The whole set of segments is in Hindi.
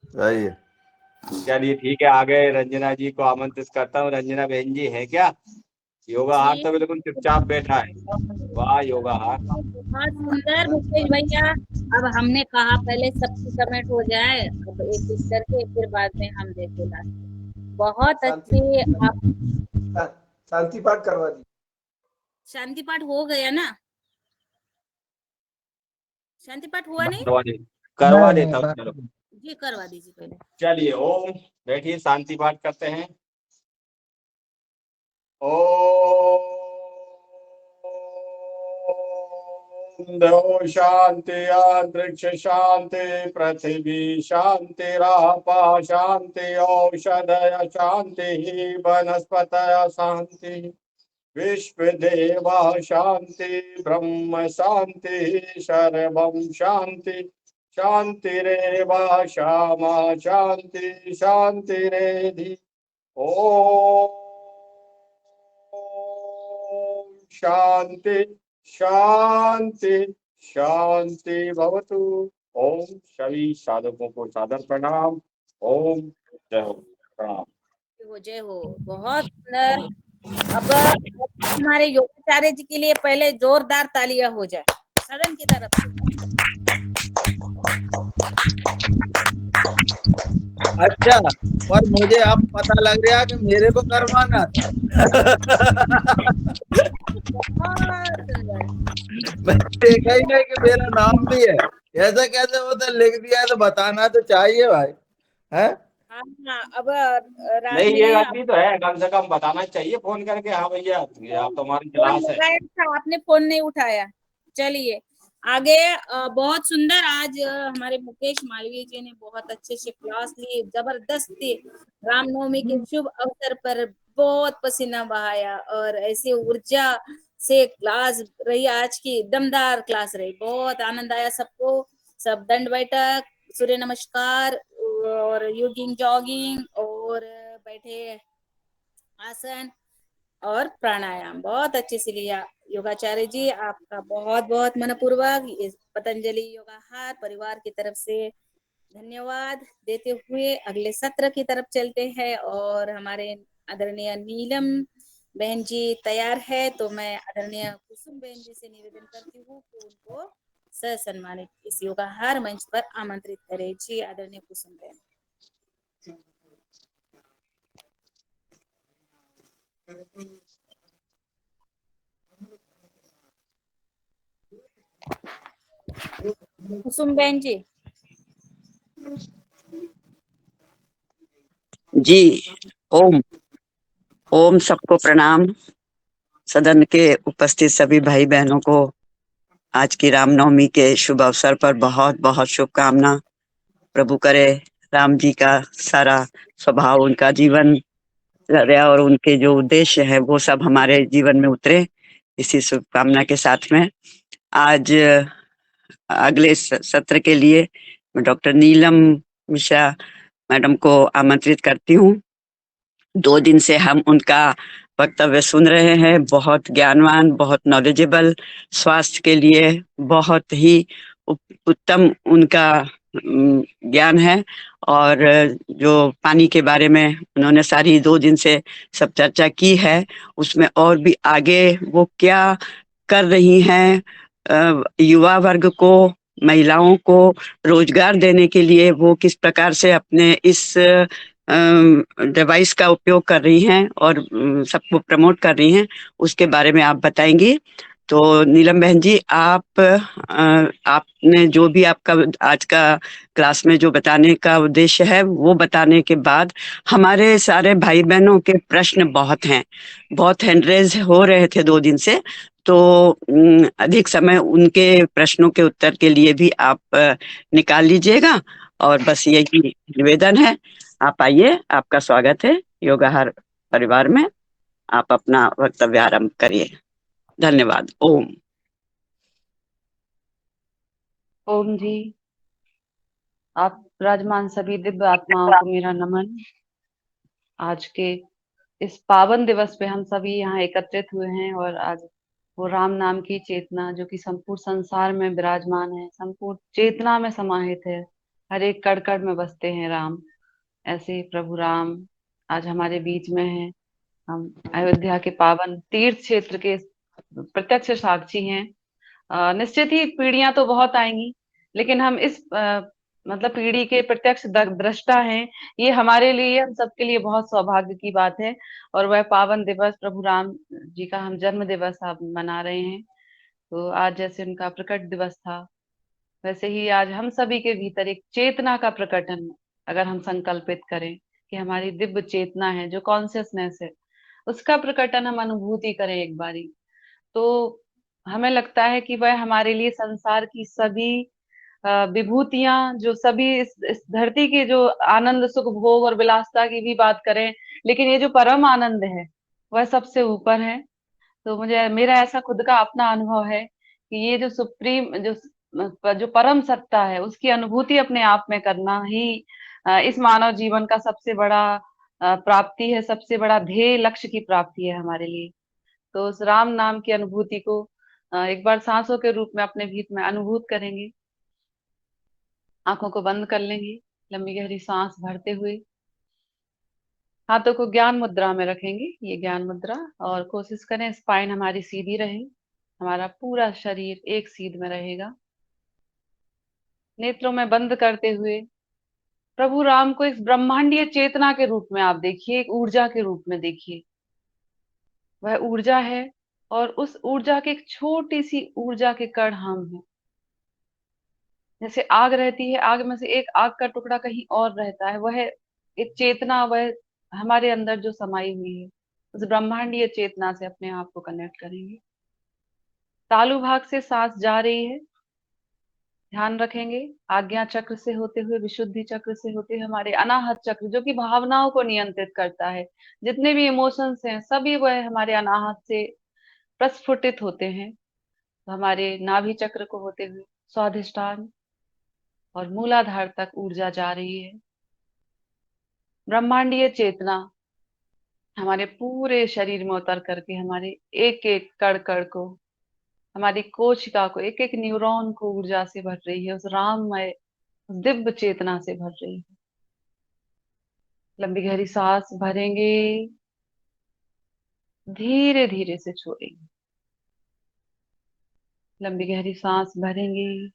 सही है। चलिए ठीक है, आगे रंजना जी को आमंत्रित करता हूँ। रंजना बहन जी है क्या? योगा हार जी। तो बिल्कुल चुपचाप बैठा है। वाह योगा हार। बहुत सुंदर मुकेश भैया। अब हमने कहा पहले सबकी कमेंट हो जाए, अब एक एक करके फिर बाद में हम देखे लास्ट में। बहुत शांति अच्छे आप। शांति पाठ करवा दी। शांति पाठ हो गया ना? शांति पाठ हुआ नहीं? करवा नहीं नहीं, देता हूँ, चलो। बाकी जी करवा दीजिए पहले। चलिए ओम। बैठिए, शांति पाठ करते हैं। ओम द्यौ शांति, अंतरिक्ष शांति, पृथ्वी शांतिरापः शांति, औषधय शांति, वनस्पतय शांति, विश्वदेवा शांति, ब्रह्म शांति, सर्वं शांति। शांतिरेव श्यामा शांति शांतिरेधि। ओम शांति शांति शांति भवतु। ओम। सभी साधकों को सादर प्रणाम। ओम। जय हो। प्रणाम। जय हो। बहुत सुंदर। अब हमारे योगाचार्य जी के लिए पहले जोरदार तालियां हो जाए सदन की तरफ से। अच्छा। और मुझे अब पता लग रहा कि मेरे को करवाना था। बहुत सुंदर। मैं देखा ही नहीं कि मेरा नाम भी है। ऐसा कैसे उधर लिख दिया है, तो बताना तो चाहिए भाई। है। हाँ हाँ, अब रात नहीं, ये में गलती तो है, कम से कम बताना चाहिए फोन करके। हाँ भैया, ये आप तो हमारी फोन क्लास है। लगाया था, आपने फोन नहीं उठाया। चलिए आगे। बहुत सुंदर आज हमारे मुकेश मालवीय जी ने बहुत अच्छे से क्लास ली, जबरदस्ती रामनवमी के शुभ अवसर पर बहुत पसीना बहाया और ऐसे ऊर्जा से क्लास रही। आज की दमदार क्लास रही, बहुत आनंद आया सबको। सब दंड बैठक, सूर्य नमस्कार और योगिंग जॉगिंग और बैठे आसन और प्राणायाम बहुत अच्छे से लिया। योगाचार्य जी आपका बहुत बहुत मनपूर्वक इस पतंजलि योगाहार परिवार की तरफ से धन्यवाद देते हुए अगले सत्र की तरफ चलते हैं। और हमारे आदरणीय नीलम बहन जी तैयार है, तो मैं आदरणीय कुसुम बहन जी से निवेदन करती हूँ कि उनको ससम्मानित इस योगाहार मंच पर आमंत्रित करें। जी आदरणीय कुसुम बहन। कुसुम बहन जी। जी। ओम। ओम। सबको प्रणाम। सदन के उपस्थित सभी भाई बहनों को आज की रामनवमी के शुभ अवसर पर बहुत बहुत शुभकामना। प्रभु करे राम जी का सारा स्वभाव, उनका जीवन चर्या और उनके जो उद्देश्य है वो सब हमारे जीवन में उतरे, इसी शुभकामना के साथ में आज अगले सत्र के लिए मैं डॉक्टर नीलम मिश्रा मैडम को आमंत्रित करती हूँ। 2 दिन से हम उनका वक्तव्य सुन रहे हैं। बहुत ज्ञानवान, बहुत नॉलेजेबल, स्वास्थ्य के लिए बहुत ही उत्तम उनका ज्ञान है। और जो पानी के बारे में उन्होंने सारी 2 दिन से सब चर्चा की है, उसमें और भी आगे वो क्या कर रही हैं, युवा वर्ग को, महिलाओं को रोजगार देने के लिए वो किस प्रकार से अपने इस डिवाइस का उपयोग कर रही हैं और सबको प्रमोट कर रही हैं, उसके बारे में आप बताएंगी। तो नीलम बहन जी, आपने जो भी आपका आज का क्लास में जो बताने का उद्देश्य है वो बताने के बाद हमारे सारे भाई बहनों के प्रश्न बहुत हैं, बहुत हैंड रेज हो रहे थे 2 दिन से। तो अधिक समय उनके प्रश्नों के उत्तर के लिए भी आप निकाल लीजिएगा। और बस यही निवेदन है, आप आइए, आपका स्वागत है योगाहार परिवार में। आप अपना वक्तव्य आरंभ करिए। धन्यवाद। ओम। ओम जी। आप विराजमान सभी दिव्य आत्माओं को मेरा नमन। आज के इस पावन दिवस पे हम सभी यहाँ एकत्रित हुए हैं और आज वो राम नाम की चेतना जो कि संपूर्ण संसार में विराजमान है, संपूर्ण चेतना में समाहित है, हर एक कड़ में बसते हैं राम। ऐसे प्रभु राम आज हमारे बीच में हैं। हम अयोध्या के पावन तीर्थ क्षेत्र के प्रत्यक्ष साक्षी हैं। निश्चित ही पीढ़ियां तो बहुत आएंगी, लेकिन हम इस मतलब पीढ़ी के प्रत्यक्ष दृष्टा हैं। ये हमारे लिए, हम सबके लिए बहुत सौभाग्य की बात है। और वह पावन दिवस प्रभु राम जी का हम जन्म दिवस आप मना रहे हैं। तो आज जैसे उनका प्रकट दिवस था, वैसे ही आज हम सभी के भीतर एक चेतना का प्रकटन, अगर हम संकल्पित करें कि हमारी दिव्य चेतना है, जो कॉन्शियसनेस है, उसका प्रकटन हम अनुभूति करें एक बारी, तो हमें लगता है कि वह हमारे लिए संसार की सभी विभूतियां, जो सभी इस धरती के जो आनंद सुख भोग और विलासता की भी बात करें, लेकिन ये जो परम आनंद है वह सबसे ऊपर है। तो मुझे, मेरा ऐसा खुद का अपना अनुभव है कि ये जो सुप्रीम, जो परम सत्ता है, उसकी अनुभूति अपने आप में करना ही इस मानव जीवन का सबसे बड़ा प्राप्ति है, सबसे बड़ा ध्येय लक्ष्य की प्राप्ति है हमारे लिए। तो उस राम नाम की अनुभूति को एक बार सांसों के रूप में अपने भीतर में अनुभूत करेंगे। आंखों को बंद कर लेंगे, लंबी गहरी सांस भरते हुए हाथों को ज्ञान मुद्रा में रखेंगे, ये ज्ञान मुद्रा। और कोशिश करें स्पाइन हमारी सीधी रहे, हमारा पूरा शरीर एक सीध में रहेगा। नेत्रों में बंद करते हुए प्रभु राम को इस ब्रह्मांडीय चेतना के रूप में आप देखिए, एक ऊर्जा के रूप में देखिए। वह ऊर्जा है और उस ऊर्जा की एक छोटी सी ऊर्जा के कण हम हैं। जैसे आग रहती है, आग में से एक आग का टुकड़ा कहीं और रहता है, वह एक चेतना, वह हमारे अंदर जो समाई हुई है, उस ब्रह्मांडीय चेतना से अपने आप को कनेक्ट करेंगे। तालु भाग से सांस जा रही है, ध्यान रखेंगे। आज्ञा चक्र से होते हुए, विशुद्धि चक्र से होते हुए हमारे अनाहत चक्र, जो कि भावनाओं को नियंत्रित करता है, जितने भी इमोशंस हैं सभी वह हमारे अनाहत से प्रस्फुटित होते हैं। तो हमारे नाभि चक्र को होते हुए स्वाधिष्ठान और मूलाधार तक ऊर्जा जा रही है। ब्रह्मांडीय चेतना हमारे पूरे शरीर में उतर करके हमारे एक एक कण कण को, हमारी कोशिका को, एक एक न्यूरॉन को ऊर्जा से भर रही है, उस राममय, उस दिव्य चेतना से भर रही है। लंबी गहरी सांस भरेंगे, धीरे धीरे से छोड़ेंगे। लंबी गहरी सांस भरेंगे,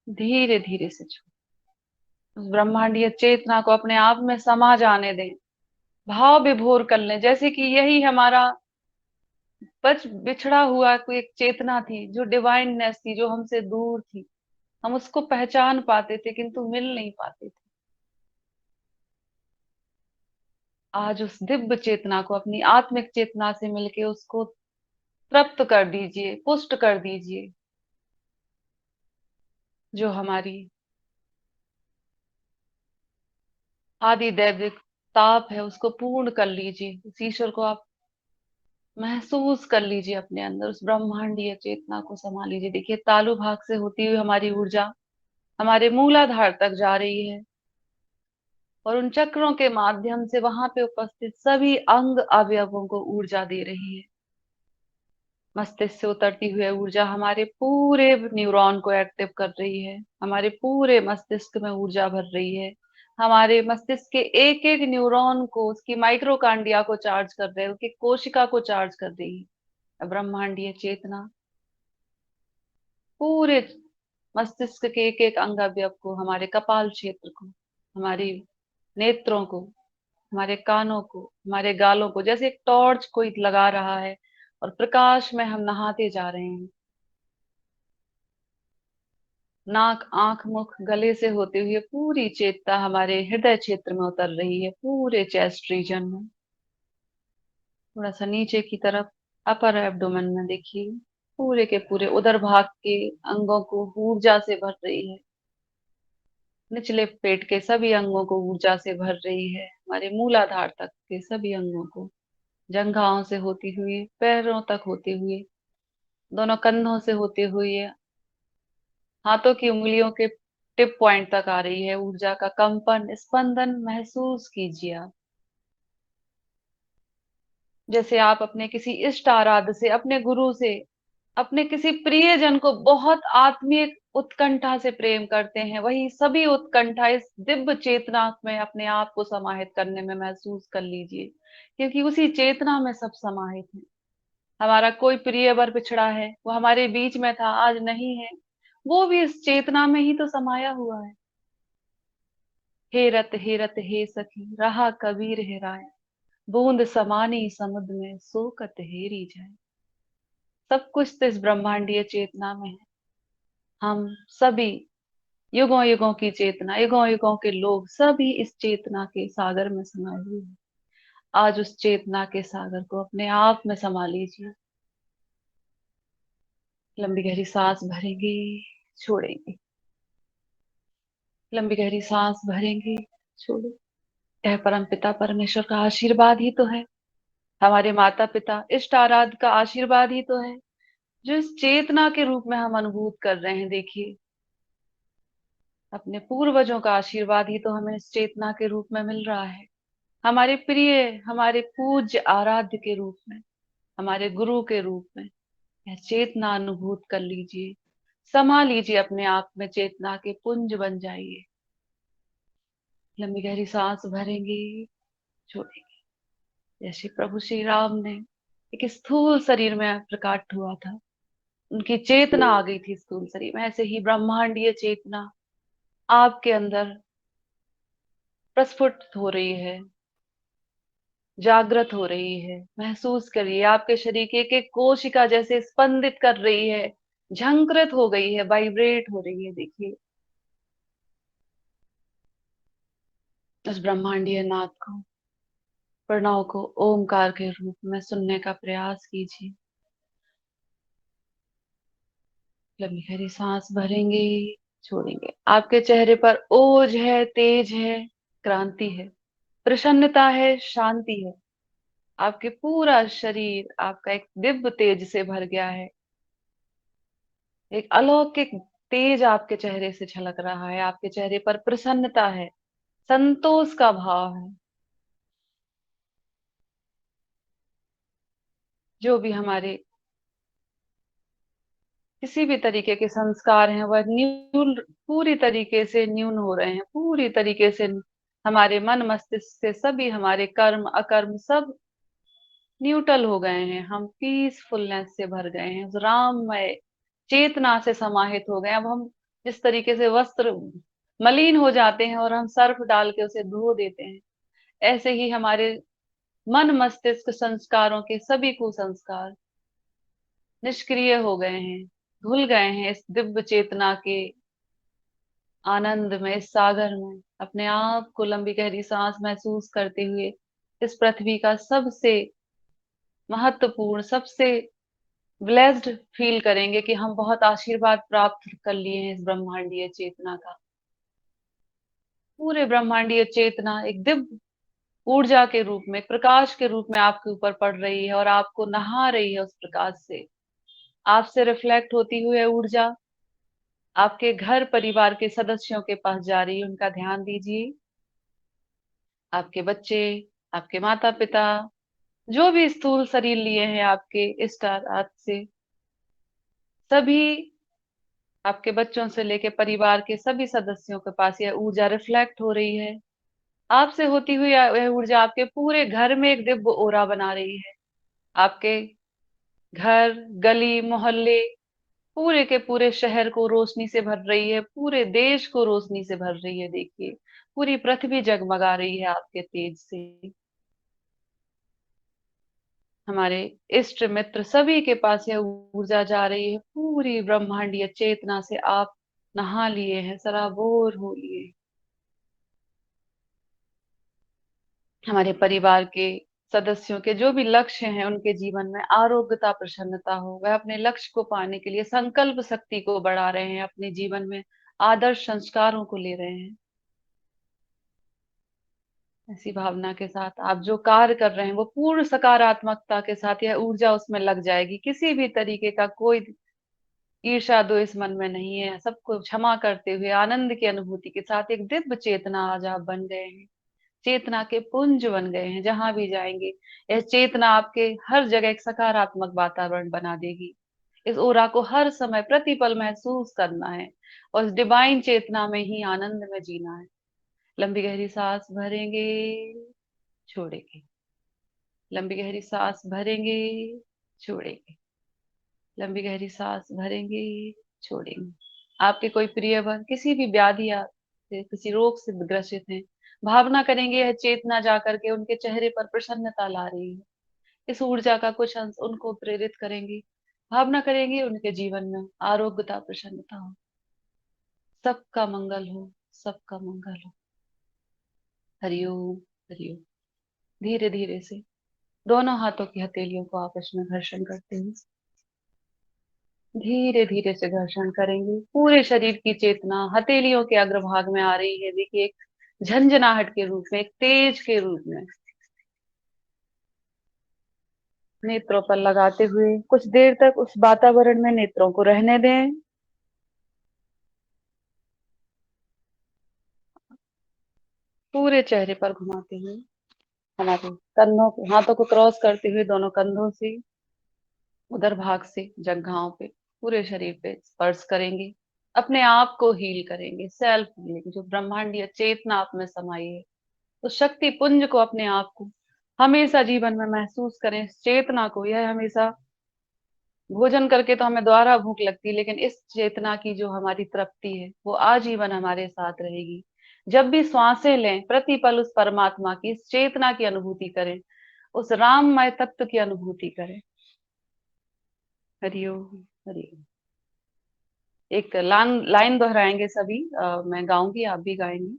धीरे धीरे से छोड़ेंगे। उस ब्रह्मांडीय चेतना को अपने आप में समा जाने दें, भाव विभोर कर लें, जैसे कि यही हमारा बिछड़ा हुआ कोई एक चेतना थी, जो डिवाइननेस थी, जो हमसे दूर थी। हम उसको पहचान पाते थे किंतु मिल नहीं पाते थे। आज उस दिव्य चेतना को अपनी आत्मिक चेतना से मिलके उसको तृप्त कर दीजिए, पुष्ट कर दीजिए। जो हमारी आदि दैविक ताप है उसको पूर्ण कर लीजिए। उस ईश्वर को आप महसूस कर लीजिए अपने अंदर, उस ब्रह्मांडीय चेतना को समा लीजिए। देखिए तालु भाग से होती हुई हमारी ऊर्जा हमारे मूलाधार तक जा रही है और उन चक्रों के माध्यम से वहां पे उपस्थित सभी अंग अवयवों को ऊर्जा दे रही है। मस्तिष्क से उतरती हुई ऊर्जा हमारे पूरे न्यूरॉन को एक्टिव कर रही है, हमारे पूरे मस्तिष्क में ऊर्जा भर रही है, हमारे मस्तिष्क के एक एक न्यूरॉन को, उसकी माइक्रोकांडिया को चार्ज कर रहे है, उसकी कोशिका को चार्ज कर रही है। ब्रह्मांडीय चेतना पूरे मस्तिष्क के एक एक अंग अवयव को, हमारे कपाल क्षेत्र को, हमारी नेत्रों को, हमारे कानों को, हमारे गालों को, जैसे एक टॉर्च कोई लगा रहा है और प्रकाश में हम नहाते जा रहे हैं। नाक, आंख, मुख, गले से होते हुए पूरी चेतना हमारे हृदय क्षेत्र में उतर रही है, पूरे चेस्ट रीजन में। थोड़ा सा नीचे की तरफ अपर एब्डोमेन में देखिए, पूरे के पूरे उदर भाग के अंगों को ऊर्जा से भर रही है। निचले पेट के सभी अंगों को ऊर्जा से भर रही है, हमारे मूलाधार तक के सभी अंगों को, जंघाओं से होती हुई पैरों तक होते हुए, दोनों कंधों से होते हुए हाथों की उंगलियों के टिप पॉइंट तक आ रही है। ऊर्जा का कंपन, स्पंदन महसूस कीजिए आप, जैसे आप अपने किसी इष्ट आराध्य से, अपने गुरु से, अपने किसी प्रियजन को बहुत आत्मीय उत्कंठा से प्रेम करते हैं, वही सभी उत्कंठा इस दिव्य चेतना में अपने आप को समाहित करने में महसूस कर लीजिए, क्योंकि उसी चेतना में सब समाहित है। हमारा कोई प्रिय वर पिछड़ा है, वो हमारे बीच में था, आज नहीं है, वो भी इस चेतना में ही तो समाया हुआ है। हे रत हे सखी, रहा कबीर हेराए, बूंद समानी समुद्र में सोकत हेरी जाए। सब कुछ तो इस ब्रह्मांडीय चेतना में है। हम सभी युगों युगों की चेतना, युगों युगों के लोग सभी इस चेतना के सागर में समाये हुए हैं। आज उस चेतना के सागर को अपने आप में समा लीजिए। लंबी गहरी सांस भरेंगे, छोड़ेंगे, लंबी गहरी सांस भरेंगे, छोड़ो। यह परम पिता परमेश्वर का आशीर्वाद ही तो है, हमारे माता पिता इष्ट आराध्य का आशीर्वाद ही तो है, जो इस चेतना के रूप में हम अनुभूत कर रहे हैं। देखिए, अपने पूर्वजों का आशीर्वाद ही तो हमें इस चेतना के रूप में मिल रहा है, हमारे प्रिय, हमारे पूज्य आराध्य के रूप में, हमारे गुरु के रूप में। यह चेतना अनुभूत कर लीजिए, समा लीजिए अपने आप में, चेतना के पुंज बन जाइए। लंबी गहरी सांस भरेंगे, छोड़ेंगे। जैसे प्रभु श्री राम ने एक स्थूल शरीर में प्रकट हुआ था, उनकी चेतना आ गई थी स्थूल शरीर में, ऐसे ही ब्रह्मांडीय चेतना आपके अंदर प्रस्फुटित हो रही है, जागृत हो रही है। महसूस करिए, आपके शरीर की एक एक कोशिका जैसे स्पंदित कर रही है, झंकृत हो गई है, वाइब्रेट हो रही है। देखिए, उस ब्रह्मांडीय नाद को, प्रणव को ओमकार के रूप में सुनने का प्रयास कीजिए। लंबी गहरी सांस भरेंगे, छोड़ेंगे। आपके चेहरे पर ओज है, तेज है, क्रांति है, प्रसन्नता है, शांति है। आपके पूरा शरीर आपका एक दिव्य तेज से भर गया है, एक अलौकिक तेज आपके चेहरे से झलक रहा है। आपके चेहरे पर प्रसन्नता है, संतोष का भाव है। जो भी हमारे किसी भी तरीके के संस्कार हैं, वह न्यून, पूरी तरीके से न्यून हो रहे हैं, पूरी तरीके से हमारे मन मस्तिष्क से सभी हमारे कर्म अकर्म सब न्यूट्रल हो गए हैं। हम पीसफुलनेस से भर गए हैं, उस राममय चेतना से समाहित हो गए हैं। अब हम जिस तरीके से वस्त्र मलिन हो जाते हैं और हम सर्फ डाल के उसे धो देते हैं, ऐसे ही हमारे मन मस्तिष्क संस्कारों के सभी कुसंस्कार निष्क्रिय हो गए हैं, धुल गए हैं इस दिव्य चेतना के आनंद में, इस सागर में। अपने आप को लंबी गहरी सांस महसूस करते हुए इस पृथ्वी का सबसे महत्वपूर्ण, सबसे ब्लेस्ड फील करेंगे कि हम बहुत आशीर्वाद प्राप्त कर लिए हैं इस ब्रह्मांडीय चेतना का। पूरे ब्रह्मांडीय चेतना एक दिव्य ऊर्जा के रूप में, एक प्रकाश के रूप में आपके ऊपर पड़ रही है और आपको नहा रही है उस प्रकाश से। आपसे रिफ्लेक्ट होती हुई ऊर्जा आपके घर परिवार के सदस्यों के पास जा रही है। उनका ध्यान दीजिए, आपके बच्चे, आपके माता पिता, जो भी स्थूल शरीर लिए हैं आपके इष्ट आराध्य से, सभी आपके बच्चों से लेके परिवार के सभी सदस्यों के पास यह ऊर्जा रिफ्लेक्ट हो रही है। आपसे होती हुई यह ऊर्जा आपके पूरे घर में एक दिव्य ओरा बना रही है। आपके घर, गली, मोहल्ले, पूरे के पूरे शहर को रोशनी से भर रही है, पूरे देश को रोशनी से भर रही है। देखिए, पूरी पृथ्वी जगमगा रही है आपके तेज से। हमारे इष्ट मित्र सभी के पास यह ऊर्जा जा रही है। पूरी ब्रह्मांडीय चेतना से आप नहा लिए हैं, सराबोर हो लिए। हमारे परिवार के सदस्यों के जो भी लक्ष्य हैं, उनके जीवन में आरोग्यता, प्रसन्नता हो, वह अपने लक्ष्य को पाने के लिए संकल्प शक्ति को बढ़ा रहे हैं, अपने जीवन में आदर्श संस्कारों को ले रहे हैं। ऐसी भावना के साथ आप जो कार्य कर रहे हैं वो पूर्ण सकारात्मकता के साथ यह ऊर्जा उसमें लग जाएगी। किसी भी तरीके का कोई ईर्ष्या द्वेष मन में नहीं है। सबको क्षमा करते हुए आनंद की अनुभूति के साथ एक दिव्य चेतना आज आप बन गए हैं, चेतना के पुंज बन गए हैं। जहां भी जाएंगे यह चेतना आपके हर जगह एक सकारात्मक वातावरण बना देगी। इस ओरा को हर समय प्रतिपल महसूस करना है और इस डिवाइन चेतना में ही आनंद में जीना है। लंबी गहरी सांस भरेंगे, छोड़ेंगे, लंबी गहरी सांस भरेंगे, छोड़ेंगे, लंबी गहरी सांस भरेंगे, छोड़ेंगे। आपके कोई प्रियवर किसी भी व्याधि या किसी रोग से ग्रसित हैं, भावना करेंगे यह चेतना जाकर के उनके चेहरे पर प्रसन्नता ला रही है। इस ऊर्जा का कुछ अंश उनको प्रेरित करेंगे, भावना करेंगे उनके जीवन में आरोग्यता, प्रसन्नता हो। सबका मंगल हो, सबका मंगल हो। हरिओम, हरिओम। धीरे धीरे से दोनों हाथों की हथेलियों को आपस में घर्षण करते हुए धीरे धीरे से घर्षण करेंगे। पूरे शरीर की चेतना हथेलियों के अग्रभाग में आ रही है। देखिए, एक झंझनाहट के रूप में, एक तेज के रूप में। नेत्रों पर लगाते हुए कुछ देर तक उस वातावरण में नेत्रों को रहने दें। पूरे चेहरे पर घुमाते हुए हमारे कंधों को, हाथों को क्रॉस करते हुए दोनों कंधों से उधर भाग से जगहों पे, पूरे शरीर पे स्पर्श करेंगे। अपने आप को हील करेंगे। सेल्फ हीलिंग, जो ब्रह्मांडीय चेतना आप में समाई है, उस शक्ति पुंज को, अपने आप को हमेशा जीवन में महसूस करें। इस चेतना को, यह हमेशा, भोजन करके तो हमें दोबारा भूख लगती है, लेकिन इस चेतना की जो हमारी तृप्ति है वो आजीवन हमारे साथ रहेगी। जब भी श्वासें लें, प्रतिपल उस परमात्मा की, इस चेतना की अनुभूति करें, उस राममय तत्व की अनुभूति करें। हरिओम, हरिओम। एक लाइन दोहराएंगे सभी। मैं गाऊंगी, आप भी गाएंगे।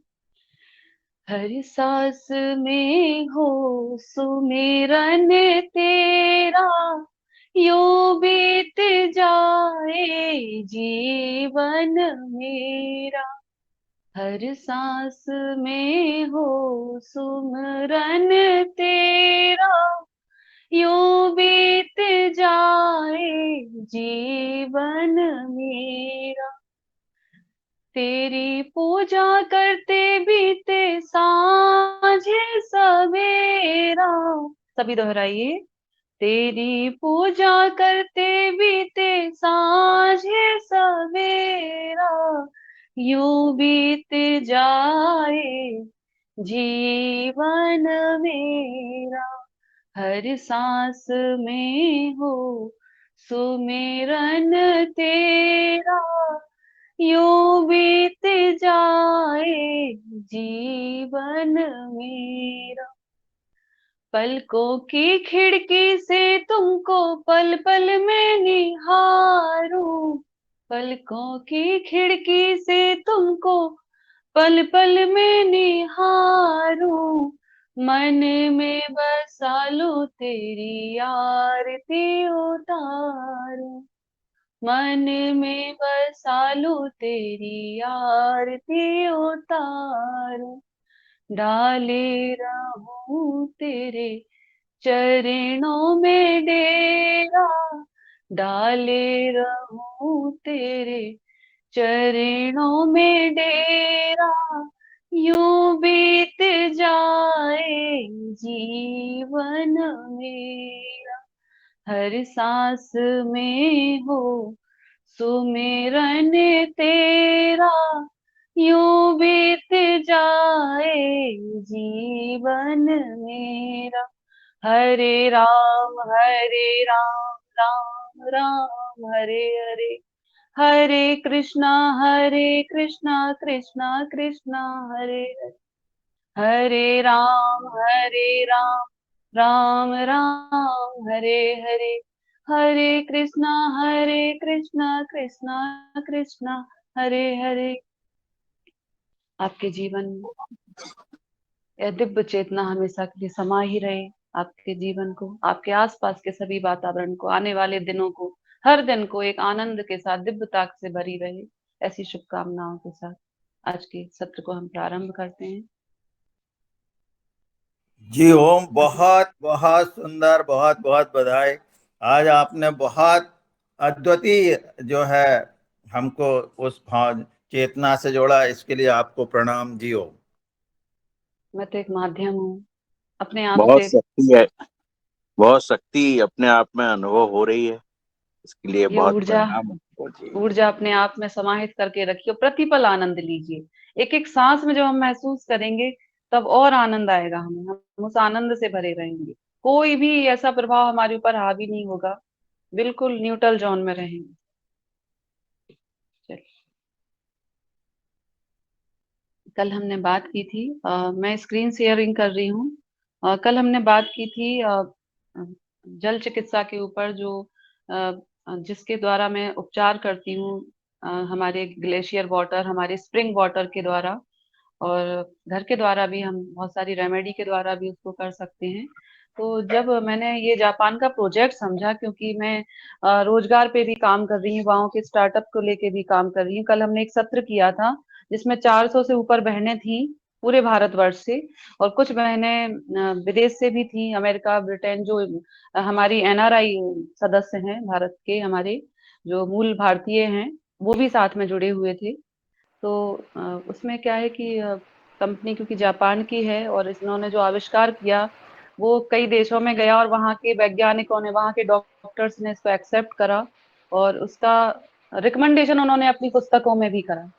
हर सांस में हो सुमिरन तेरा, यूं बीत जाए जीवन मेरा। हर सांस में हो सुमिरन तेरा, यूं बीत जाए जीवन मेरा। तेरी पूजा करते बीते सांझ सवेरा। सभी दोहराइए। तेरी पूजा करते बीते सांझ सवेरा, यूं बीत जाए जीवन मेरा। हर सांस में हो सुमिरन तेरा, यूं बीत जाए जीवन मेरा। पलकों की खिड़की से तुमको पल पल में निहारूं, पलकों की खिड़की से तुमको पल पल में निहारूं। मन में बसा लूं, तेरी आरती उतारूं। मन में बसा लूं, तेरी आरती उतारूं। डाले रहूं तेरे चरणों में डेरा, डाले रहूं तेरे चरणों में डेरा। यूं बीत जाए जीवन मेरा। हर सांस में हो सुमिरन तेरा, यूं बीत जाए जीवन मेरा। हरे राम राम राम हरे हरे, हरे कृष्णा कृष्णा कृष्णा हरे हरे। हरे राम राम राम हरे हरे, हरे कृष्णा कृष्णा कृष्णा हरे हरे। आपके जीवन में यह दिव्य चेतना हमेशा के लिए समा ही रहे। आपके जीवन को, आपके आसपास के सभी वातावरण को, आने वाले दिनों को, हर दिन को एक आनंद के साथ, दिव्यता से भरी रहे। ऐसी शुभकामनाओं के साथ आज के सत्र को हम प्रारंभ करते हैं। जी ओम, बहुत बहुत सुंदर, बहुत बहुत बधाई। आज आपने बहुत अद्वितीय जो है हमको उस भाव चेतना से जोड़ा, इसके लिए आपको प्रणाम। जी ओम। मैं तो एक माध्यम हूँ, अपने आप बहुत से शक्ति है, बहुत शक्ति अपने आप में अनुभव हो रही है। इसके लिए ये बहुत ऊर्जा प्रणाम आपको जी। ऊर्जा अपने आप में समाहित करके रखिए, प्रतिपल आनंद लीजिए। एक एक सांस में जब हम महसूस करेंगे तब और आनंद आएगा हमें, हम उस आनंद से भरे रहेंगे। कोई भी ऐसा प्रभाव हमारे ऊपर हावी नहीं होगा, बिल्कुल न्यूट्रल जोन में रहेंगे। चलिए, कल हमने बात की थी, मैं स्क्रीन शेयरिंग कर रही हूँ। कल हमने बात की थी जल चिकित्सा के ऊपर, जो जिसके द्वारा मैं उपचार करती हूँ, हमारे ग्लेशियर वाटर, हमारे स्प्रिंग वाटर के द्वारा, और घर के द्वारा भी हम बहुत सारी रेमेडी के द्वारा भी उसको कर सकते हैं। तो जब मैंने ये जापान का प्रोजेक्ट समझा, क्योंकि मैं रोजगार पे भी काम कर रही हूँ, गाँव के स्टार्टअप को लेके भी काम कर रही हूँ। कल हमने एक सत्र किया था जिसमें 400 से ऊपर बहनें थी पूरे भारतवर्ष से, और कुछ बहनें विदेश से भी थी, अमेरिका, ब्रिटेन, जो हमारी एनआरआई सदस्य हैं भारत के, हमारे जो मूल भारतीय हैं, वो भी साथ में जुड़े हुए थे। तो उसमें क्या है कि कंपनी क्योंकि जापान की है और इन्होंने जो आविष्कार किया वो कई देशों में गया, और वहाँ के वैज्ञानिकों ने, वहाँ के डॉक्टर्स ने इसको एक्सेप्ट करा, और उसका रिकमेंडेशन उन्होंने अपनी पुस्तकों में भी करा।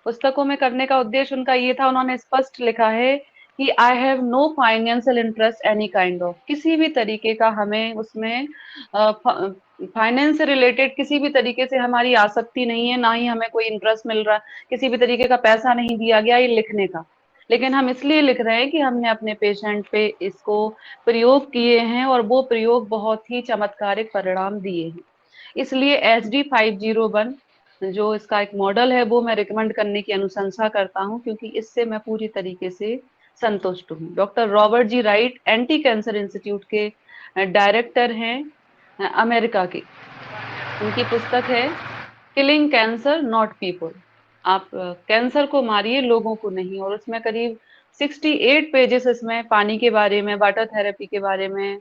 पुस्तकों में करने का उद्देश्य उनका ये था, उन्होंने स्पष्ट लिखा है कि I have no financial interest any kind of, किसी भी तरीके का हमें उसमें फाइनेंस से रिलेटेड किसी भी तरीके से हमारी आसक्ति नहीं है, ना ही हमें कोई इंटरेस्ट मिल रहा, किसी भी तरीके का पैसा नहीं दिया गया ये लिखने का। लेकिन हम इसलिए लिख रहे हैं कि हमने अपने पेशेंट पे इसको प्रयोग किए हैं और वो प्रयोग बहुत ही चमत्कारिक परिणाम दिए हैं। इसलिए SD501 जो इसका एक मॉडल है वो मैं रिकमेंड करने की अनुशंसा करता हूँ, क्योंकि इससे मैं पूरी तरीके से संतुष्ट हूँ। डॉक्टर रॉबर्ट जी राइट एंटी कैंसर इंस्टीट्यूट के डायरेक्टर हैं अमेरिका के। उनकी पुस्तक है किलिंग कैंसर नॉट पीपल, आप कैंसर को मारिए, लोगों को नहीं। और उसमें करीब 68 पेजेस इसमें पानी के बारे में, वाटर थेरेपी के बारे में,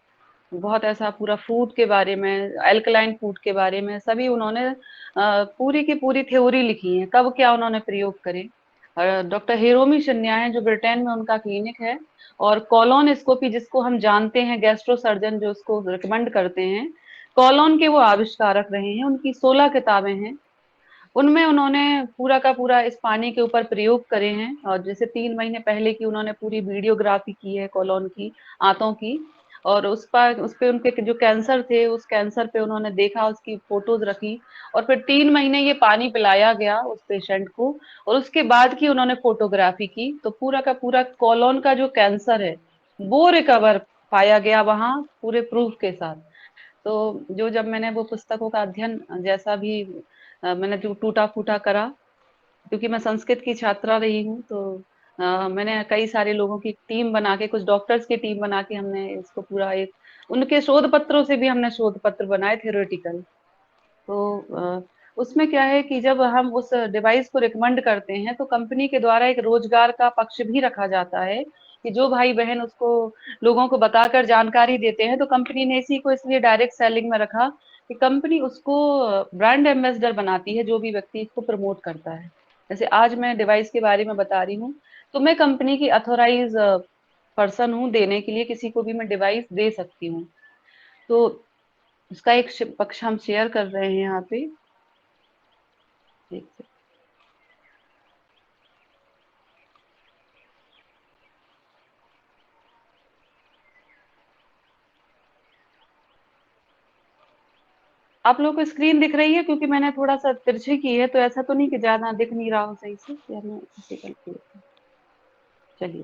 बहुत ऐसा पूरा फूड के बारे में, अल्कलाइन फूड के बारे में, सभी उन्होंने पूरी की पूरी थ्योरी लिखी है, कब क्या उन्होंने प्रयोग करे। डॉक्टर हिरोमी शिन्या है जो ब्रिटेन में उनका क्लिनिक है, और कॉलोनस्कोपी जिसको हम जानते हैं, गैस्ट्रो सर्जन जो उसको रिकमेंड करते हैं, कॉलोन के वो आविष्कारक रहे हैं। उनकी 16 किताबें हैं, उनमें उन्होंने पूरा का पूरा इस पानी के ऊपर प्रयोग करे हैं। और जैसे 3 महीने पहले की उन्होंने पूरी वीडियोग्राफी की है कॉलोन की, आंतों की, और उस पे उनके जो कैंसर थे उस कैंसर पे उन्होंने देखा, उसकी फोटोज रखी, और फिर 3 महीने ये पानी पिलाया गया उस पेशेंट को, और उसके बाद की उन्होंने फोटोग्राफी की, तो पूरा का पूरा कॉलोन का जो कैंसर है वो रिकवर पाया गया वहां पूरे प्रूफ के साथ। तो जो जब मैंने वो पुस्तकों का अध्ययन जैसा भी मैंने जो टूटा फूटा करा, क्योंकि मैं संस्कृत की छात्रा रही हूँ, तो मैंने कई सारे लोगों की टीम बना के, कुछ डॉक्टर्स की टीम बना के हमने इसको पूरा एक, उनके शोध पत्रों से भी हमने शोध पत्र बनाए थ्योरेटिकल। तो उसमें क्या है कि जब हम उस डिवाइस को रिकमेंड करते हैं तो कंपनी के द्वारा एक रोजगार का पक्ष भी रखा जाता है, कि जो भाई बहन उसको लोगों को बताकर जानकारी देते हैं, तो कंपनी ने इसी को इसलिए डायरेक्ट सेलिंग में रखा कि कंपनी उसको ब्रांड एम्बेसडर बनाती है, जो भी व्यक्ति इसको प्रमोट करता है। जैसे आज मैं डिवाइस के बारे में बता रही हूँ, तो मैं कंपनी की अथोराइज पर्सन हूँ, देने के लिए किसी को भी मैं डिवाइस दे सकती हूँ। तो उसका एक पक्ष हम शेयर कर रहे हैं यहाँ पे, एक आप लोगों को स्क्रीन दिख रही है? क्योंकि मैंने थोड़ा सा तिरछी की है, तो ऐसा तो नहीं कि ज्यादा दिख नहीं रहा हो सही से, या मैं इसे करके देखूं? चलिए,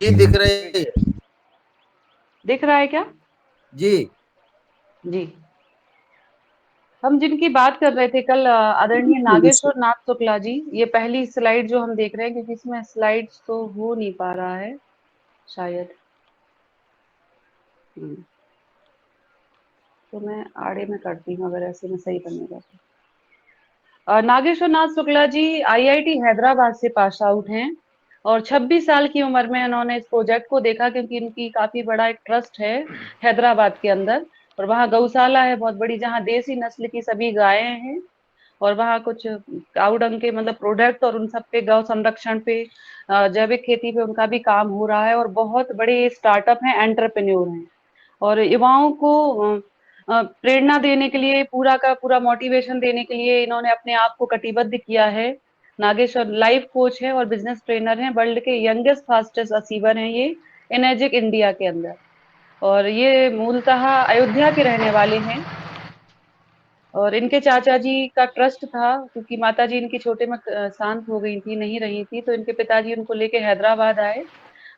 जी दिख रही है दिख रहा है क्या? जी। जी, हम जिनकी बात कर रहे थे कल, आदरणीय नागेश्वर नाथ शुक्ला जी, ये पहली स्लाइड जो हम देख रहे हैं, क्योंकि इसमें स्लाइड्स तो हो नहीं पा रहा है शायद। तो मैं आड़े में करती हूँ, अगर ऐसे में सही बनेगा तो। नागेश्वर नाथ शुक्ला जी IIT हैदराबाद से पास आउट हैं, और 26 साल की उम्र में उन्होंने इस प्रोजेक्ट को देखा, क्योंकि इनकी काफी बड़ा एक ट्रस्ट है हैदराबाद के अंदर, और वहाँ गौशाला है बहुत बड़ी, जहाँ देसी नस्ल की सभी गायें हैं, और वहाँ कुछ काऊ डंग के मतलब प्रोडक्ट, और उन सब पे गौ संरक्षण पे, जैविक खेती पे उनका भी काम हो रहा है, और बहुत बड़े स्टार्टअप हैं, एंटरप्रेन्योर हैं, और युवाओं को प्रेरणा देने के लिए, पूरा का पूरा मोटिवेशन देने के लिए इन्होंने अपने आप को कटिबद्ध किया है। नागेश्वर लाइफ कोच है और बिजनेस ट्रेनर हैं, वर्ल्ड के यंगेस्ट फास्टेस्ट अचीवर हैं ये एनर्जिक इंडिया के अंदर, और ये मूलतः अयोध्या के रहने वाले हैं। और इनके चाचा जी का ट्रस्ट था, क्योंकि माता जी इनकी छोटे में शांत हो गई थी, नहीं रही थी, तो इनके पिताजी उनको लेके हैदराबाद आए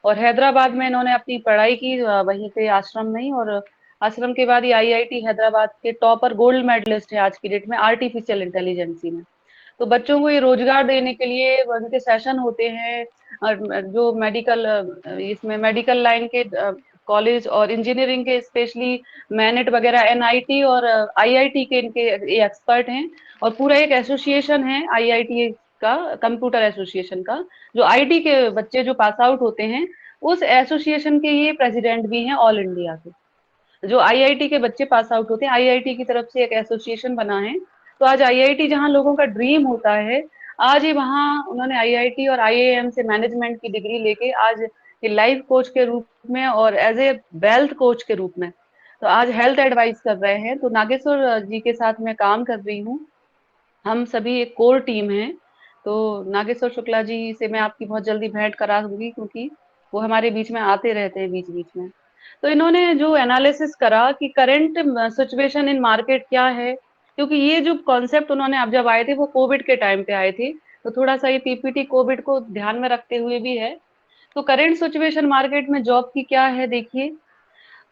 और हैदराबाद में इन्होंने अपनी पढ़ाई की, वहीं पे आश्रम में ही। और आश्रम के बाद ये आईआईटी हैदराबाद के टॉपर गोल्ड मेडलिस्ट है आज की डेट में आर्टिफिशियल इंटेलिजेंसी में। तो बच्चों को ये रोजगार देने के लिए उनके सेशन होते हैं, जो मेडिकल, इसमें मेडिकल लाइन के कॉलेज और इंजीनियरिंग के स्पेशली मैनेट वगैरह एनआईटी और आईआईटी के इनके ये एक्सपर्ट हैं। और पूरा एक एसोसिएशन है आईआईटी का, कंप्यूटर एसोसिएशन का, जो आईटी के बच्चे जो पास आउट होते हैं उस एसोसिएशन के ये प्रेसिडेंट भी हैं ऑल इंडिया के। जो आईआईटी के बच्चे पास आउट होते हैं, आईआईटी की तरफ से एक एसोसिएशन बना है। तो आज आईआईटी जहां लोगों का ड्रीम होता है, आज ये वहां उन्होंने आईआईटी और आईआईएम से मैनेजमेंट की डिग्री लेके आज ये लाइफ कोच के रूप में और एज ए वेल्थ कोच के रूप में तो आज हेल्थ एडवाइस कर रहे हैं। तो नागेश्वर जी के साथ मैं काम कर रही हूँ, हम सभी एक कोर टीम है। तो नागेश्वर शुक्ला जी से मैं आपकी बहुत जल्दी भेंट करा दूंगी, क्योंकि वो हमारे बीच में आते रहते हैं बीच बीच में। तो इन्होंने जो एनालिसिस करा कि करंट सिचुएशन इन मार्केट क्या है, क्योंकि ये जो कॉन्सेप्ट उन्होंने अब जब आए थे वो कोविड के टाइम पे आए थे, तो थोड़ा सा ये पीपीटी कोविड को ध्यान में रखते हुए भी है। तो करंट सिचुएशन मार्केट में जॉब की क्या है, देखिए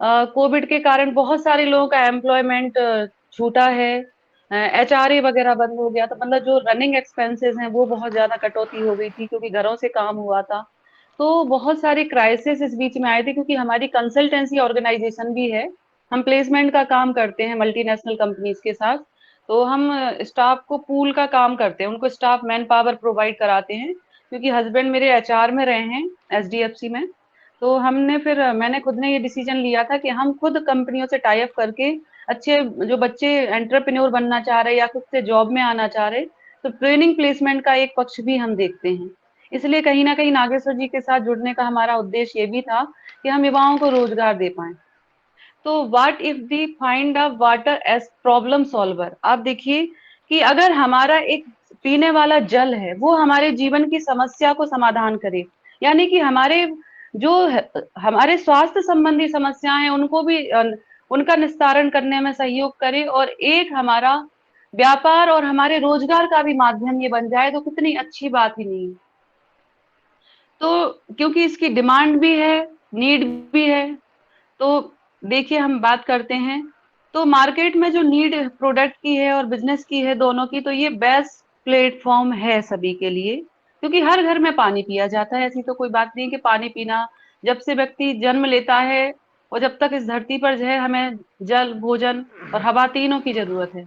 कोविड के कारण बहुत सारे लोगों का एम्प्लॉयमेंट छूटा है, एचआरए वगैरह बंद हो गया, तो मतलब जो रनिंग एक्सपेंसेस हैं वो बहुत ज्यादा कटौती हो गई थी, क्योंकि घरों से काम हुआ था। तो बहुत सारे क्राइसिस इस बीच में आए थे, क्योंकि हमारी कंसल्टेंसी ऑर्गेनाइजेशन भी है, हम प्लेसमेंट का काम करते हैं मल्टीनेशनल कंपनीज के साथ। तो हम स्टाफ को पूल का काम करते हैं, उनको स्टाफ मैन पावर प्रोवाइड कराते हैं, क्योंकि हस्बैंड मेरे एचआर में रहे हैं एचडीएफसी में। तो हमने फिर मैंने खुद ने ये डिसीजन लिया था कि हम खुद कंपनियों से टाई अप करके अच्छे जो बच्चे एंटरप्रेन्योर बनना चाह रहे या खुद से जॉब में आना चाह रहे, तो ट्रेनिंग प्लेसमेंट का एक पक्ष भी हम देखते हैं। इसलिए कहीं ना कहीं नागेश्वर जी के साथ जुड़ने का हमारा उद्देश्य ये भी था कि हम युवाओं को रोजगार दे पाए। तो what if they find a water as problem solver, आप देखिए कि अगर हमारा एक पीने वाला जल है वो हमारे जीवन की समस्या को समाधान करे, यानी कि हमारे जो हमारे स्वास्थ्य संबंधी समस्याएं हैं उनको भी उनका निस्तारण करने में सहयोग करे, और एक हमारा व्यापार और हमारे रोजगार का भी माध्यम ये बन जाए, तो कितनी अच्छी बात ही नहीं है। तो क्योंकि इसकी डिमांड भी है, नीड भी है। तो देखिए हम बात करते हैं, तो मार्केट में जो नीड प्रोडक्ट की है और बिजनेस की है दोनों की, तो ये बेस्ट प्लेटफॉर्म है सभी के लिए, क्योंकि हर घर में पानी पिया जाता है। ऐसी तो कोई बात नहीं कि पानी पीना, जब से व्यक्ति जन्म लेता है और जब तक इस धरती पर जो है, हमें जल, भोजन और हवा तीनों की जरूरत है।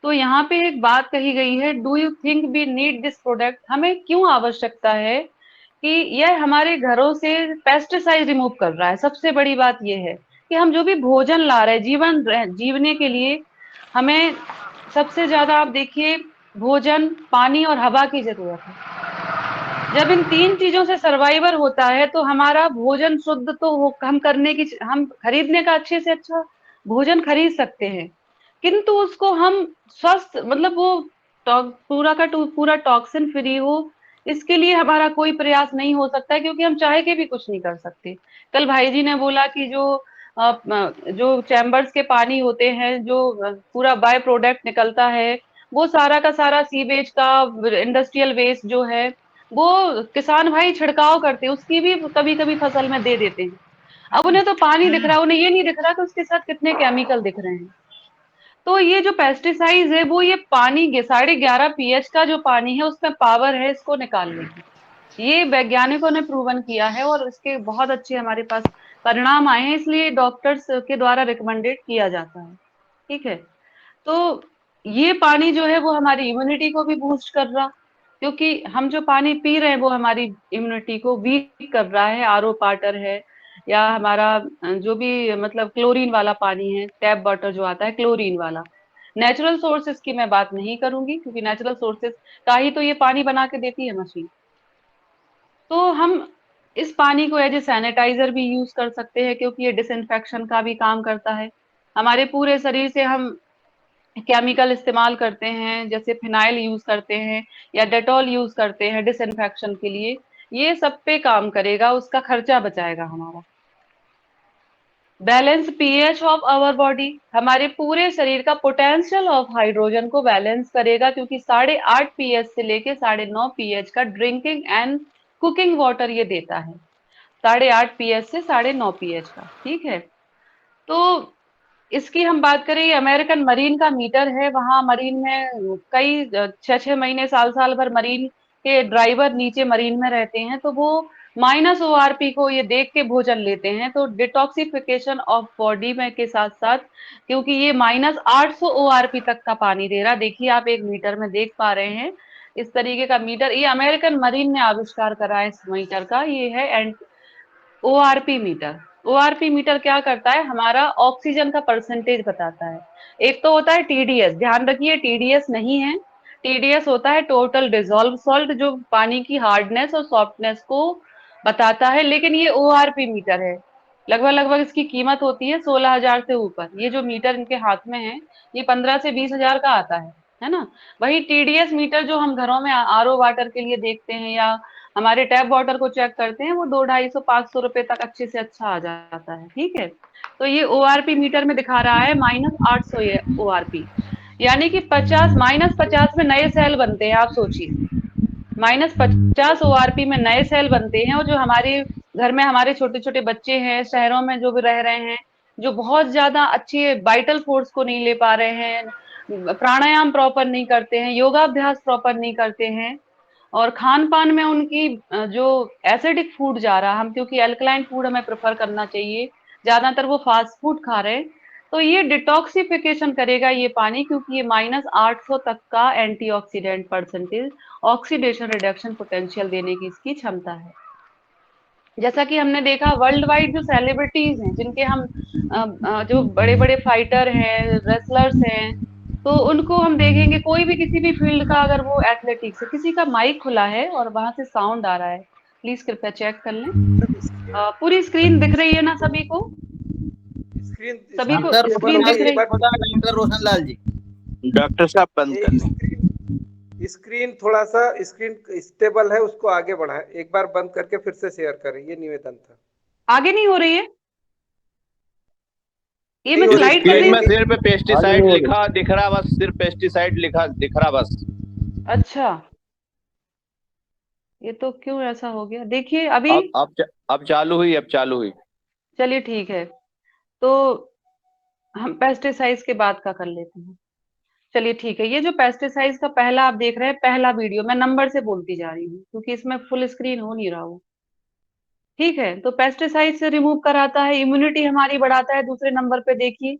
तो यहाँ पे एक बात कही गई है, do you think we need this product, हमें क्यों आवश्यकता है कि यह हमारे घरों से पेस्टिसाइड रिमूव कर रहा है। सबसे बड़ी बात यह है कि हम जो भी भोजन ला रहे हैं जीवने के लिए, हमें सबसे ज्यादा आप देखिए भोजन, पानी और हवा की जरूरत है। जब इन तीन चीजों से सर्वाइवर होता है तो हमारा भोजन शुद्ध तो हम करने की, हम खरीदने का अच्छे से अच्छा भोजन खरीद सकते हैं, किंतु उसको हम स्वस्थ, मतलब वो पूरा का पूरा टॉक्सिन फ्री हो, इसके लिए हमारा कोई प्रयास नहीं हो सकता है, क्योंकि हम चाहे के भी कुछ नहीं कर सकते। कल भाई जी ने बोला कि जो चैम्बर्स के पानी होते हैं, जो पूरा बाय प्रोडक्ट निकलता है, वो सारा का सारा सीवेज का इंडस्ट्रियल वेस्ट जो है, वो किसान भाई छिड़काव करते हैं, उसकी भी कभी कभी फसल में दे देते हैं। अब उन्हें तो पानी दिख रहा है, उन्हें ये नहीं दिख रहा कि उसके साथ कितने केमिकल दिख रहे हैं। तो ये जो पेस्टिसाइड्स है वो ये पानी 11.5 पीएच का जो पानी है उसमें पावर है इसको निकालने की, ये वैज्ञानिकों ने प्रूवन किया है और इसके बहुत अच्छे हमारे पास परिणाम आए हैं, इसलिए डॉक्टर्स के द्वारा रिकमेंडेड किया जाता है। ठीक है, तो ये पानी जो है वो हमारी इम्यूनिटी को भी बूस्ट कर रहा, क्योंकि हम जो पानी पी रहे हैं वो हमारी इम्यूनिटी को वीक कर रहा है। आरओ वाटर है या हमारा जो भी मतलब क्लोरीन वाला पानी है, टैप वाटर जो आता है क्लोरीन वाला, नेचुरल सोर्सेस की मैं बात नहीं करूंगी, क्योंकि नेचुरल सोर्सेस का ही तो ये पानी बना के देती है मशीन। तो हम इस पानी को एज ए सैनिटाइजर भी यूज कर सकते हैं, क्योंकि ये डिसइंफेक्शन का भी काम करता है। हमारे पूरे शरीर से हम केमिकल इस्तेमाल करते हैं, जैसे फिनाइल यूज करते हैं या डेटॉल यूज करते हैं डिसइंफेक्शन के लिए, ये सब पे काम करेगा, उसका खर्चा बचाएगा हमारा। Balance pH of our body, हमारे पूरे शरीर का पोटेंशियल ऑफ हाइड्रोजन को बैलेंस करेगा, क्योंकि 8.5 पीएच से लेके 9.5 पीएच का ड्रिंकिंग एंड कुकिंग वाटर ये देता है, 8.5 पीएच से 9.5 पीएच का, ठीक है। तो इसकी हम बात करें, ये अमेरिकन मरीन का मीटर है, वहां मरीन में कई 6-6 महीने साल भर मरीन के ड्राइवर नीचे मरीन में रहते हैं, तो वो -ORP को ये देख के भोजन लेते हैं, तो डिटॉक्सिफिकेशन ऑफ बॉडी में के साथ साथ, क्योंकि ये -800 ORP तक का पानी दे रहा, देखिए आप एक मीटर में देख पा रहे हैं इस तरीके का मीटर, ये अमेरिकन मरीन ने आविष्कार करा है इस मीटर का, ये है ORP मीटर। ORP मीटर क्या करता है, हमारा ऑक्सीजन का परसेंटेज बताता है। एक तो होता है TDS, ध्यान रखिए TDS नहीं है, TDS होता है टोटल डिजोल्व सॉल्ट, जो पानी की हार्डनेस और सॉफ्टनेस को बताता है, लेकिन ये ORP मीटर है। लगभग इसकी कीमत होती है 16,000 से ऊपर। ये जो मीटर इनके हाथ में है, ये 15 से 20,000 का आता है ना। वही TDS मीटर जो हम घरों में RO वाटर के लिए देखते हैं या हमारे टैप वाटर को चेक करते हैं, वो 200-250-500 रुपए तक अच्छे से अच्छा आ जाता है, ठीक है। तो ये ORP मीटर में दिखा रहा है -800 ORP, यानी कि -50 में नए सेल बनते हैं, आप सोचिए -50 ORP में नए सेल बनते हैं, और जो हमारे घर में हमारे छोटे छोटे बच्चे हैं, शहरों में जो भी रह रहे हैं, जो बहुत ज्यादा अच्छी वाइटल फोर्स को नहीं ले पा रहे हैं, प्राणायाम प्रॉपर नहीं करते हैं, योगाभ्यास प्रॉपर नहीं करते हैं, और खान पान में उनकी जो एसिडिक फूड जा रहा, हम क्योंकि अल्कलाइन फूड हमें प्रेफर करना चाहिए, ज्यादातर वो फास्ट फूड खा रहे हैं, तो ये डिटॉक्सिफिकेशन करेगा ये पानी, क्योंकि ये -800 तक का antioxidant percentage, oxidation reduction potential देने की इसकी क्षमता है। जैसा कि हमने देखा वर्ल्ड वाइड जो सेलिब्रिटीज हैं, जिनके हम जो बड़े बड़े फाइटर हैं, रेसलर्स हैं, तो उनको हम देखेंगे, कोई भी किसी भी फील्ड का, अगर वो एथलेटिक्स है, किसी का माइक खुला है और वहां से साउंड आ रहा है, प्लीज कृपया चेक कर लें। पूरी स्क्रीन दिख रही है ना सभी को? स्क्रीन सभी को डॉक्टर स्क्रीन दिख रही? डॉक्टर रोशन लाल जी, डॉक्टर साहब बंद कर दें। स्क्रीन थोड़ा सा स्क्रीन स्टेबल है, उसको आगे बढ़ाएं, एक बार बंद करके फिर से शेयर करें, ये निवेदन था। आगे नहीं हो रही है ये, मैं नहीं हो रही, स्लाइड कर रही स्क्रीन में हूँ। सिर्फ पेस्टिसाइड लिखा दिख रहा, बस सिर्फ पेस्टिसाइड लिखा दिख रहा बस। अच्छा, ये तो क्यों ऐसा हो गया, देखिए अभी। अब चालू हुई, अब चालू हुई। चलिए ठीक है, तो हम पेस्टिसाइड्स के बाद का कर लेते हैं। चलिए ठीक है, ये जो पेस्टिसाइड्स का पहला आप देख रहे हैं, पहला वीडियो, मैं नंबर से बोलती जा रही हूँ क्योंकि इसमें फुल स्क्रीन हो नहीं रहा हो, ठीक है। तो पेस्टिसाइड से रिमूव कराता है, इम्यूनिटी हमारी बढ़ाता है, दूसरे नंबर पे देखिए।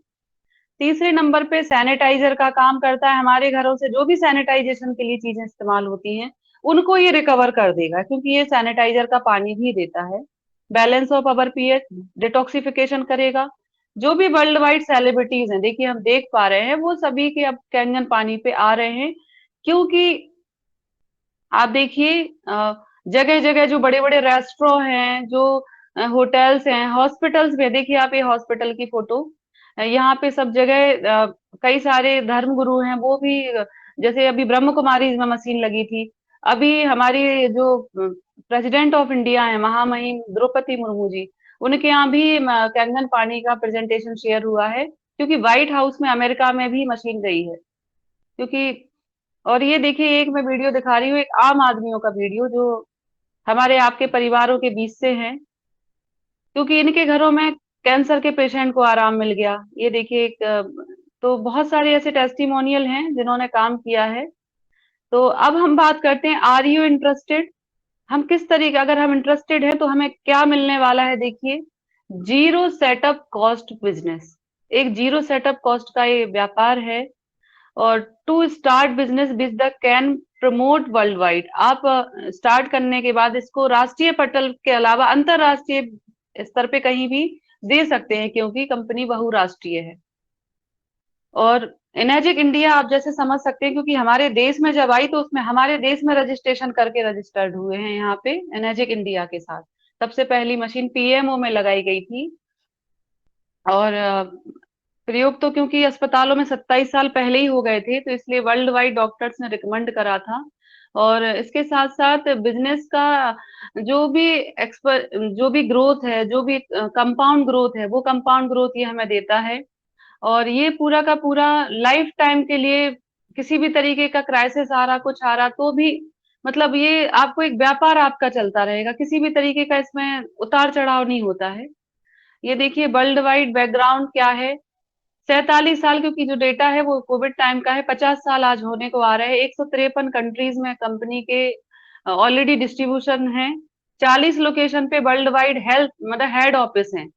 तीसरे नंबर पे सैनिटाइजर का काम करता है, हमारे घरों से जो भी सैनिटाइजेशन के लिए चीजें इस्तेमाल होती हैं, उनको ये रिकवर कर देगा, क्योंकि ये सैनिटाइजर का पानी भी देता है। Balance of our pH, detoxification करेगा। जो भी वर्ल्ड वाइड सेलिब्रिटीज हैं, देखिए हम देख पा रहे हैं, वो सभी के अब कैंगन पानी पे आ रहे हैं, क्योंकि आप देखिए जगह जगह जो बड़े बड़े रेस्टोरेंट हैं, जो होटल्स हैं, हॉस्पिटल्स में, देखिए आप ये हॉस्पिटल की फोटो, यहाँ पे सब जगह कई सारे धर्म गुरु हैं, वो भी जैसे अभी ब्रह्म कुमारी में मशीन लगी थी, अभी हमारी जो प्रेसिडेंट ऑफ इंडिया है महामहिम द्रौपदी मुर्मू जी, उनके यहाँ भी कैंगन पानी का प्रेजेंटेशन शेयर हुआ है, क्योंकि व्हाइट हाउस में अमेरिका में भी मशीन गई है, क्योंकि। और ये देखिए, एक मैं वीडियो दिखा रही हूँ, एक आम आदमियों का वीडियो, जो हमारे आपके परिवारों के बीच से हैं, क्योंकि इनके घरों में कैंसर के पेशेंट को आराम मिल गया। ये देखिए एक तो बहुत सारे ऐसे टेस्टिमोनियल हैं जिन्होंने काम किया है। तो अब हम बात करते हैं, आर यू इंटरेस्टेड, हम किस तरीके, अगर हम इंटरेस्टेड हैं तो हमें क्या मिलने वाला है, देखिए। जीरो सेटअप कॉस्ट बिजनेस, एक जीरो सेटअप कॉस्ट का ये व्यापार है, और to start business with the can promote world wide, आप स्टार्ट करने के बाद इसको राष्ट्रीय पटल के अलावा अंतरराष्ट्रीय स्तर पे कहीं भी दे सकते हैं, क्योंकि कंपनी बहुराष्ट्रीय है। और एनर्जिक इंडिया आप जैसे समझ सकते हैं, क्योंकि हमारे देश में जब आई तो उसमें हमारे देश में रजिस्ट्रेशन करके रजिस्टर्ड हुए हैं यहाँ पे एनर्जिक इंडिया के साथ। सबसे पहली मशीन पीएमओ में लगाई गई थी, और प्रयोग तो क्योंकि अस्पतालों में 27 साल पहले ही हो गए थे, तो इसलिए वर्ल्ड वाइड डॉक्टर्स ने रिकमेंड करा था। और इसके साथ साथ बिजनेस का जो भी ग्रोथ है, जो भी कंपाउंड ग्रोथ है, वो कंपाउंड ग्रोथ ये हमें देता है। और ये पूरा का पूरा लाइफ टाइम के लिए, किसी भी तरीके का क्राइसिस आ रहा, कुछ आ रहा, तो भी मतलब ये आपको एक व्यापार आपका चलता रहेगा, किसी भी तरीके का इसमें उतार चढ़ाव नहीं होता है। ये देखिए वर्ल्ड वाइड बैकग्राउंड क्या है, 47 साल, क्योंकि जो डेटा है वो कोविड टाइम का है, 50 साल आज होने को आ रहे हैं। 153 कंट्रीज में कंपनी के ऑलरेडी डिस्ट्रीब्यूशन है, 40 लोकेशन पे वर्ल्ड वाइड हेल्थ मतलब हेड ऑफिस है।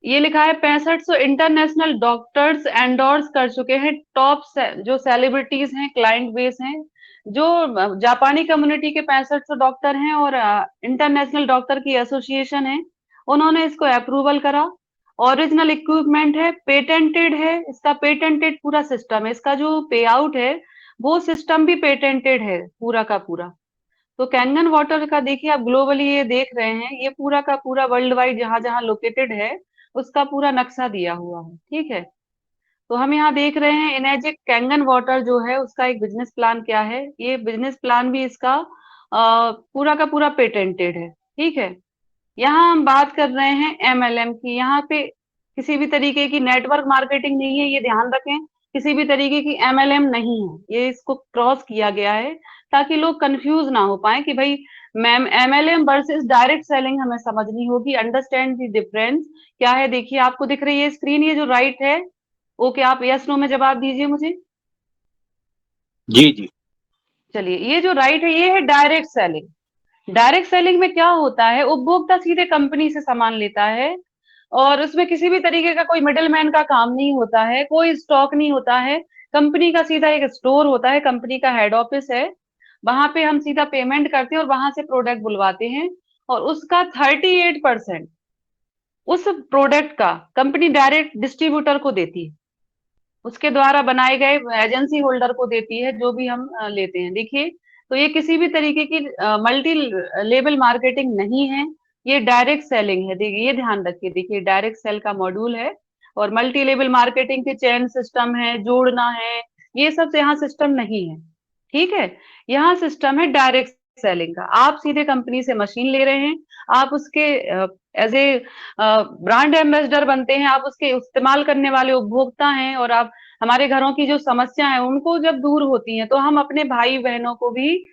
ये लिखा है 6500 इंटरनेशनल डॉक्टर्स एंडोर्स कर चुके हैं, टॉप जो सेलिब्रिटीज हैं, क्लाइंट बेस हैं, जो जापानी कम्युनिटी के 6500 डॉक्टर हैं और इंटरनेशनल डॉक्टर की एसोसिएशन है, उन्होंने इसको अप्रूवल करा। ओरिजिनल इक्विपमेंट है, पेटेंटेड है, इसका पेटेंटेड पूरा सिस्टम है, इसका जो पे आउट है वो सिस्टम भी पेटेंटेड है पूरा का पूरा। तो कैंगन वाटर का देखिए आप ग्लोबली ये देख रहे हैं, ये पूरा का पूरा वर्ल्ड वाइड जहां जहां लोकेटेड है उसका पूरा नक्शा दिया हुआ है, ठीक है। तो हम यहाँ देख रहे हैं इनर्जिक कैंगन वाटर जो है उसका एक बिजनेस प्लान क्या है, ये बिजनेस प्लान भी इसका पूरा का पूरा पेटेंटेड है, ठीक है। यहाँ हम बात कर रहे हैं एमएलएम की, यहाँ पे किसी भी तरीके की नेटवर्क मार्केटिंग नहीं है, ये ध्यान रखें, किसी भी तरीके की एमएलएम नहीं है, ये इसको क्रॉस किया गया है ताकि लोग कंफ्यूज ना हो पाए कि भाई ma'am MLM versus direct selling हमें समझनी होगी, अंडरस्टैंड द डिफरेंस क्या है। देखिए आपको दिख रही है स्क्रीन, ये जो राइट है, ओके, आप यस नो में जवाब दीजिए मुझे। जी जी। चलिए, ये जो राइट है ये है डायरेक्ट सेलिंग। डायरेक्ट सेलिंग में क्या होता है, उपभोक्ता सीधे कंपनी से सामान लेता है और उसमें किसी भी तरीके का कोई मिडिलमैन का काम नहीं होता है, कोई स्टॉक नहीं होता है, कंपनी का सीधा एक स्टोर होता है, कंपनी का हेड ऑफिस है, वहां पे हम सीधा पेमेंट करते हैं और वहां से प्रोडक्ट बुलवाते हैं और उसका 38% उस प्रोडक्ट का कंपनी डायरेक्ट डिस्ट्रीब्यूटर को देती है, उसके द्वारा बनाए गए एजेंसी होल्डर को देती है, जो भी हम लेते हैं। देखिए, तो ये किसी भी तरीके की मल्टी लेवल मार्केटिंग नहीं है, ये डायरेक्ट सेलिंग है। देखिए, ये ध्यान रखिए, देखिए डायरेक्ट सेल का मॉड्यूल है और मल्टी लेवल मार्केटिंग के चेन सिस्टम है, जोड़ना है, ये सब यहाँ सिस्टम नहीं है, ठीक है। यहाँ सिस्टम है डायरेक्ट सेलिंग का, आप सीधे कंपनी से मशीन ले रहे हैं, आप उसके एज ए ब्रांड एम्बेसडर बनते हैं, आप उसके इस्तेमाल करने वाले उपभोक्ता हैं और आप हमारे घरों की जो समस्या है उनको जब दूर होती है तो हम अपने भाई बहनों को भी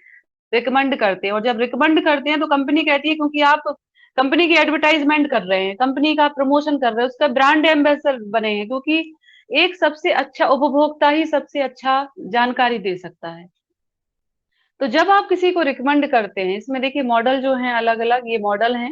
रिकमेंड करते हैं, और जब रिकमेंड करते हैं तो कंपनी कहती है क्योंकि आप कंपनी की एडवर्टाइजमेंट कर रहे हैं, कंपनी का प्रमोशन कर रहे हैं, उसका ब्रांड एम्बेसडर बने हैं, क्योंकि एक सबसे अच्छा उपभोक्ता ही सबसे अच्छा जानकारी दे सकता है। तो जब आप किसी को रिकमेंड करते हैं, इसमें देखिए मॉडल जो है अलग अलग, ये मॉडल हैं,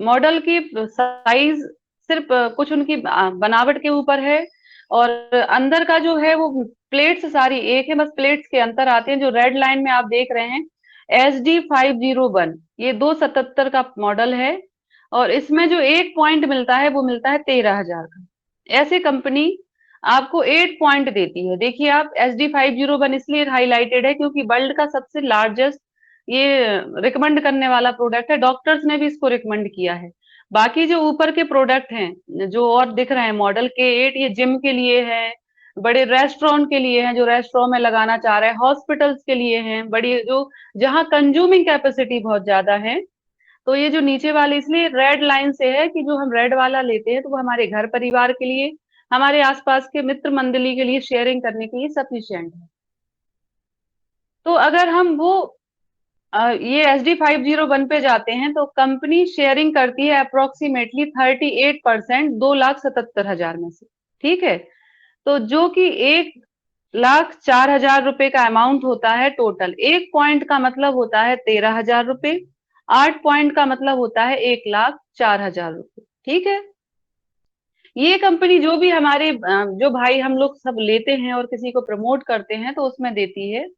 मॉडल की साइज सिर्फ कुछ उनकी बनावट के ऊपर है और अंदर का जो है वो प्लेट्स सारी एक है, बस प्लेट्स के अंतर आते हैं। जो रेड लाइन में आप देख रहे हैं SD501, ये 277 का मॉडल है और इसमें जो एक पॉइंट मिलता है वो मिलता है 13,000 का। ऐसे कंपनी आपको 8 पॉइंट देती है। देखिए आप SD501 इसलिए हाईलाइटेड है क्योंकि वर्ल्ड का सबसे लार्जेस्ट ये रिकमेंड करने वाला प्रोडक्ट है, डॉक्टर्स ने भी इसको रिकमेंड किया है। बाकी जो ऊपर के प्रोडक्ट हैं जो और दिख रहे हैं मॉडल K8, ये जिम के लिए है, बड़े रेस्टोरेंट के लिए हैं जो रेस्टोरेंट में लगाना चाह रहे हैं, हॉस्पिटल्स के लिए हैं, बड़ी जो जहां कंज्यूमिंग कैपेसिटी बहुत ज्यादा है। तो ये जो नीचे वाले इसलिए रेड लाइन से है कि जो हम रेड वाला लेते हैं तो वो हमारे घर परिवार के लिए, हमारे आसपास के मित्र मंडली के लिए शेयरिंग करने के लिए सफिशिएंट है। तो अगर हम वो ये SD501 पे जाते हैं तो कंपनी शेयरिंग करती है अप्रोक्सीमेटली 38%, 2,77,000 में से, ठीक है। तो जो कि 1,04,000 रुपए का अमाउंट होता है टोटल, एक पॉइंट का मतलब होता है 13,000 रुपए, 8 पॉइंट का मतलब होता है 1,04,000 रुपए, ठीक है। ये कंपनी जो भी हमारे जो भाई हम लोग सब लेते हैं और किसी को प्रमोट करते हैं तो उसमें देती है।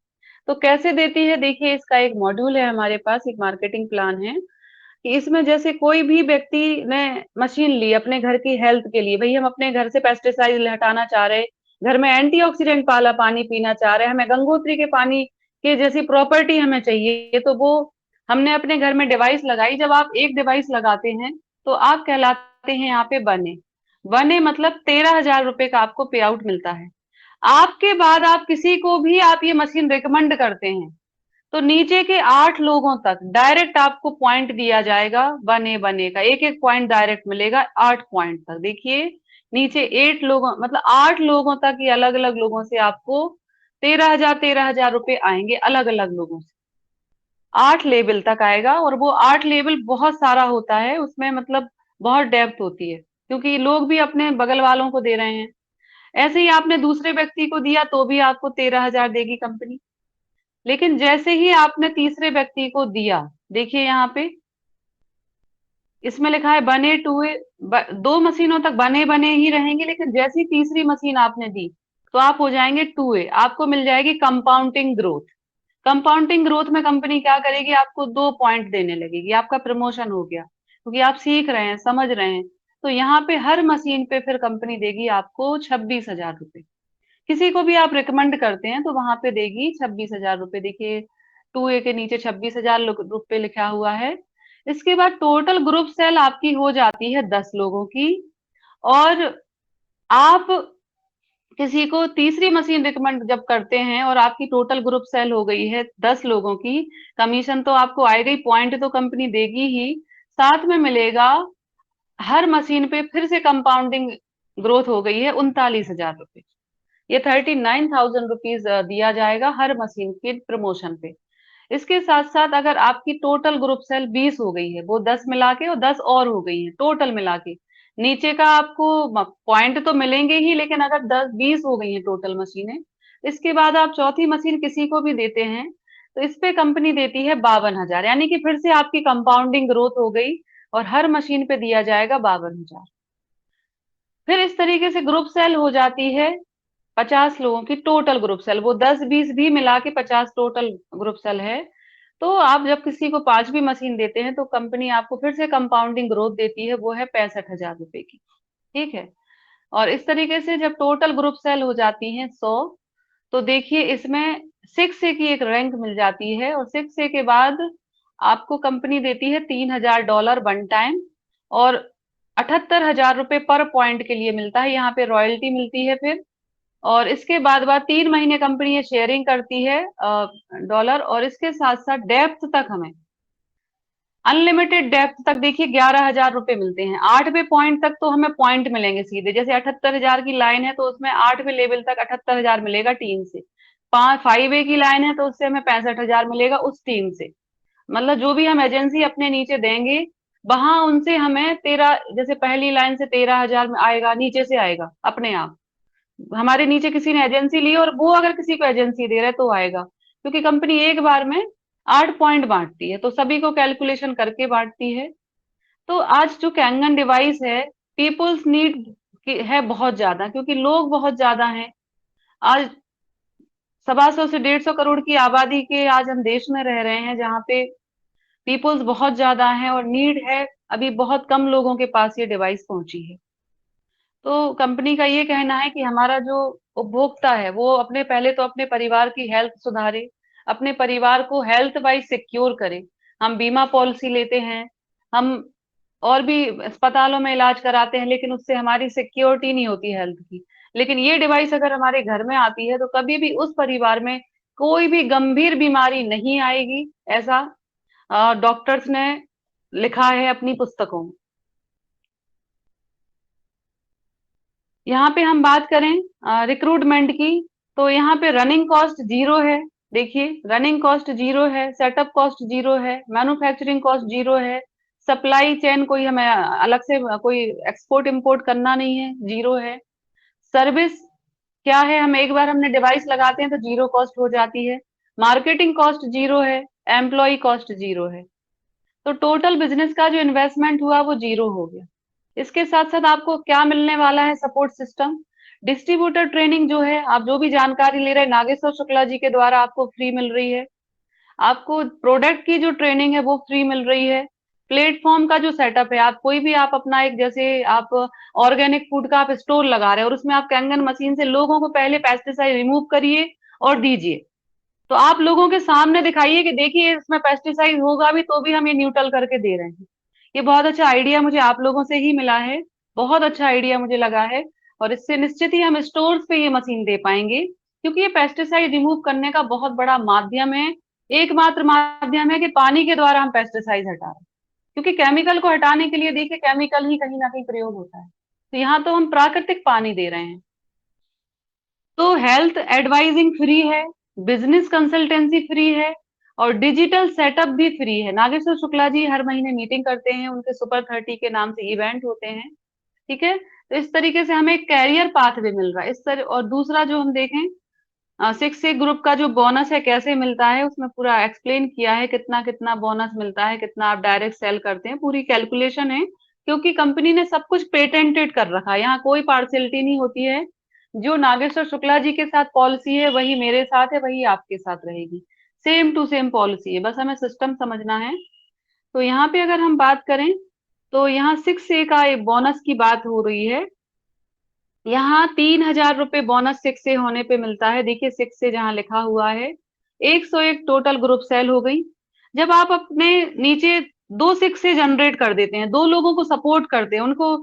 तो कैसे देती है, देखिए इसका एक मॉड्यूल है हमारे पास, एक मार्केटिंग प्लान है कि इसमें जैसे कोई भी व्यक्ति ने मशीन ली अपने घर की हेल्थ के लिए, भाई हम अपने घर से पेस्टिसाइड हटाना चाह रहे, घर में एंटीऑक्सीडेंट वाला पानी पीना चाह रहे हैं, हमें गंगोत्री के पानी के जैसी प्रॉपर्टी हमें चाहिए, तो वो हमने अपने घर में डिवाइस लगाई। जब आप एक डिवाइस लगाते हैं तो आप कहलाते हैं यहाँ पे बने। 1A मतलब 13,000 रुपए का आपको पे आउट मिलता है। आपके बाद आप किसी को भी आप ये मशीन रिकमेंड करते हैं तो नीचे के 8 लोगों तक डायरेक्ट आपको पॉइंट दिया जाएगा 1A का, एक एक पॉइंट डायरेक्ट मिलेगा 8 पॉइंट तक। देखिए नीचे 8 लोगों मतलब 8 लोगों तक, ये अलग अलग लोगों से आपको 13,000 रुपए आएंगे, अलग अलग लोगों से 8 लेवल तक आएगा। और वो 8 लेवल बहुत सारा होता है, उसमें मतलब बहुत डेप्थ होती है, क्योंकि लोग भी अपने बगल वालों को दे रहे हैं। ऐसे ही आपने दूसरे व्यक्ति को दिया तो भी आपको 13,000 देगी कंपनी। लेकिन जैसे ही आपने तीसरे व्यक्ति को दिया, देखिए यहाँ पे इसमें लिखा है 1A 2A, दो मशीनों तक बने ही रहेंगे, लेकिन जैसी तीसरी मशीन आपने दी तो आप हो जाएंगे 2A, आपको मिल जाएगी कंपाउंडिंग ग्रोथ। कंपाउंडिंग ग्रोथ में कंपनी क्या करेगी, आपको 2 पॉइंट देने लगेगी, आपका प्रमोशन हो गया, क्योंकि आप सीख रहे हैं, समझ रहे हैं। तो यहाँ पे हर मशीन पे फिर कंपनी देगी आपको 26,000 रुपए। किसी को भी आप रिकमेंड करते हैं तो वहां पे देगी 26,000 रुपए। देखिए 2A के नीचे 26,000 रुपए लिखा हुआ है। इसके बाद टोटल ग्रुप सेल आपकी हो जाती है 10 लोगों की, और आप किसी को तीसरी मशीन रिकमेंड जब करते हैं और आपकी टोटल ग्रुप सेल हो गई है 10 लोगों की, कमीशन तो आपको आएगा ही, पॉइंट तो कंपनी देगी ही, साथ में मिलेगा हर मशीन पे फिर से कंपाउंडिंग ग्रोथ हो गई है 39,000 रुपए। ये 39,000 रुपीज दिया जाएगा हर मशीन के प्रमोशन पे। इसके साथ साथ अगर आपकी टोटल ग्रुप सेल 20 हो गई है, वो 10 मिला के और 10 और हो गई है टोटल मिला के, नीचे का आपको पॉइंट तो मिलेंगे ही, लेकिन अगर 10-20 हो गई है टोटल मशीनें, इसके बाद आप चौथी मशीन किसी को भी देते हैं तो इस पे कंपनी देती है 52,000, यानी कि फिर से आपकी कंपाउंडिंग ग्रोथ हो गई और हर मशीन पे दिया जाएगा 52,000। फिर इस तरीके से ग्रुप सेल हो जाती है 50 लोगों की टोटल ग्रुप सेल, वो 10-20 भी मिला के 50 टोटल ग्रुप सेल है। तो आप जब किसी को 5वीं मशीन देते हैं तो कंपनी आपको फिर से कंपाउंडिंग ग्रोथ देती है, वो है 65,000 रुपए की। ठीक है। और इस तरीके से जब टोटल ग्रुप सेल हो जाती है 100, तो देखिए इसमें 6A की एक रैंक मिल जाती है, और 6A के बाद आपको कंपनी देती है $3,000 वन टाइम, और 78,000 रुपए पर पॉइंट के लिए मिलता है, यहाँ पे रॉयल्टी मिलती है फिर। और इसके बाद 3 महीने कंपनी ये शेयरिंग करती है डॉलर, और इसके साथ साथ डेप्थ तक हमें अनलिमिटेड डेप्थ तक देखिए 11,000 रुपए मिलते हैं। 8वें पॉइंट तक तो हमें पॉइंट मिलेंगे सीधे, जैसे 78,000 की लाइन है तो उसमें 8वें लेवल तक 78,000 मिलेगा टीम से। 5A की लाइन है तो उससे हमें 65,000 मिलेगा उस टीम से। मतलब जो भी हम एजेंसी अपने नीचे देंगे वहां उनसे हमें 13, जैसे पहली लाइन से 13,000 में आएगा, नीचे से आएगा अपने आप। हमारे नीचे किसी ने एजेंसी ली और वो अगर किसी को एजेंसी दे रहा है तो आएगा, क्योंकि कंपनी एक बार में 8 पॉइंट बांटती है तो सभी को कैलकुलेशन करके बांटती है। तो आज जो कैंगन डिवाइस है, पीपुल्स नीड है बहुत ज्यादा, क्योंकि लोग बहुत ज्यादा हैं। आज 125 से 150 करोड़ की आबादी के आज हम देश में रह रहे हैं, जहाँ पे पीपुल्स बहुत ज्यादा हैं और नीड है, अभी बहुत कम लोगों के पास ये डिवाइस पहुंची है। तो कंपनी का ये कहना है कि हमारा जो उपभोक्ता है वो अपने पहले तो अपने परिवार की हेल्थ सुधारे, अपने परिवार को हेल्थ वाइज सिक्योर करे। हम बीमा पॉलिसी लेते हैं, हम और भी अस्पतालों में इलाज कराते हैं, लेकिन उससे हमारी सिक्योरिटी नहीं होती हेल्थ की। लेकिन ये डिवाइस अगर हमारे घर में आती है तो कभी भी उस परिवार में कोई भी गंभीर बीमारी नहीं आएगी, ऐसा डॉक्टर्स ने लिखा है अपनी पुस्तकों में। यहाँ पे हम बात करें रिक्रूटमेंट की, तो यहाँ पे रनिंग कॉस्ट 0 है। देखिए रनिंग कॉस्ट 0 है, सेटअप कॉस्ट 0 है, मैन्युफैक्चरिंग कॉस्ट 0 है, सप्लाई चेन कोई हमें अलग से कोई एक्सपोर्ट इंपोर्ट करना नहीं है, 0 है। सर्विस क्या है, हम एक बार हमने डिवाइस लगाते हैं तो 0 कॉस्ट हो जाती है। मार्केटिंग कॉस्ट 0 है, एम्प्लॉय कॉस्ट 0 है। तो टोटल बिजनेस का जो इन्वेस्टमेंट हुआ वो 0 हो गया। इसके साथ साथ आपको क्या मिलने वाला है, सपोर्ट सिस्टम, डिस्ट्रीब्यूटर ट्रेनिंग जो है, आप जो भी जानकारी ले रहे हैं नागेश्वर शुक्ला जी के द्वारा आपको फ्री मिल रही है। आपको प्रोडक्ट की जो ट्रेनिंग है वो फ्री मिल रही है। प्लेटफॉर्म का जो सेटअप है, आप कोई भी आप अपना एक, जैसे आप ऑर्गेनिक फूड का आप स्टोर लगा रहे हैं और उसमें आप कैंगन मशीन से लोगों को पहले पेस्टिसाइड रिमूव करिए और दीजिए, तो आप लोगों के सामने दिखाइए कि देखिए इसमें पेस्टिसाइड होगा भी तो भी हम ये न्यूट्रल करके दे रहे हैं। ये बहुत अच्छा आइडिया मुझे आप लोगों से ही मिला है। बहुत अच्छा आइडिया मुझे लगा है, और इससे निश्चित ही हम स्टोर्स पे ये मशीन दे पाएंगे, क्योंकि ये पेस्टिसाइड रिमूव करने का बहुत बड़ा माध्यम है, एकमात्र माध्यम है कि पानी के द्वारा हम पेस्टिसाइड हटा रहे हैं। क्योंकि केमिकल को हटाने के लिए देखिए केमिकल ही कहीं ना कहीं प्रयोग होता है, तो यहाँ तो हम प्राकृतिक पानी दे रहे हैं। तो हेल्थ एडवाइजिंग फ्री है, बिजनेस कंसल्टेंसी फ्री है, और डिजिटल सेटअप भी फ्री है। नागेश्वर शुक्ला जी हर महीने मीटिंग करते हैं, उनके सुपर 30 के नाम से इवेंट होते हैं, ठीक है। तो इस तरीके से हमें एक कैरियर पाथ भी मिल रहा है इस तरह। और दूसरा जो हम देखें 6 ग्रुप का जो बोनस है कैसे मिलता है, उसमें पूरा एक्सप्लेन किया है, कितना कितना बोनस मिलता है, कितना आप डायरेक्ट सेल करते हैं, पूरी कैलकुलेशन है। क्योंकि कंपनी ने सब कुछ पेटेंटेड कर रखा है, यहाँ कोई पार्शियलिटी नहीं होती है। जो नागेश्वर शुक्ला जी के साथ पॉलिसी है वही मेरे साथ है, वही आपके साथ रहेगी, सेम टू सेम पॉलिसी है, बस हमें सिस्टम समझना है। तो यहाँ पे अगर हम बात करें तो यहाँ 6A का एक बोनस की बात हो रही है। यहाँ 3,000 रुपए बोनस 6A होने पे मिलता है। देखिए 6A जहाँ लिखा हुआ है, 101 टोटल ग्रुप सेल हो गई। जब आप अपने नीचे 2 6A जनरेट कर देते हैं, 2 लोगों को सपोर्ट करते हैं, उनको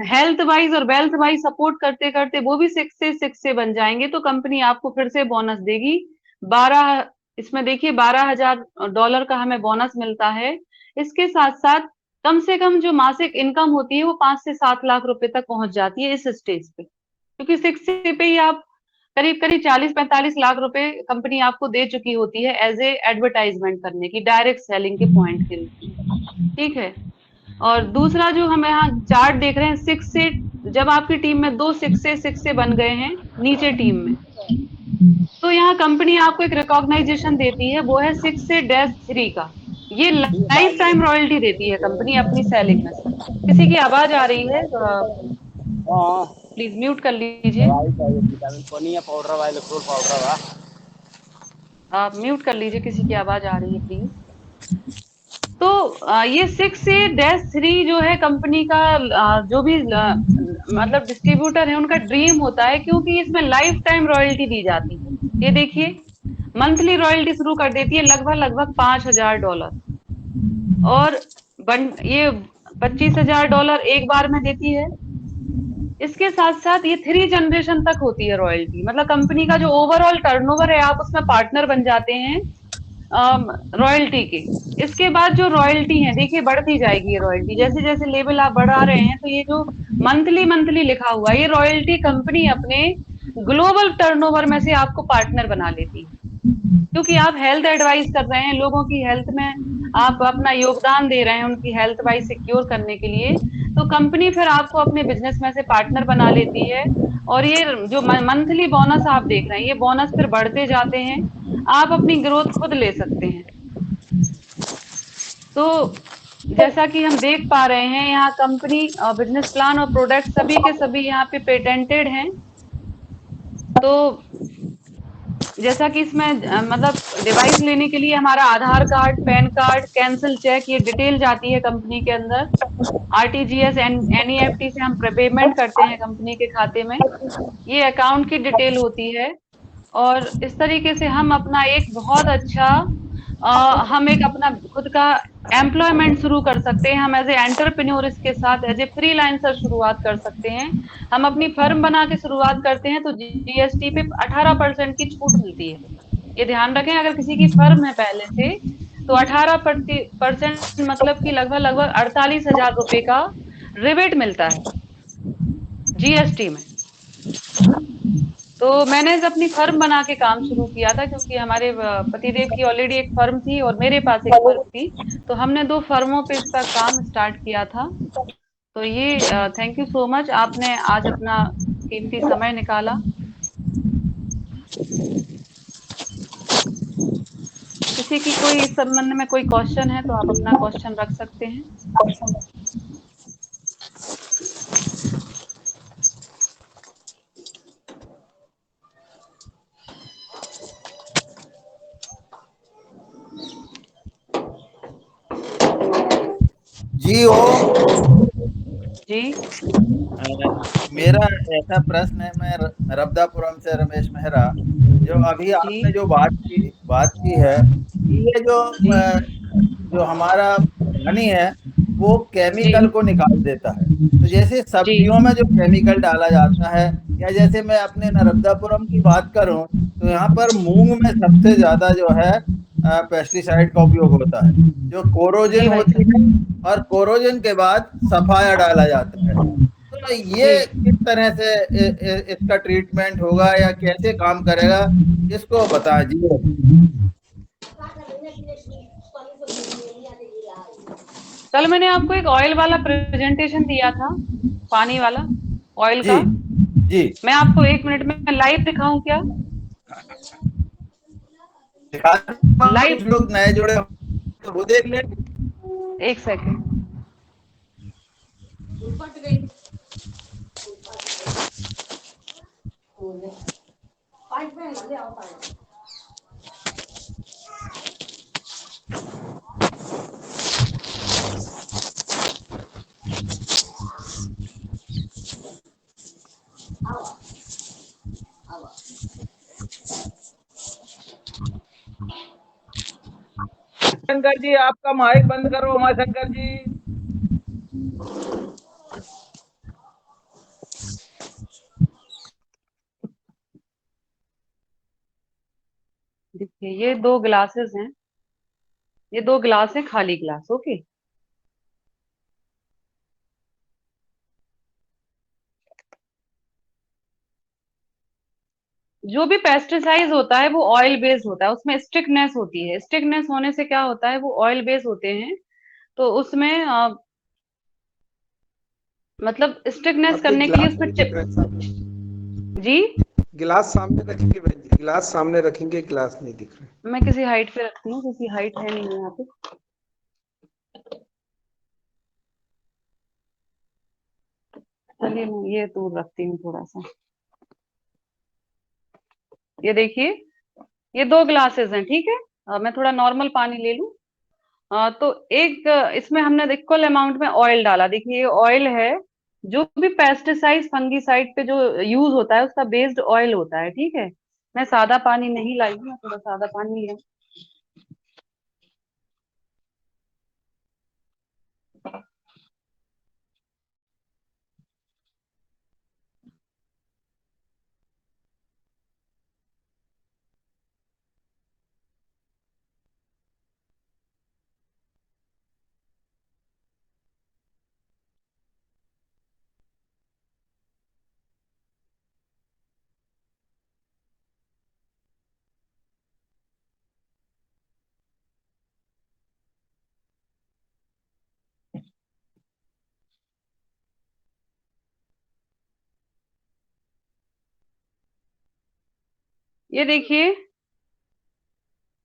हेल्थ वाइज और वेल्थ वाइज सपोर्ट करते करते वो भी 6A बन जाएंगे, तो कंपनी आपको फिर से बोनस देगी 12। इसमें देखिए $12,000 का हमें बोनस मिलता है। इसके साथ साथ कम से कम जो मासिक इनकम होती है वो 5 से 7 लाख रुपए तक पहुंच जाती है इस स्टेज पे, क्योंकि 6A पे ही आप करीब करीब 40-45 लाख रुपए कंपनी आपको दे चुकी होती है एज ए एडवर्टाइजमेंट करने की, डायरेक्ट सेलिंग के पॉइंट के लिए, ठीक है। और दूसरा जो हम यहाँ चार्ट देख रहे हैं 6A, जब आपकी टीम में 2 6A बन गए हैं नीचे टीम में, तो यहाँ कंपनी आपको एक रिकॉग्नाइजेशन देती है, वो है 6A-3 का। ये लाइफ टाइम रॉयल्टी देती है कंपनी अपनी सेलिंग में से। किसी की आवाज आ रही है, प्लीज म्यूट कर लीजिए, आप म्यूट कर लीजिए, किसी की आवाज आ रही है प्लीज। तो ये 6A-3 जो है कंपनी का जो भी मतलब डिस्ट्रीब्यूटर है उनका ड्रीम होता है, क्योंकि इसमें लाइफ टाइम रॉयल्टी दी जाती है। ये देखिए मंथली रॉयल्टी शुरू कर देती है लगभग $5,000, और ये $25,000 एक बार में देती है। इसके साथ साथ ये 3 जनरेशन तक होती है रॉयल्टी, मतलब कंपनी का जो ओवरऑल टर्नओवर है आप उसमें पार्टनर बन जाते हैं रॉयल्टी के। इसके बाद जो रॉयल्टी है देखिए बढ़ती जाएगी ये रॉयल्टी, जैसे जैसे लेवल आप बढ़ा रहे हैं, तो ये जो मंथली लिखा हुआ है ये रॉयल्टी कंपनी अपने ग्लोबल टर्नओवर में से आपको पार्टनर बना लेती है, क्योंकि आप हेल्थ एडवाइस कर रहे हैं, लोगों की हेल्थ में आप अपना योगदान दे रहे हैं उनकी हेल्थ वाइज सिक्योर करने के लिए, तो कंपनी फिर आपको अपने बिजनेस में से पार्टनर बना लेती है। और ये जो मंथली बोनस आप देख रहे हैं ये बोनस फिर बढ़ते जाते हैं, आप अपनी ग्रोथ खुद ले सकते हैं। तो जैसा कि हम देख पा रहे हैं यहाँ कंपनी बिजनेस प्लान और प्रोडक्ट सभी के सभी यहाँ पे पेटेंटेड हैं। तो जैसा कि इसमें मतलब डिवाइस लेने के लिए हमारा Aadhaar card, PAN card, cancel cheque, ये डिटेल जाती है कंपनी के अंदर। RTGS NEFT से हम पेमेंट करते हैं कंपनी के खाते में, ये अकाउंट की डिटेल होती है। और इस तरीके से हम अपना एक बहुत अच्छा हम एक अपना खुद का एम्प्लॉयमेंट शुरू कर सकते हैं। हम एज ए एंटरप्रेन्योर इसके साथ एज ए फ्रीलांसर शुरुआत कर सकते हैं। हम अपनी फर्म बना के शुरुआत करते हैं तो GST पे 18% की छूट मिलती है, ये ध्यान रखें। अगर किसी की फर्म है पहले से तो 18% मतलब कि लगभग 48,000 रुपए का रिबेट मिलता है GST में। तो मैंने अपनी फर्म बना के काम शुरू किया था, क्योंकि हमारे पतिदेव की ऑलरेडी एक फर्म थी और मेरे पास एक फर्म थी, तो हमने 2 फर्मों पे इसका काम स्टार्ट किया था। तो ये थैंक यू सो मच, आपने आज अपना कीमती समय निकाला। किसी की कोई इस संबंध में कोई क्वेश्चन है तो आप अपना क्वेश्चन रख सकते हैं। जी ओम जी मेरा ऐसा प्रश्न है, मैं रबदापुरम से रमेश मेहरा, जो अभी आपने जो बात की है, ये जो हमारा मनी है वो केमिकल को निकाल देता है। तो जैसे सब्जियों में जो केमिकल डाला जाता है, या जैसे मैं अपने नर्मदापुरम की बात करूं तो यहाँ पर मूंग में सबसे ज्यादा जो है पेस्टिसाइड का उपयोग होता है, जो कोरोजन जी भाई होती साहब। है, और कोरोजन के बाद सफाया डाला जाता है। तो ये किस तरह से इसका ट्रीटमेंट होगा या कैसे काम करेगा, इसको बता जी। कल मैंने आपको एक ऑयल वाला प्रेजेंटेशन दिया था, पानी वाला ऑयल जी का। जी मैं आपको 1 मिनट में लाइव दिखाऊं क्या? कुछ लाइव, लोग नए जुड़े हो तो वो देख ले। 1 सेकेंड। शंकर जी आपका माइक बंद करो, उमाशंकर जी। देखिए ये 2 ग्लासेस हैं, ये 2 ग्लास है, खाली ग्लास। ओके, जो भी पेस्टिसाइड होता है वो ऑयल बेस्ड होता है, उसमें स्टिकनेस होती है। स्टिकनेस होने से क्या होता है, वो ऑयल बेस्ड होते हैं, तो उसमें मतलब स्टिकनेस आपके करने के लिए गिलास उसमें नहीं दिख रहे सामने, जी, गिलास सामने रखेंगे बहन जी, गिलास सामने रखेंगे, गिलास नहीं दिख रहे। मैं किसी हाइट पे रखती हूँ क्योंकि हाइट है नहीं यहाँ पे। चलिए मैं ये दूर रखती हूँ थोड़ा सा। ये देखिए, ये 2 ग्लासेस हैं, ठीक है। मैं थोड़ा नॉर्मल पानी ले लूं। तो एक इसमें हमने इक्वल अमाउंट में ऑयल डाला। देखिए ये ऑयल है, जो भी पेस्टिसाइड फंगीसाइड पे जो यूज होता है उसका बेस्ड ऑयल होता है, ठीक है। मैं सादा पानी नहीं लाई हूँ, मैं थोड़ा सादा पानी है। ये देखिए,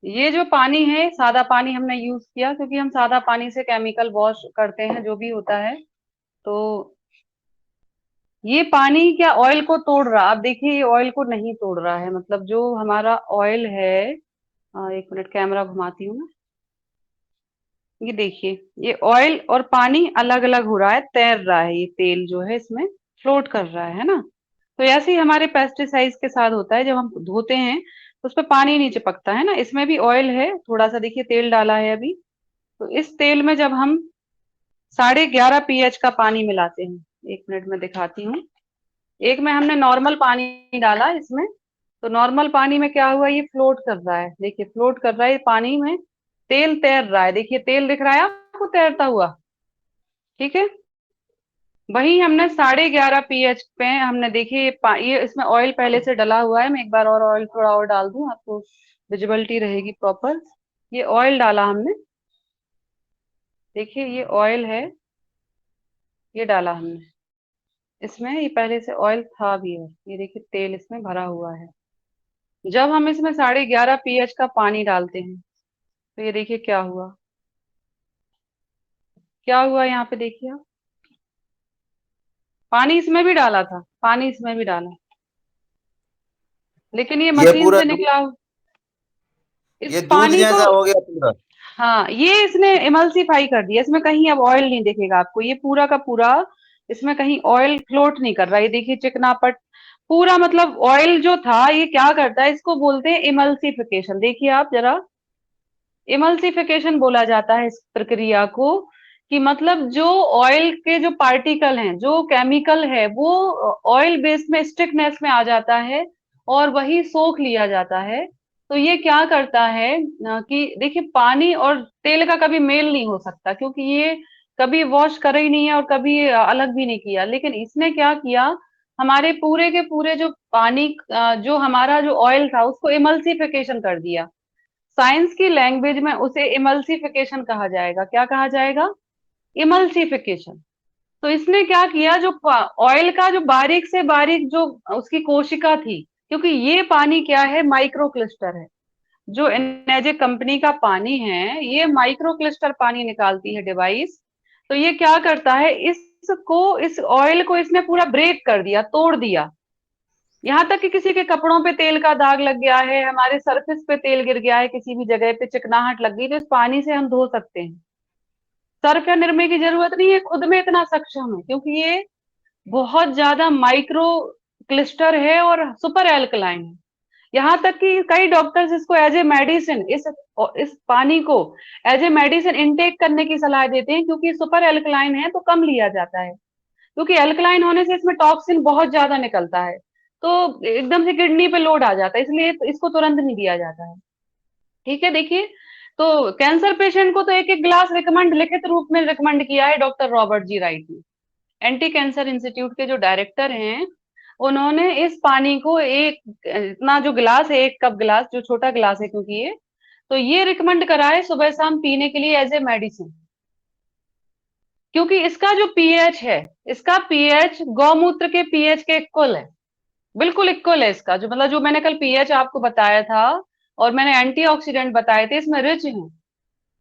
ये जो पानी है सादा पानी हमने यूज किया, क्योंकि हम सादा पानी से केमिकल वॉश करते हैं जो भी होता है। तो ये पानी क्या ऑयल को तोड़ रहा, आप देखिए ये ऑयल को नहीं तोड़ रहा है। मतलब जो हमारा ऑयल है, 1 मिनट कैमरा घुमाती हूँ मैं। ये देखिए, ये ऑयल और पानी अलग अलग हो रहा है, तैर रहा है, ये तेल जो है इसमें फ्लोट कर रहा है ना। तो ऐसे ही हमारे पेस्टिसाइड्स के साथ होता है, जब हम धोते हैं तो उस पर पानी नहीं चिपकता है ना। इसमें भी ऑयल है थोड़ा सा, देखिए तेल डाला है अभी। तो इस तेल में जब हम 11.5 pH का पानी मिलाते हैं, 1 मिनट में दिखाती हूँ। एक में हमने नॉर्मल पानी डाला इसमें, तो नॉर्मल पानी में क्या हुआ, ये फ्लोट कर रहा है। देखिए फ्लोट कर रहा है पानी में, तेल तैर रहा है। देखिए तेल दिख रहा है आपको तैरता हुआ, ठीक है। वही हमने 11.5 pH पे हमने, देखिए ये इसमें ऑयल पहले से डला हुआ है। मैं एक बार और ऑयल थोड़ा और डाल दूं, आपको विजिबिलिटी रहेगी प्रॉपर। ये ऑयल डाला हमने, देखिए ये ऑयल है, ये डाला हमने इसमें। ये पहले से ऑयल था भी है, ये देखिए तेल इसमें भरा हुआ है। जब हम इसमें 11.5 pH का पानी डालते हैं तो ये देखिए क्या हुआ, क्या हुआ यहाँ पे देखिए आप। पानी इसमें भी डाला था, पानी इसमें भी डाला, लेकिन ये ये मशीन पूरा से निकला इस ये दूध पानी को। जैसा हो गया पूरा। हाँ, ये इसने इमल्सिफाई कर दिया, इसमें कहीं अब ऑयल नहीं दिखेगा आपको, ये पूरा का पूरा इसमें कहीं ऑयल फ्लोट नहीं कर रहा है। ये देखिए चिकनापट पूरा, मतलब ऑयल जो था ये क्या करता है, इसको बोलते हैं इमल्सिफिकेशन। देखिए आप जरा, इमल्सिफिकेशन बोला जाता है इस प्रक्रिया को, कि मतलब जो ऑयल के जो पार्टिकल हैं, जो केमिकल है, वो ऑयल बेस में स्टिकनेस में आ जाता है और वही सोख लिया जाता है। तो ये क्या करता है कि देखिए, पानी और तेल का कभी मेल नहीं हो सकता, क्योंकि ये कभी वॉश करे ही नहीं है और कभी अलग भी नहीं किया। लेकिन इसने क्या किया, हमारे पूरे के पूरे जो पानी, जो हमारा जो ऑयल था, उसको इमल्सिफिकेशन कर दिया। साइंस की लैंग्वेज में उसे इमल्सिफिकेशन कहा जाएगा। क्या कहा जाएगा? इमल्सिफिकेशन। तो इसने क्या किया, जो ऑयल का जो बारीक से बारीक जो उसकी कोशिका थी, क्योंकि ये पानी क्या है, माइक्रो क्लिस्टर है। जो एनर्जी कंपनी का पानी है, ये माइक्रो क्लिस्टर पानी निकालती है डिवाइस। तो ये क्या करता है, इसको, इस ऑयल को इसने पूरा ब्रेक कर दिया, तोड़ दिया। यहाँ तक कि किसी के कपड़ों पे तेल का दाग लग गया है, हमारे सरफेस पे तेल गिर गया है, किसी भी जगह पे चिकनाहट लग गई, तो इस पानी से हम धो सकते हैं। सर्फ या निरमे की जरूरत नहीं है, खुद में इतना सक्षम है, क्योंकि ये बहुत ज्यादा माइक्रो क्लिस्टर है और सुपर एल्कलाइन है। यहाँ तक कि कई डॉक्टर्स इसको एज ए मेडिसिन, इस पानी को एज ए मेडिसिन इनटेक करने की सलाह देते हैं, क्योंकि सुपर एल्कलाइन है तो कम लिया जाता है। क्योंकि एल्कलाइन होने से इसमें टॉक्सिन बहुत ज्यादा निकलता है, तो एकदम से किडनी पे लोड आ जाता है, इसलिए इसको तुरंत नहीं दिया जाता है। ठीक है, देखिए, तो कैंसर पेशेंट को तो एक एक ग्लास रिकमेंड, लिखित रूप में रिकमेंड किया है डॉक्टर रॉबर्ट जी राइट ने। एंटी कैंसर इंस्टीट्यूट के जो डायरेक्टर हैं, उन्होंने इस पानी को एक, इतना जो गिलास है, 1 कप गिलास, जो छोटा गिलास है क्योंकि ये, तो ये रिकमेंड करा है सुबह शाम पीने के लिए एज ए मेडिसिन। क्योंकि इसका जो पीएच है, इसका पीएच गौमूत्र के पीएच के इक्वल है, बिल्कुल इक्वल है इसका। जो मतलब जो मैंने कल पीएच आपको बताया था और मैंने एंटीऑक्सीडेंट बताए थे, इसमें रिच है।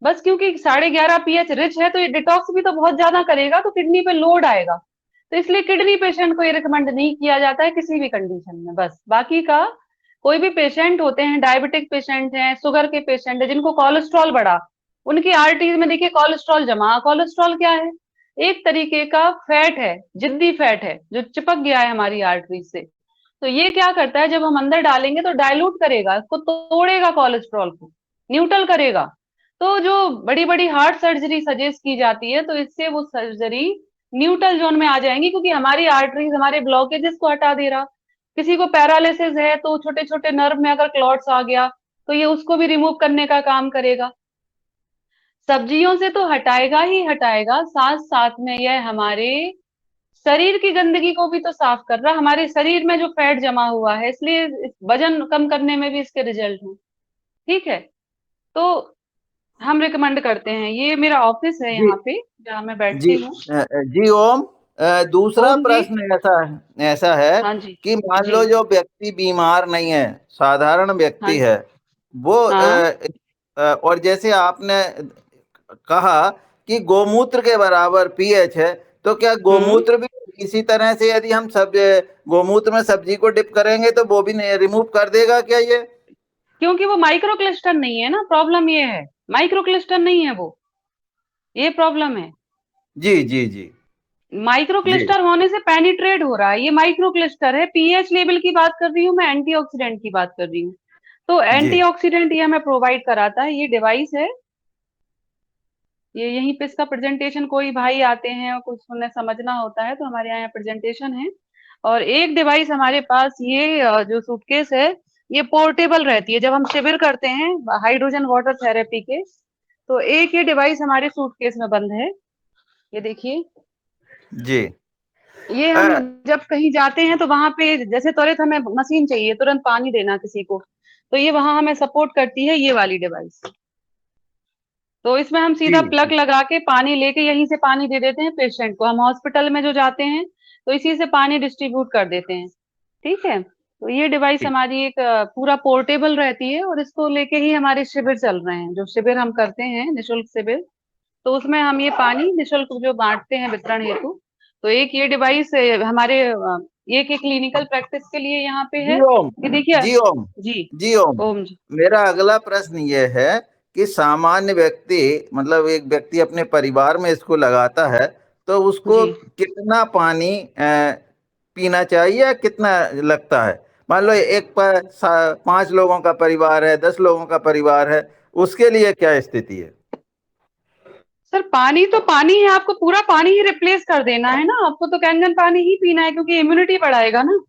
बस क्योंकि 11.5 पीएच रिच है, तो ये डिटॉक्स भी तो बहुत ज्यादा करेगा, तो किडनी पे लोड आएगा। तो इसलिए किडनी पेशेंट को ये रिकमेंड नहीं किया जाता है किसी भी कंडीशन में। बस बाकी का कोई भी पेशेंट होते हैं, डायबिटिक पेशेंट हैं, शुगर के पेशेंट है, जिनको कोलेस्ट्रॉल बढ़ा, उनकी आर्टरीज में देखिए कोलेस्ट्रॉल जमा। कोलेस्ट्रॉल क्या है? एक तरीके का फैट है, जिद्दी फैट है, जो चिपक गया है हमारी आर्टरीज से। तो ये क्या करता है, जब हम अंदर डालेंगे तो डाइल्यूट करेगा, इसको तोड़ेगा, कोलेस्ट्रॉल को न्यूट्रल करेगा। तो जो बड़ी बड़ी हार्ट सर्जरी सजेस्ट की जाती है, तो इससे वो सर्जरी न्यूट्रल जोन में आ जाएंगी, क्योंकि हमारी आर्टरीज हमारे ब्लॉकेजेस को हटा दे रहा। किसी को पैरालिसिस है, तो छोटे छोटे नर्व में अगर क्लॉट्स आ गया, तो ये उसको भी रिमूव करने का काम करेगा। सब्जियों से तो हटाएगा ही हटाएगा, साथ साथ में यह हमारे शरीर की गंदगी को भी तो साफ कर रहा, हमारे शरीर में जो फैट जमा हुआ है, इसलिए वजन कम करने में भी इसके रिजल्ट हैं। ठीक है, तो हम रिकमेंड करते हैं। ये मेरा ऑफिस है जी यहाँ पे, जहाँ मैं जी बैठती हूँ। जी ओम। दूसरा ओम जी। प्रश्न ऐसा ऐसा है हाँ जी। कि मान जी। लो जो व्यक्ति बीमार नहीं है, साधारण हाँ व्यक्ति जी। है, वो हाँ। और जैसे आपने कहा कि गोमूत्र के बराबर पीएच है, तो क्या हम्म। गोमूत्र भी इसी तरह से, यदि हम सब गोमूत्र में सब्जी को डिप करेंगे तो वो भी रिमूव कर देगा क्या ये? क्योंकि वो माइक्रो क्लस्टर नहीं है ना, प्रॉब्लम ये है, माइक्रो क्लस्टर नहीं है वो, ये प्रॉब्लम है। जी जी जी माइक्रो जी क्लस्टर होने से पेनिट्रेट हो रहा है, ये माइक्रो क्लस्टर है। पीएच लेवल की बात कर रही हूँ मैं, एंटीऑक्सीडेंट की बात कर रही हूँ। तो जी एंटीऑक्सीडेंट ये हमें प्रोवाइड कराता है, ये डिवाइस है। ये यहीं पे इसका प्रेजेंटेशन, कोई भाई आते हैं और कुछ उन्हें समझना होता है, तो हमारे यहाँ प्रेजेंटेशन है। और एक डिवाइस हमारे पास, ये जो सूटकेस है, ये पोर्टेबल रहती है। जब हम शिविर करते हैं हाइड्रोजन वाटर थेरेपी के, तो एक ये डिवाइस हमारे सूटकेस में बंद है। ये देखिए, जी ये हम जब कहीं जाते हैं तो वहां पे जैसे त्वरित हमें मशीन चाहिए, तुरंत पानी देना किसी को, तो ये वहां हमें सपोर्ट करती है, ये वाली डिवाइस। तो इसमें हम सीधा जी प्लग लगा के पानी लेके यहीं से पानी दे देते हैं पेशेंट को। हम हॉस्पिटल में जो जाते हैं, तो इसी से पानी डिस्ट्रीब्यूट कर देते हैं। ठीक है, तो ये डिवाइस जी हमारी एक पूरा पोर्टेबल रहती है, और इसको लेके ही हमारे शिविर चल रहे हैं, जो शिविर हम करते हैं, निशुल्क शिविर। तो उसमें हम ये पानी निशुल्क जो बांटते हैं वितरण हेतु। तो एक ये डिवाइस हमारे एक एक क्लिनिकल प्रैक्टिस के लिए यहाँ पे है। जी ओम। ये देखिए। जी ओम। जी। जी ओम। ओम जी। मेरा अगला प्रश्न ये है कि सामान्य व्यक्ति, मतलब एक व्यक्ति अपने परिवार में इसको लगाता है, तो उसको जी। कितना पानी पीना चाहिए या कितना लगता है? मान लो एक पर 5 लोगों का परिवार है, 10 लोगों का परिवार है, उसके लिए क्या स्थिति है? सर पानी तो पानी है, आपको पूरा पानी ही रिप्लेस कर देना है ना, आपको तो कैन पानी ही पीना है क्योंकि इम्यूनिटी बढ़ाएगा ना।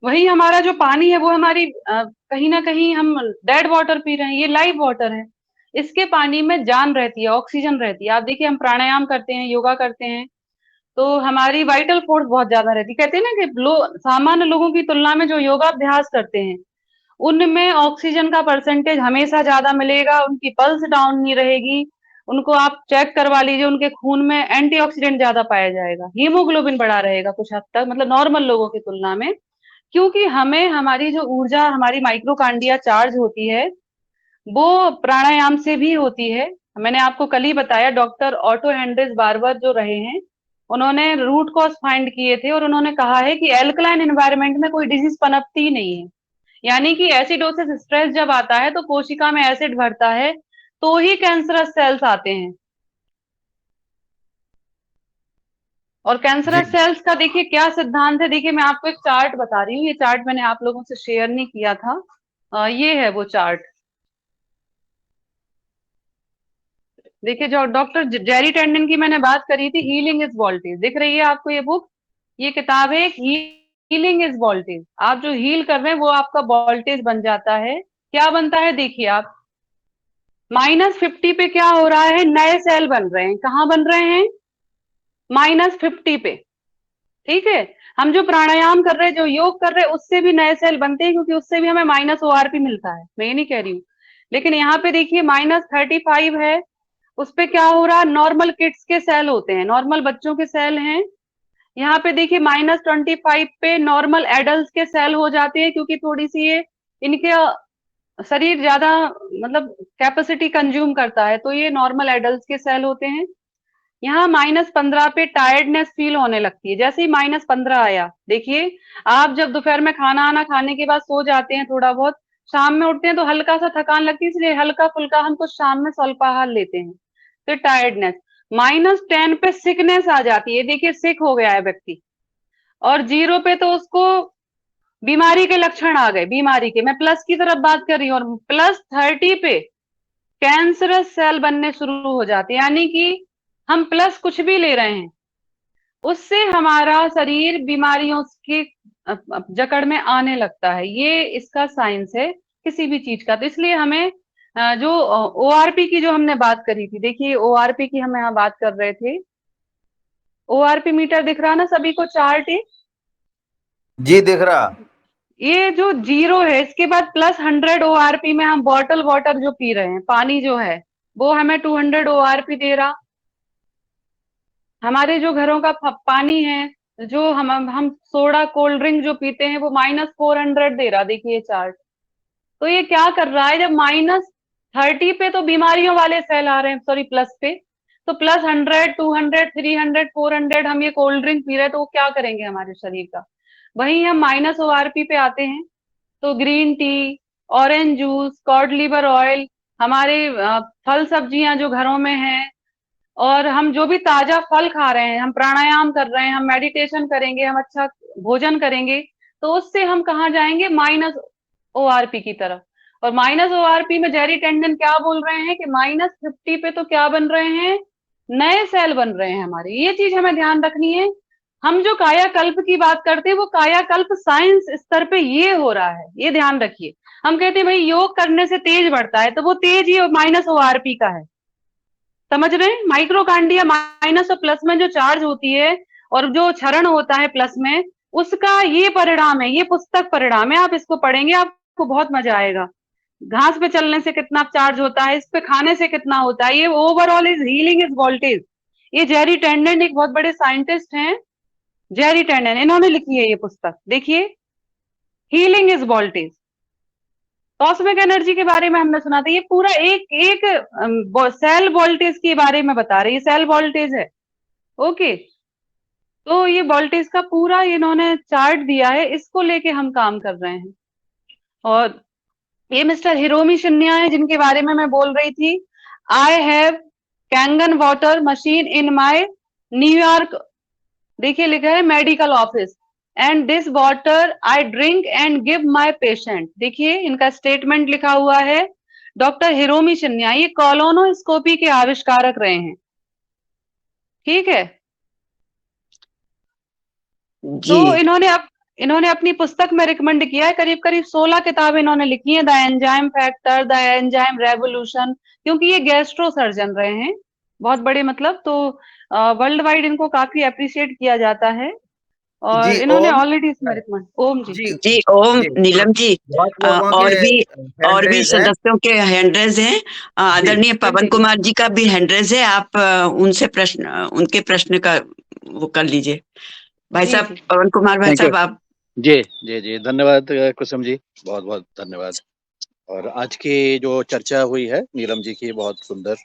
वही हमारा जो पानी है वो हमारी कहीं ना कहीं हम डेड वाटर पी रहे हैं, ये लाइव वाटर है। इसके पानी में जान रहती है, ऑक्सीजन रहती है। आप देखिए हम प्राणायाम करते हैं, योगा करते हैं, तो हमारी वाइटल फोर्स बहुत ज्यादा रहती है। कहते हैं ना कि सामान्य लोगों की तुलना में जो योगाभ्यास करते हैं उनमें ऑक्सीजन का परसेंटेज हमेशा ज्यादा मिलेगा, उनकी पल्स डाउन नहीं रहेगी। उनको आप चेक करवा लीजिए, उनके खून में एंटीऑक्सीडेंट ज्यादा पाया जाएगा, हीमोग्लोबिन बढ़ा रहेगा कुछ हद तक, मतलब नॉर्मल लोगों की तुलना में। क्योंकि हमें हमारी जो ऊर्जा, हमारी माइक्रोकांडिया चार्ज होती है वो प्राणायाम से भी होती है। मैंने आपको कल ही बताया, डॉक्टर ऑटो हेनरिच बार्बर जो रहे हैं उन्होंने रूट कॉज फाइंड किए थे और उन्होंने कहा है कि एल्कलाइन एनवायरनमेंट में कोई डिजीज पनपती ही नहीं है। यानी कि एसिडोसिस स्ट्रेस जब आता है तो कोशिका में एसिड भरता है तो ही कैंसरस सेल्स आते हैं। और कैंसरस सेल्स का देखिए क्या सिद्धांत है, देखिए मैं आपको एक चार्ट बता रही हूँ। ये चार्ट मैंने आप लोगों से शेयर नहीं किया था, ये है वो चार्ट। देखिए जो डॉक्टर जेरी टेंडन की मैंने बात करी थी, हीलिंग इज वोल्टेज, दिख रही है आपको ये बुक? ये किताब है हीलिंग इज वोल्टेज। आप जो हील कर रहे हैं वो आपका वोल्टेज बन जाता है। क्या बनता है देखिए आप, -50 पे क्या हो रहा है, नए सेल बन रहे हैं। कहाँ बन रहे हैं? -50 पे। ठीक है, हम जो प्राणायाम कर रहे हैं, जो योग कर रहे हैं, उससे भी नए सेल बनते हैं क्योंकि उससे भी हमें -ORP मिलता है। मैं ये नहीं कह रही हूँ, लेकिन यहाँ पे देखिए -35 है, उस पे क्या हो रहा है, नॉर्मल किड्स के सेल होते हैं, नॉर्मल बच्चों के सेल हैं। यहाँ पे देखिए -25 पे नॉर्मल एडल्ट के सेल हो जाते हैं क्योंकि थोड़ी सी ये इनके शरीर ज्यादा मतलब कैपेसिटी कंज्यूम करता है, तो ये नॉर्मल एडल्ट के सेल होते हैं। यहाँ -15 पे टायर्डनेस फील होने लगती है। जैसे ही -15 आया, देखिए आप जब दोपहर में खाना आना खाने के बाद सो जाते हैं थोड़ा बहुत, शाम में उठते हैं तो हल्का सा थकान लगती है, इसलिए हल्का फुल्का हम कुछ शाम में स्वल्पाहार लेते हैं। फिर टायर्डनेस, -10 पे सिकनेस आ जाती है, देखिए सिक हो गया है व्यक्ति। और 0 पे तो उसको बीमारी के लक्षण आ गए, बीमारी के। मैं प्लस की तरफ बात कर रही हूँ। और +30 पे कैंसरस सेल बनने शुरू हो जाते हैं, यानी कि हम प्लस कुछ भी ले रहे हैं उससे हमारा शरीर बीमारियों की जकड़ में आने लगता है। ये इसका साइंस है किसी भी चीज का। तो इसलिए हमें जो ORP की जो हमने बात करी थी, देखिए ORP की हम यहाँ बात कर रहे थे। ORP मीटर दिख रहा ना सभी को, चार्ट है जी दिख रहा। ये जो 0 है इसके बाद +100 ORP में हम बॉटल वाटर जो पी रहे हैं, पानी जो है वो हमें 200 ORP दे रहा। हमारे जो घरों का पानी है, जो हम सोडा कोल्ड ड्रिंक जो पीते हैं वो -400 दे रहा, देखिए चार्ट। तो ये क्या कर रहा है, जब -30 पे तो बीमारियों वाले सेल आ रहे हैं, सॉरी प्लस पे, तो +100 200 300 400 हम ये कोल्ड ड्रिंक पी रहे हैं, तो वो क्या करेंगे हमारे शरीर का। वहीं हम -ORP पे आते हैं तो green tea, orange juice, cod liver oil, हमारे फल सब्जियां जो घरों में हैं, और हम जो भी ताजा फल खा रहे हैं, हम प्राणायाम कर रहे हैं, हम मेडिटेशन करेंगे, हम अच्छा भोजन करेंगे, तो उससे हम कहाँ जाएंगे, -ORP की तरफ। और -ORP में जेरी टेंडन क्या बोल रहे हैं कि -50 पे तो क्या बन रहे हैं, नए सेल बन रहे हैं हमारे। ये चीज हमें ध्यान रखनी है। हम जो कायाकल्प की बात करते हैं वो कायाकल्प साइंस स्तर पे ये हो रहा है, ये ध्यान रखिए। हम कहते हैं भाई योग करने से तेज बढ़ता है, तो वो तेज ही -ORP का है, समझ रहे हैं। माइक्रोकांडिया माइनस और प्लस में जो चार्ज होती है और जो क्षरण होता है प्लस में, उसका ये परिणाम है, ये पुस्तक परिणाम है। आप इसको पढ़ेंगे आपको बहुत मजा आएगा। घास पे चलने से कितना चार्ज होता है, इस पे खाने से कितना होता है, ये overall is healing is voltage. ये जेरी टेंडन एक बहुत बड़े साइंटिस्ट हैं, जेरी टेंडन, इन्होंने लिखी है ये पुस्तक, देखिए healing is voltage. Cosmic energy के बारे में हमने सुना था, ये पूरा एक सेल वोल्टेज के बारे में बता रही है, सेल वोल्टेज है। ओके, तो ये वोल्टेज का पूरा इन्होंने चार्ट दिया है, इसको लेके हम काम कर रहे हैं। और ये मिस्टर हिरोमी शिन्या है जिनके बारे में मैं बोल रही थी। I have Kangen water machine in my New York, देखिए लिखा है medical office, and this water I drink and give my patient. देखिए इनका स्टेटमेंट लिखा हुआ है, डॉक्टर हिरोमी शिन्या, ये कोलोनोस्कोपी के आविष्कारक रहे हैं। ठीक है। जी तो इन्होंने अपनी पुस्तक में रिकमेंड किया है, करीब करीब 16 किताबें इन्होंने लिखी हैं, the enzyme factor, the enzyme revolution, क्योंकि ये गैस्ट्रो सर्जन रहे हैं बहुत बड़े, मतलब तो वर्ल्ड वाइड इनको काफी अप्रिशिएट किया जाता है, और जी इन्होंने ओम। ऑलरेडी इसमें रिकमेंड। ओम जी। जी जी ओम जी नीलम जी, बहुत लोगों के हैंड और भी रेज है। सदस्यों के हैंड रेज हैं। जी आदरणीय पवन कंटिन्यू। कुमार जी का भी हैंड रेज है। आप उनके प्रश्न का वो कर लीजिए। भाई जी साहब, जी। पवन कुमार भाई थैंक यू। साहब, आप। जी जी जी, धन्यवाद कुसुम जी, बहुत बहुत धन्यवाद। और आज की जो चर्चा हुई है नीलम जी की, बहुत सुंदर।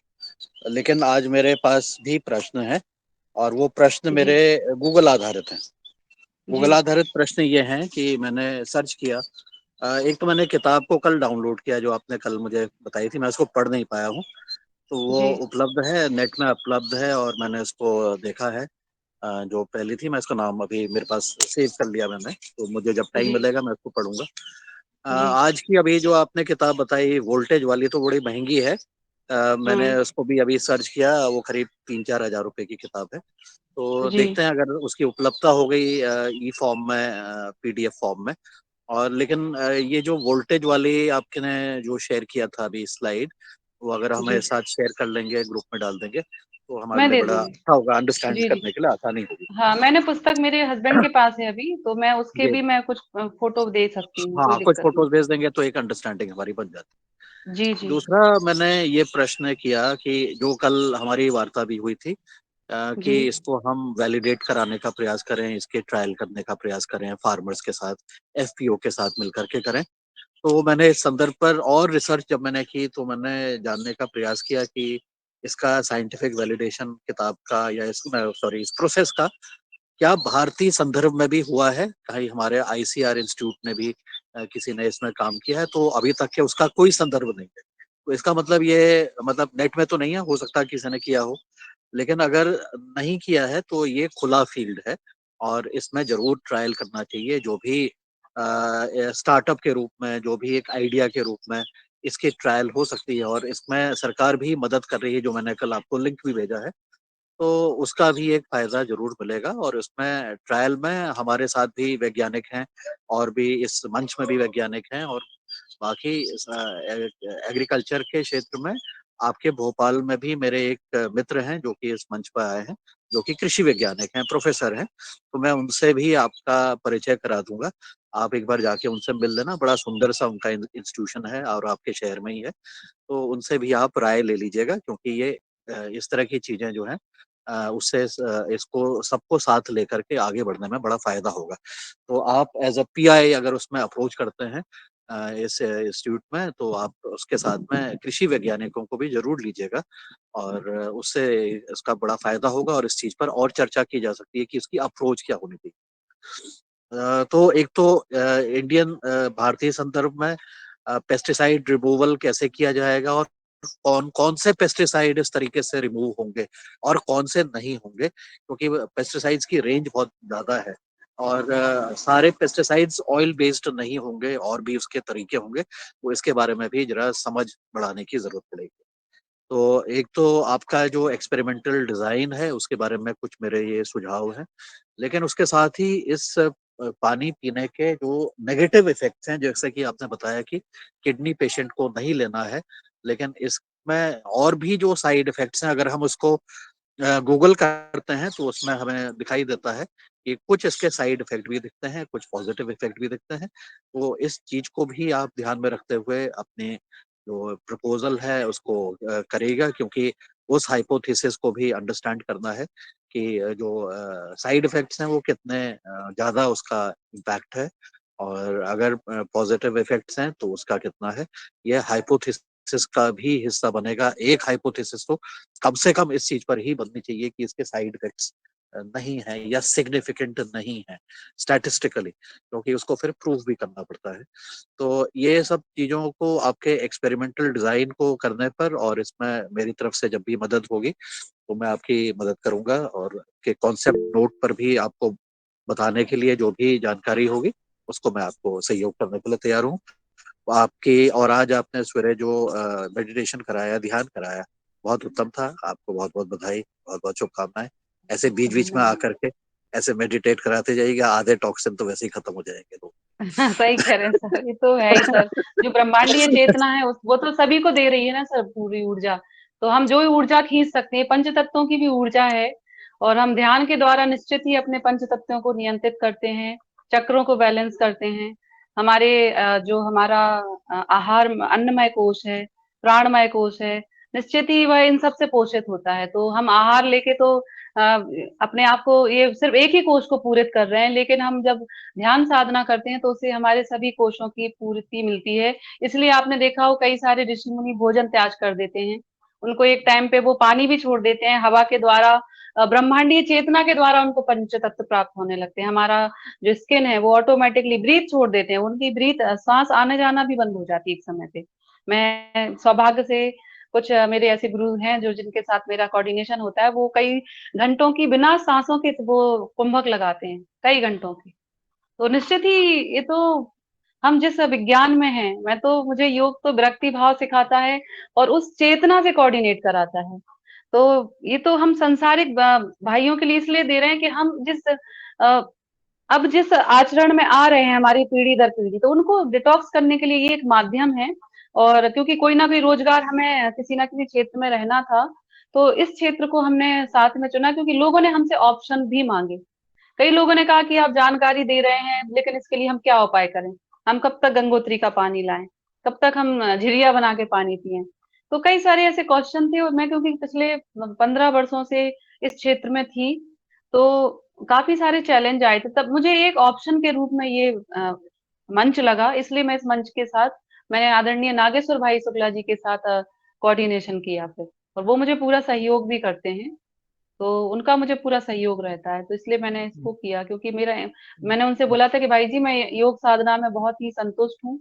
लेकिन आज मेरे पास भी प्रश्न है, और वो प्रश्न जी मेरे गूगल आधारित हैं। जी गूगल आधारित प्रश्न ये हैं कि मैंने सर्च किया। एक तो मैंने किताब को कल डाउनलोड किया, जो आपने कल मुझे बताई थी, मैं उसको पढ़ नहीं पाया हूँ। तो वो जी उपलब्ध है, नेट में उपलब्ध है, और मैंने उसको देखा है। जो पहली थी, मैं इसका नाम अभी मेरे पास सेव कर लिया मैंने, तो मुझे जब टाइम जी मिलेगा मैं उसको पढ़ूंगा। जी। आज की अभी जो आपने किताब बताई वोल्टेज वाली, तो बड़ी महंगी है। मैंने हम्म। उसको भी अभी सर्च किया, वो करीब 3-4 हज़ार रुपए की किताब है। तो जी देखते हैं अगर उसकी उपलब्धता हो गई ई फॉर्म में, पीडीएफ फॉर्म में। और लेकिन ये जो वोल्टेज वाली आपके ने जो शेयर किया था अभी स्लाइड, वो अगर हमें जी। साथ शेयर कर लेंगे, ग्रुप में डाल देंगे, तो हमारे मैं लिए दे बड़ा दूंगी। अच्छा होगा, अंडरस्टैंड जी जी। करने के लिए आसानी होगी। हाँ, मैंने पुस्तक मेरे हस्बैंड के पास है अभी, तो मैं उसके जी। भी मैं कुछ फोटो दे सकती हूँ, कोई हाँ, कुछ दिक्कत नहीं। फोटोज भेज देंगे तो एक अंडरस्टैंडिंग हमारी बन जाती जी है। जी दूसरा, मैंने ये प्रश्न किया कि जो कल हमारी वार्ता भी हुई थी, जी कि इसको हम वैलिडेट कराने का प्रयास करें, इसके ट्रायल करने का प्रयास करें फार्मर्स के साथ, एफपीओ के साथ मिलकर के करें। तो मैंने इस संदर्भ पर और रिसर्च जब मैंने की, तो मैंने जानने का प्रयास किया कि इसका साइंटिफिक वैलिडेशन किताब का, या इस प्रोसेस का क्या भारतीय संदर्भ में भी हुआ है, कहीं हमारे आईसीआर इंस्टीट्यूट ने भी किसी ने इसमें काम किया है, तो अभी तक के उसका कोई संदर्भ नहीं है। तो इसका मतलब ये, मतलब नेट में तो नहीं है, हो सकता है किसी ने किया हो, लेकिन अगर नहीं किया है तो ये खुला फील्ड है, और इसमें जरूर ट्रायल करना चाहिए। जो भी स्टार्टअप के रूप में, जो भी एक आइडिया के रूप में इसकी ट्रायल हो सकती है, और इसमें सरकार भी मदद कर रही है, जो मैंने कल आपको लिंक भी भेजा है, तो उसका भी एक फायदा जरूर मिलेगा। और उसमें ट्रायल में हमारे साथ भी वैज्ञानिक हैं, और भी इस मंच में भी वैज्ञानिक हैं, और बाकी एग्रीकल्चर के क्षेत्र में आपके भोपाल में भी मेरे एक मित्र हैं जो कि इस मंच पर आए हैं, जो कि कृषि वैज्ञानिक हैं, प्रोफेसर हैं। तो मैं उनसे भी आपका परिचय करा दूंगा। आप एक बार जाके उनसे मिल लेना, बड़ा सुंदर सा उनका इंस्टीट्यूशन है, और आपके शहर में ही है। तो उनसे भी आप राय ले लीजिएगा, क्योंकि ये इस तरह की चीजें जो हैं, उससे इसको सबको साथ लेकर के आगे बढ़ने में बड़ा फायदा होगा। तो आप एज अ पीआई अगर उसमें अप्रोच करते हैं इस इंस्टीट्यूट में, तो आप उसके साथ में कृषि वैज्ञानिकों को भी जरूर लीजिएगा, और उससे इसका बड़ा फायदा होगा, और इस चीज पर और चर्चा की जा सकती है कि इसकी अप्रोच क्या होनी चाहिए। तो एक तो इंडियन भारतीय संदर्भ में पेस्टिसाइड रिमूवल कैसे किया जाएगा, और कौन कौन से पेस्टिसाइड इस तरीके से रिमूव होंगे और कौन से नहीं होंगे, क्योंकि पेस्टिसाइड्स की रेंज बहुत ज्यादा है, और सारे पेस्टिसाइड्स ऑयल बेस्ड नहीं होंगे, और भी उसके तरीके होंगे। तो इसके बारे में भी जरा समझ बढ़ाने की जरूरत पड़ेगी। तो एक तो आपका जो एक्सपेरिमेंटल डिजाइन है, उसके बारे में कुछ मेरे ये सुझाव हैं। लेकिन उसके साथ ही इस पानी पीने के जो नेगेटिव इफेक्ट्स हैं, जैसे कि आपने बताया कि किडनी पेशेंट को नहीं लेना है, लेकिन इसमें और भी जो साइड इफेक्ट्स हैं, अगर हम उसको गूगल करते हैं, तो उसमें हमें दिखाई देता है कि कुछ इसके साइड इफेक्ट भी दिखते हैं, कुछ पॉजिटिव इफेक्ट भी दिखते हैं। तो इस चीज को भी आप ध्यान में रखते हुए अपने जो प्रपोजल है उसको करेगा, क्योंकि उस हाइपोथेसिस को भी अंडरस्टैंड करना है कि जो साइड इफेक्ट्स हैं वो कितने ज्यादा उसका इम्पैक्ट है, और अगर पॉजिटिव इफेक्ट्स हैं तो उसका कितना है। ये हाइपोथेसिस का भी हिस्सा बनेगा। एक हाइपोथेसिस तो कम से कम इस चीज पर ही बननी चाहिए कि इसके साइड इफेक्ट्स नहीं है, या सिग्निफिकेंट नहीं है स्टैटिस्टिकली, क्योंकि उसको फिर प्रूव भी करना पड़ता है। तो ये सब चीजों को आपके एक्सपेरिमेंटल डिजाइन को करने पर, और इसमें मेरी तरफ से जब भी मदद होगी, तो मैं आपकी मदद करूंगा, और के कॉन्सेप्ट नोट पर भी आपको बताने के लिए जो भी जानकारी होगी, उसको मैं आपको सहयोग करने के लिए तैयार हूँ। आपकी, और आज आपने सवेरे जो मेडिटेशन कराया, ध्यान कराया, बहुत उत्तम था। आपको बहुत बहुत बधाई, बहुत बहुत शुभकामनाएं। ऐसे बीच बीच में आकर के ऐसे मेडिटेट कराते जाइएगा, आधे टॉक्सिन तो वैसे ही खत्म हो जाएंगे लोग। सही कह रहे हैं सर, ये तो है ही सर। जो ब्रह्मांडीय चेतना है वो तो सभी को दे रही है ना सर, पूरी ऊर्जा। तो हम जो ही ऊर्जा खींच सकते हैं, पंच तत्वों की भी ऊर्जा है, और हम ध्यान के द्वारा निश्चित ही अपने पंच तत्वों को नियंत्रित करते हैं, चक्रों को बैलेंस करते हैं। हमारे जो हमारा आहार अन्नमय कोश है, प्राणमय कोश है, निश्चित ही वह इन सब से पोषित होता है। तो हम आहार लेके तो अपने आप को ये सिर्फ एक ही कोश को पूरित कर रहे हैं, लेकिन हम जब ध्यान साधना करते हैं तो उससे हमारे सभी कोशों की पूर्ति मिलती है। इसलिए आपने देखा हो कई सारे ऋषि मुनि भोजन त्याग कर देते हैं, उनको एक टाइम पे वो पानी भी छोड़ देते हैं, हवा के द्वारा ब्रह्मांडीय चेतना के द्वारा उनको पंच तत्व प्राप्त होने लगते हैं। हमारा जो स्किन है वो ऑटोमेटिकली ब्रीथ छोड़ देते हैं, उनकी ब्रीथ सांस आने जाना भी बंद हो जाती है एक समय पे। मैं सौभाग्य से कुछ मेरे ऐसे गुरु हैं जो जिनके साथ मेरा कोऑर्डिनेशन होता है, वो कई घंटों की बिना सांसों के वो कुंभक लगाते हैं, कई घंटों की। तो निश्चित ही ये तो हम जिस विज्ञान में हैं, मैं तो मुझे योग तो विरक्ति भाव सिखाता है और उस चेतना से कोऑर्डिनेट कराता है। तो ये तो हम संसारिक भाइयों के लिए इसलिए दे रहे हैं कि हम अब जिस आचरण में आ रहे हैं हमारी पीढ़ी दर पीढ़ी, तो उनको डिटॉक्स करने के लिए ये एक माध्यम है। और क्योंकि कोई ना कोई रोजगार हमें किसी ना किसी क्षेत्र में रहना था, तो इस क्षेत्र को हमने साथ में चुना, क्योंकि लोगों ने हमसे ऑप्शन भी मांगे। कई लोगों ने कहा कि आप जानकारी दे रहे हैं, लेकिन इसके लिए हम क्या उपाय करें, हम कब तक गंगोत्री का पानी लाएं, कब तक हम झिरिया बना के पानी पिएं। तो कई सारे ऐसे क्वेश्चन थे, और मैं क्योंकि पिछले 15 वर्षों से इस क्षेत्र में थी, तो काफी सारे चैलेंज आए थे। तब मुझे एक ऑप्शन के रूप में ये मंच लगा, इसलिए मैं इस मंच के साथ मैंने आदरणीय नागेश्वर भाई शुक्ला जी के साथ कोऑर्डिनेशन किया फिर, और वो मुझे पूरा सहयोग भी करते हैं। तो उनका मुझे पूरा सहयोग रहता है, तो इसलिए मैंने इसको किया, क्योंकि मैंने उनसे बोला था कि भाई जी मैं योग साधना में बहुत ही संतुष्ट हूँ,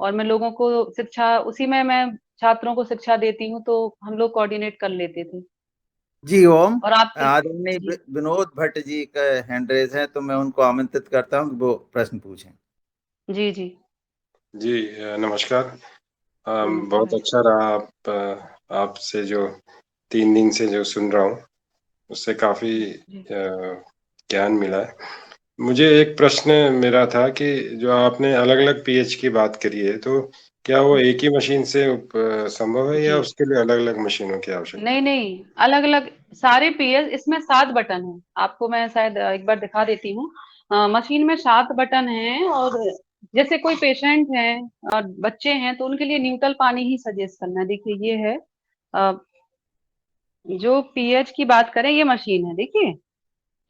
और मैं लोगों को शिक्षा उसी में मैं छात्रों को शिक्षा देती हूँ, तो हम लोग कोऑर्डिनेट कर लेते थे। जी ओम। और आपसे आदरणीय जी विनोद भट्ट जी का हैंड रेज है, तो मैं उनको आमंत्रित करता हूँ कि वो प्रश्न पूछें। जी जी जी नमस्कार। बहुत नमस्कार। अच्छा रहा आपसे जो 3 दिन से जो सुन रहा हूँ उससे काफ़ी जी ज्ञान मिला है। मुझे एक प्रश्न मेरा था कि जो आपने अलग अलग पीएच की बात करी है, तो क्या वो एक ही मशीन से संभव है या जी उसके लिए अलग अलग मशीनों की आवश्यकता नहीं नहीं, अलग अलग सारे पीएस, इसमें 7 बटन है, आपको मैं शायद एक बार दिखा देती हूँ। मशीन में 7 बटन हैं, और जैसे कोई पेशेंट है और बच्चे हैं, तो उनके लिए न्यूट्रल पानी ही सजेस्ट करना है। देखिए ये है, अ, जो पीएच की बात करें, ये मशीन है, देखिए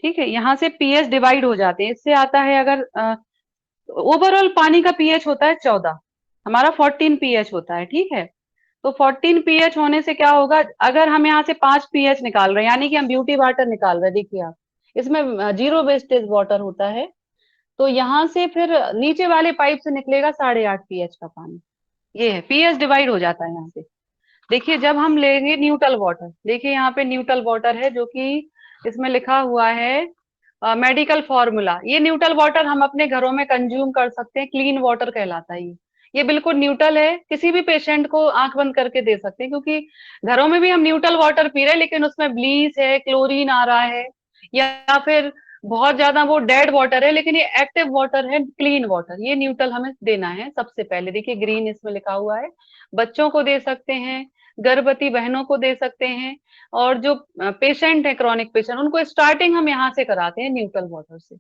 ठीक है, यहाँ से पीएच डिवाइड हो जाते हैं। इससे आता है, अगर ओवरऑल पानी का पीएच होता है 14, हमारा 14 पीएच होता है, ठीक है। तो 14 पीएच होने से क्या होगा, अगर हम यहाँ से 5 पीएच निकाल रहे हैं, यानी कि हम ब्यूटी वाटर निकाल रहे हैं, देखिए आप, इसमें जीरो वेस्टेज वाटर होता है, तो यहाँ से फिर नीचे वाले पाइप से निकलेगा 8.5 पीएच का पानी। ये है, पीएच डिवाइड हो जाता है यहाँ से। देखिए जब हम लेंगे न्यूट्रल वाटर, देखिए यहाँ पे न्यूट्रल वाटर है, जो कि इसमें लिखा हुआ है मेडिकल फॉर्मूला। ये न्यूट्रल वाटर हम अपने घरों में कंज्यूम कर सकते हैं, क्लीन वाटर कहलाता है ये बिल्कुल न्यूट्रल है, किसी भी पेशेंट को आंख बंद करके दे सकते हैं, क्योंकि घरों में भी हम न्यूट्रल वाटर पी रहे हैं, लेकिन उसमें ब्लीच है, क्लोरीन आ रहा है, या फिर बहुत ज्यादा वो डेड वाटर है, लेकिन ये एक्टिव वाटर है, क्लीन वाटर, ये न्यूट्रल हमें देना है सबसे पहले। देखिए ग्रीन इसमें लिखा हुआ है, बच्चों को दे सकते हैं, गर्भवती बहनों को दे सकते हैं, और जो पेशेंट है क्रॉनिक पेशेंट, उनको स्टार्टिंग हम यहाँ से कराते हैं न्यूट्रल वाटर से।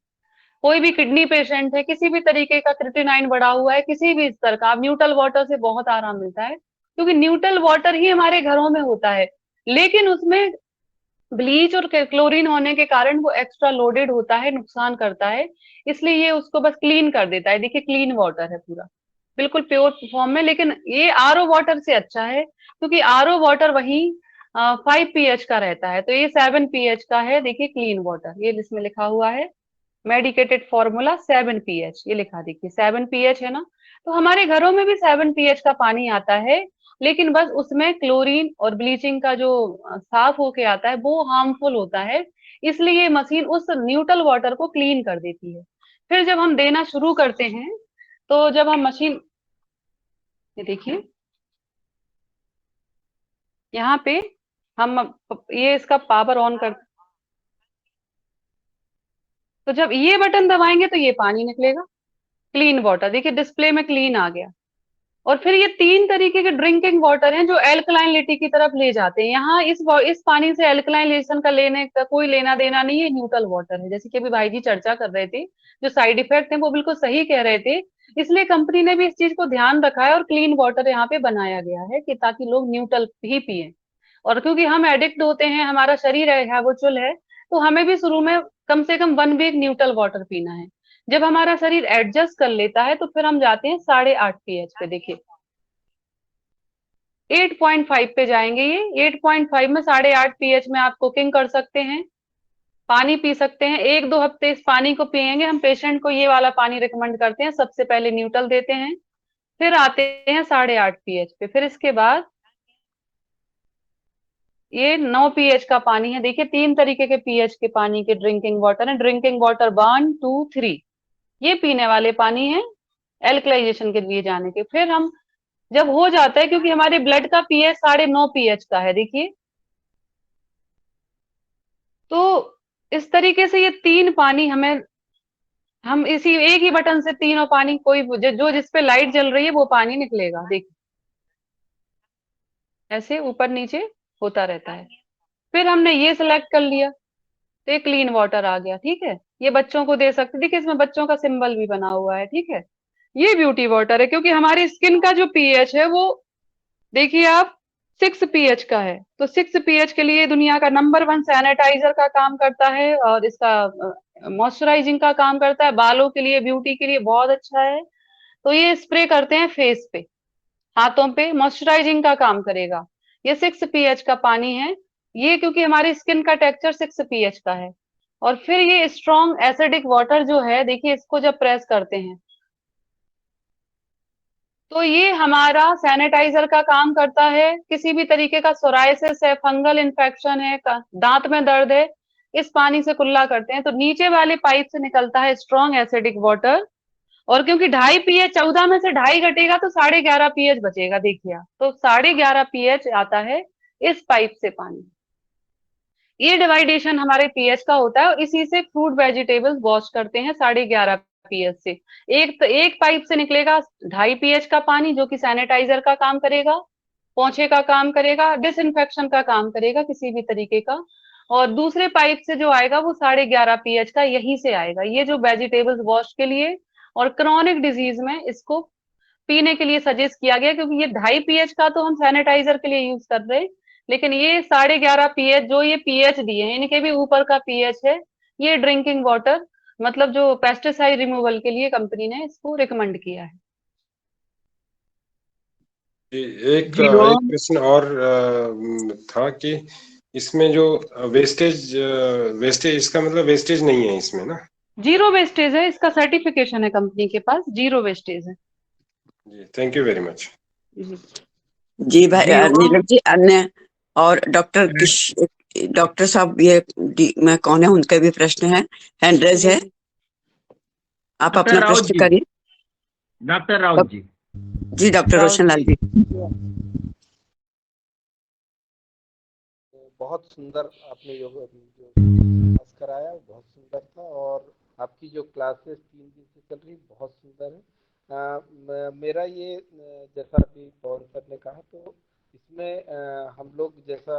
कोई भी किडनी पेशेंट है, किसी भी तरीके का क्रिएटिनाइन बढ़ा हुआ है, किसी भी स्तर का, न्यूट्रल वाटर से बहुत आराम मिलता है, क्योंकि न्यूट्रल वाटर ही हमारे घरों में होता है, लेकिन उसमें ब्लीच और क्लोरीन होने के कारण वो एक्स्ट्रा लोडेड होता है, नुकसान करता है, इसलिए ये उसको बस क्लीन कर देता है। देखिए क्लीन वाटर है पूरा, बिल्कुल प्योर फॉर्म में, लेकिन ये आरओ वाटर से अच्छा है, क्योंकि आरओ वाटर वही 5 पीएच का रहता है, तो ये 7 पीएच का है। देखिए क्लीन वाटर, ये जिसमें लिखा हुआ है मेडिकेटेड फॉर्मूला 7 पीएच, ये लिखा, देखिए 7 पीएच है ना। तो हमारे घरों में भी 7 पीएच का पानी आता है, लेकिन बस उसमें क्लोरीन और ब्लीचिंग का जो साफ होके आता है वो हार्मफुल होता है, इसलिए ये मशीन उस न्यूट्रल वाटर को क्लीन कर देती है। फिर जब हम देना शुरू करते हैं, तो जब हम मशीन, ये देखिए यहाँ पे हम ये इसका पावर ऑन कर, तो जब ये बटन दबाएंगे तो ये पानी निकलेगा, क्लीन वाटर। देखिए डिस्प्ले में क्लीन आ गया। और फिर ये 3 तरीके के ड्रिंकिंग वाटर हैं जो एल्कलाइनिटी की तरफ ले जाते हैं। यहाँ इस पानी से एल्कलाइनेशन का लेने का कोई लेना देना नहीं है, न्यूट्रल वाटर है। जैसे कि अभी भाई जी चर्चा कर रहे थे, जो साइड इफेक्ट है वो बिल्कुल सही कह रहे थे। इसलिए कंपनी ने भी इस चीज को ध्यान रखा है और क्लीन वाटर यहाँ पे बनाया गया है कि ताकि लोग न्यूट्रल ही पिए। और क्योंकि हम एडिक्ट होते हैं, हमारा शरीर हैबिचुअल है, तो हमें भी शुरू में कम से कम 1 वीक न्यूट्रल वाटर पीना है। जब हमारा शरीर एडजस्ट कर लेता है तो फिर हम जाते हैं 8.5 pH पे। देखिए 8.5 पे जाएंगे। ये 8.5 में 8.5 pH में आप कुकिंग कर सकते हैं, पानी पी सकते हैं। 1-2 हफ्ते इस पानी को पिएंगे। हम पेशेंट को ये वाला पानी रिकमेंड करते हैं। सबसे पहले न्यूट्रल देते हैं, फिर आते हैं 8.5 pH पे, फिर इसके बाद ये 9 pH का पानी है। देखिए 3 तरीके के pH के पानी के ड्रिंकिंग वाटर है। ड्रिंकिंग वाटर 1, 2, 3 ये पीने वाले पानी है एल्कलाइजेशन के लिए जाने के। फिर हम जब हो जाता है, क्योंकि हमारे ब्लड का pH 9.5 pH का है, देखिए तो इस तरीके से ये 3 पानी हम इसी एक ही बटन से तीनों पानी, कोई जो जिस पे लाइट जल रही है वो पानी निकलेगा। देखिए ऐसे ऊपर नीचे होता रहता है। फिर हमने ये सिलेक्ट कर लिया तो ये क्लीन वाटर आ गया। ठीक है, ये बच्चों को दे सकते। देखिए इसमें बच्चों का सिंबल भी बना हुआ है। ठीक है, ये ब्यूटी वाटर है क्योंकि हमारी स्किन का जो पीएच है वो देखिए आप 6 pH का है। तो 6 pH के लिए दुनिया का नंबर 1 सैनिटाइजर का काम करता है और इसका मॉइस्चराइजिंग का काम करता है। बालों के लिए, ब्यूटी के लिए बहुत अच्छा है। तो ये स्प्रे करते हैं फेस पे, हाथों पे, मॉइस्चराइजिंग का काम करेगा। ये 6 pH का पानी है। ये क्योंकि हमारी स्किन का टेक्सचर 6 pH का है। और फिर ये स्ट्रॉन्ग एसिडिक वाटर जो है, देखिए इसको जब प्रेस करते हैं तो ये हमारा सैनिटाइजर का काम करता है। किसी भी तरीके का सोराइसिस है, फंगल इन्फेक्शन है, दांत में दर्द है, इस पानी से कुल्ला करते हैं। तो नीचे वाले पाइप से निकलता है स्ट्रॉन्ग एसिडिक वाटर। और क्योंकि 2.5 pH 14 में से 2.5 घटेगा तो 11.5 pH बचेगा। देखिए आप, तो 11.5 pH आता है इस पाइप से पानी। ये डिवाइडेशन हमारे पीएच का होता है और इसी से फ्रूट वेजिटेबल्स वॉश करते हैं 11.5 pH से। एक पाइप से निकलेगा 2.5 pH का पानी जो कि सैनिटाइजर का काम करेगा, पोंछे का काम करेगा, डिसइंफेक्शन का काम करेगा किसी भी तरीके का। और दूसरे पाइप से जो आएगा वो 11.5 pH का यहीं से आएगा। ये जो वेजिटेबल्स वॉश के लिए और क्रॉनिक डिजीज में इसको पीने के लिए सजेस्ट किया गया, क्योंकि ये 2.5 pH का तो हम सैनिटाइजर के लिए यूज कर रहे हैं, लेकिन ये 11.5 pH जो ये pH दिए हैं इनके भी ऊपर का pH है। ये ड्रिंकिंग वाटर मतलब जो पेस्टिसाइड रिमूवल के लिए कंपनी ने इसको रिकमेंड किया है। एक प्रश्न और था कि इसमें जो वेस्टेज इसका मतलब वेस्टेज नहीं है इसमें ना? जीरो वेस्टेज है, इसका सर्टिफिकेशन है कंपनी के पास, जीरो वेस्टेज है। जी, थैंक यू वेरी मच। जी भाई नीरज जी, अन्य और डॉक्टर साहब मैं कौन है, उनके भी प्रश्न है, हैंड रेज है, आप अपना प्रश्न करिए। डॉक्टर राउत जी। जी डॉक्टर रोशन लाल जी। बहुत सुंदर आपने योग क्लास कराया, बहुत सुंदर था। और आपकी जो क्लासेस 3 दिन से चल रही बहुत सुंदर है। मेरा ये जैसा अभी पवन सर ने कहा, तो इसमें हम लोग जैसा